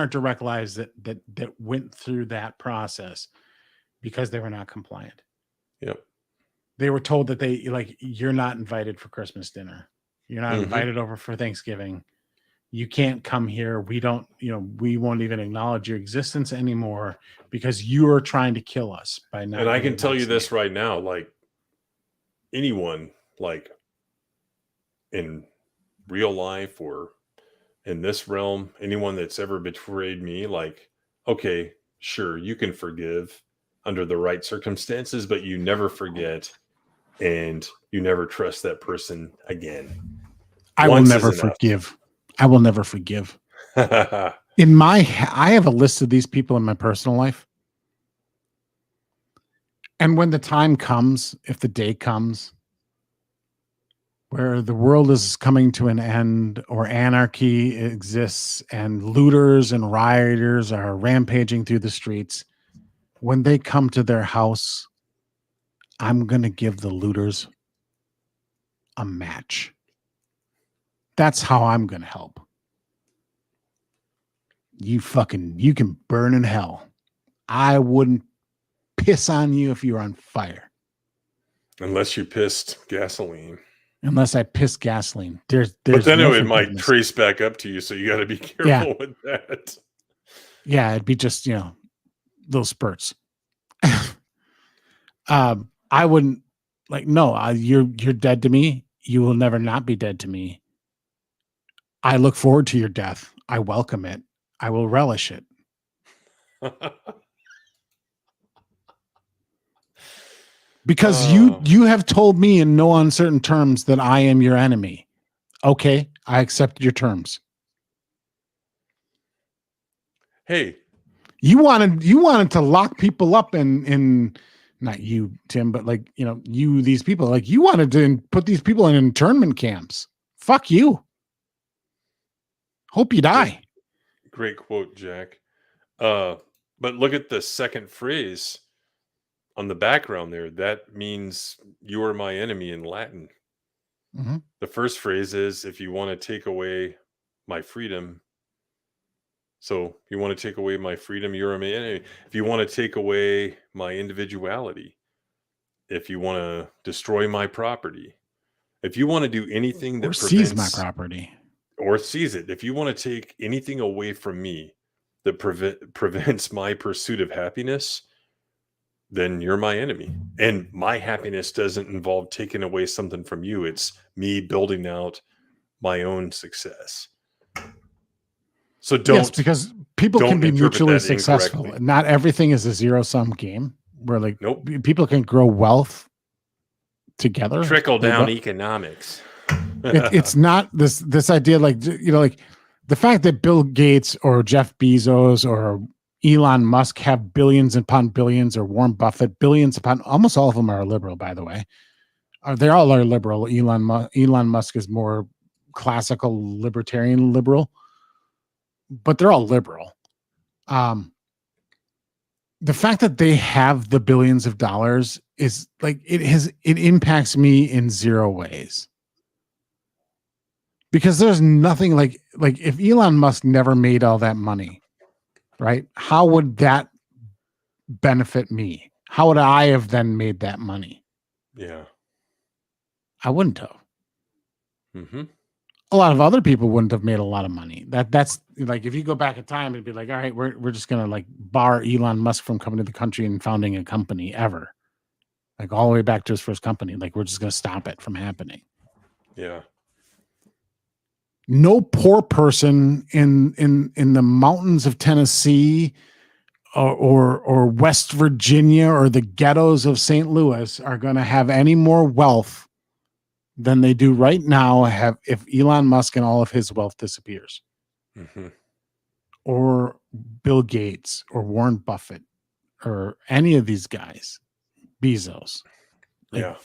direct lives that went through that process because they were not compliant. Yep. They were told that you're not invited for Christmas dinner. You're not invited over for Thanksgiving. You can't come here. We don't, we won't even acknowledge your existence anymore because you are trying to kill us by not. And I can tell you this right now, like, anyone, like, in real life or in this realm, anyone that's ever betrayed me, like, okay, sure, you can forgive under the right circumstances, but you never forget and you never trust that person again. I will never forgive. I will never forgive. I have a list of these people in my personal life. And when the time comes, if the day comes where the world is coming to an end or anarchy exists and looters and rioters are rampaging through the streets, when they come to their house, I'm going to give the looters a match. That's how I'm going to help. You can burn in hell. I wouldn't piss on you if you were on fire. Unless you pissed gasoline. Unless I piss gasoline. There's but then no it might trace back up to you, so you got to be careful with that. Yeah, it'd be just, little spurts. I wouldn't, like, no, you're dead to me. You will never not be dead to me. I look forward to your death. I welcome it. I will relish it. Because you have told me in no uncertain terms that I am your enemy. Okay, I accept your terms. Hey, you wanted to lock people up in not you, Tim, but like, these people, like, you wanted to put these people in internment camps. Fuck you. Hope you die. Great quote, Jack. But look at the second phrase on the background there. That means you are my enemy in Latin. Mm-hmm. The first phrase is, if you want to take away my freedom. So you want to take away my freedom, you're my enemy. If you want to take away my individuality, if you want to destroy my property, if you want to do anything that seize my property, or sees it. If you want to take anything away from me that prevents my pursuit of happiness, then you're my enemy. And my happiness doesn't involve taking away something from you. It's me building out my own success. So Yes, because people can don't be interpret mutually that successful. incorrectly. Not everything is a zero-sum game where like Nope. people can grow wealth together. Trickle They down don't- economics. it's not this idea like like the fact that Bill Gates or Jeff Bezos or Elon Musk have billions upon billions, or Warren Buffett billions upon, almost all of them are liberal, by the way. They all are liberal. Elon Musk is more classical libertarian liberal, but they're all liberal. The fact that they have the billions of dollars is like it impacts me in zero ways. Because there's nothing like if Elon Musk never made all that money, right? How would that benefit me? How would I have then made that money? Yeah. I wouldn't have. Mm-hmm. A lot of other people wouldn't have made a lot of money. That's like if you go back in time, it'd be like, all right, we're just gonna like bar Elon Musk from coming to the country and founding a company ever. Like all the way back to his first company. Like we're just gonna stop it from happening. Yeah. No poor person in the mountains of Tennessee or West Virginia or the ghettos of St. Louis are going to have any more wealth than they do right now if Elon Musk and all of his wealth disappears. Mm-hmm. Or Bill Gates or Warren Buffett or any of these guys, Bezos. Like, Yeah.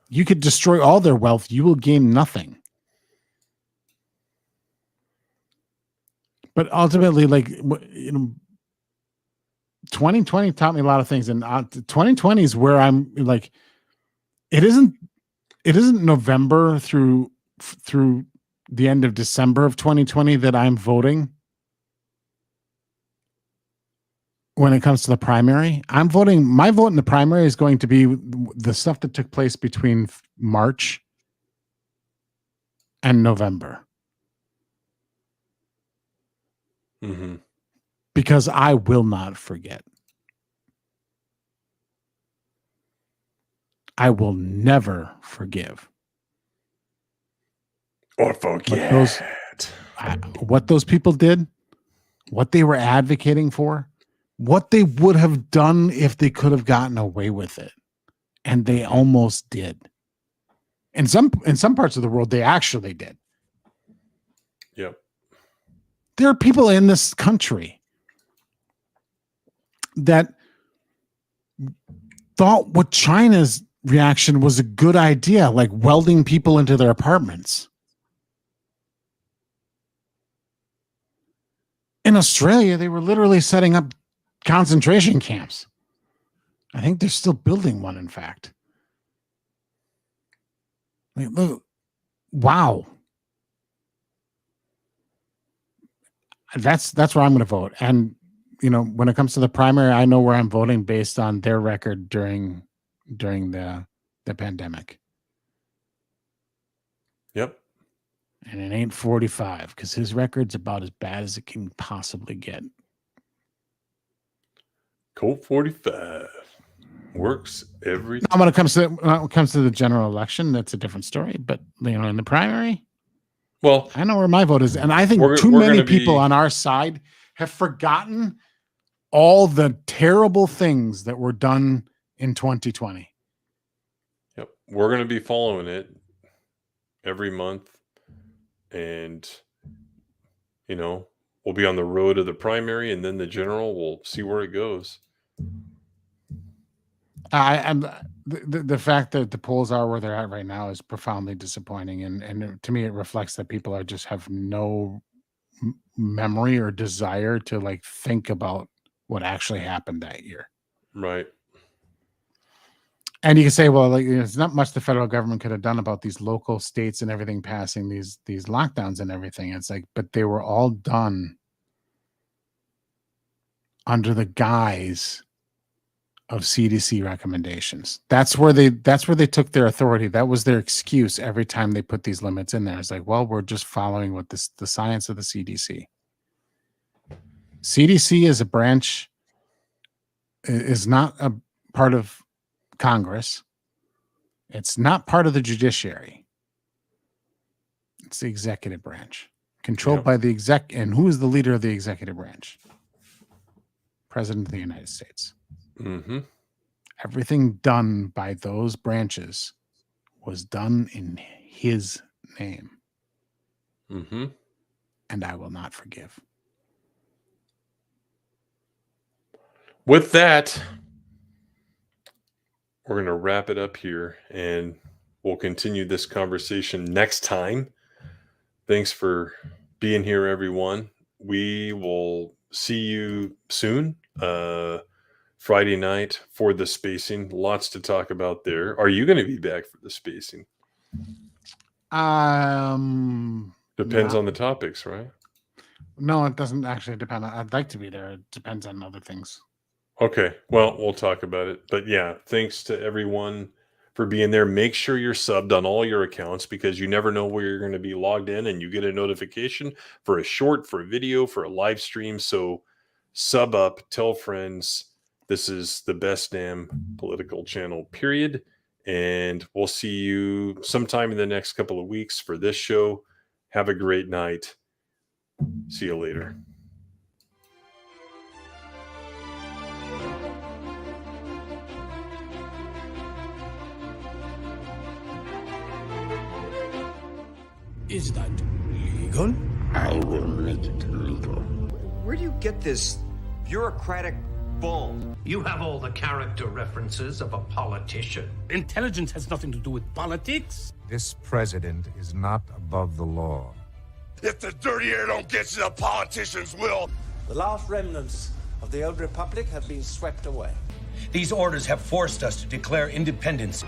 you could destroy all their wealth. You will gain nothing. But ultimately, like, 2020 taught me a lot of things, and 2020 is where I'm like, it isn't November through the end of December of 2020 that I'm voting. When it comes to the primary, I'm voting. My vote in the primary is going to be the stuff that took place between March and November. Mm-hmm. Because I will not forget. I will never forgive. Or forget. What those people did, what they were advocating for, what they would have done if they could have gotten away with it. And they almost did. In some parts of the world, they actually did. Yep. There are people in this country that thought what China's reaction was a good idea, like welding people into their apartments. In Australia, they were literally setting up concentration camps. I think they're still building one, in fact. Like, look, wow. That's where I'm going to vote. And, when it comes to the primary, I know where I'm voting based on their record during the pandemic. Yep. And it ain't 45 because his record's about as bad as it can possibly get. Colt 45 works every Now, when it comes to the general election, that's a different story. But in the primary, well, I know where my vote is, and I think too many people on our side have forgotten all the terrible things that were done in 2020. Yep. We're going to be following it every month. And, we'll be on the road to the primary and then the general. We'll see where it goes. The fact that the polls are where they're at right now is profoundly disappointing. And to me, it reflects that people just have no memory or desire to like think about what actually happened that year. Right. And you can say, well, like, there's not much the federal government could have done about these local states and everything passing these lockdowns and everything. It's like, but they were all done under the guise of CDC recommendations. That's where they took their authority. That was their excuse every time they put these limits in there. It's like, well, we're just following what the science of the CDC. CDC is a branch, is not a part of Congress. It's not part of the judiciary. It's the executive branch, controlled by the exec. And who is the leader of the executive branch? President of the United States. Mm-hmm. Everything done by those branches was done in his name. Mm-hmm. And I will not forgive. With that, we're going to wrap it up here, and we'll continue this conversation next time. Thanks for being here, everyone. We will see you soon. Friday night for the spacing. Lots to talk about there. Are you going to be back for the spacing? Depends on the topics, right? No, it doesn't actually depend. I'd like to be there. It depends on other things. Okay. Well, we'll talk about it. But yeah, thanks to everyone for being there. Make sure you're subbed on all your accounts, because you never know where you're going to be logged in, and you get a notification for a short, for a video, for a live stream. So sub up, tell friends. This is the best damn political channel, period. And we'll see you sometime in the next couple of weeks for this show. Have a great night. See you later. Is that legal? I will make it legal. Where do you get this bureaucratic bull? You have all the character references of a politician. Intelligence has nothing to do with politics. This president is not above the law. If the dirty air don't get you, the politicians will. The last remnants of the old republic have been swept away. These orders have forced us to declare independence.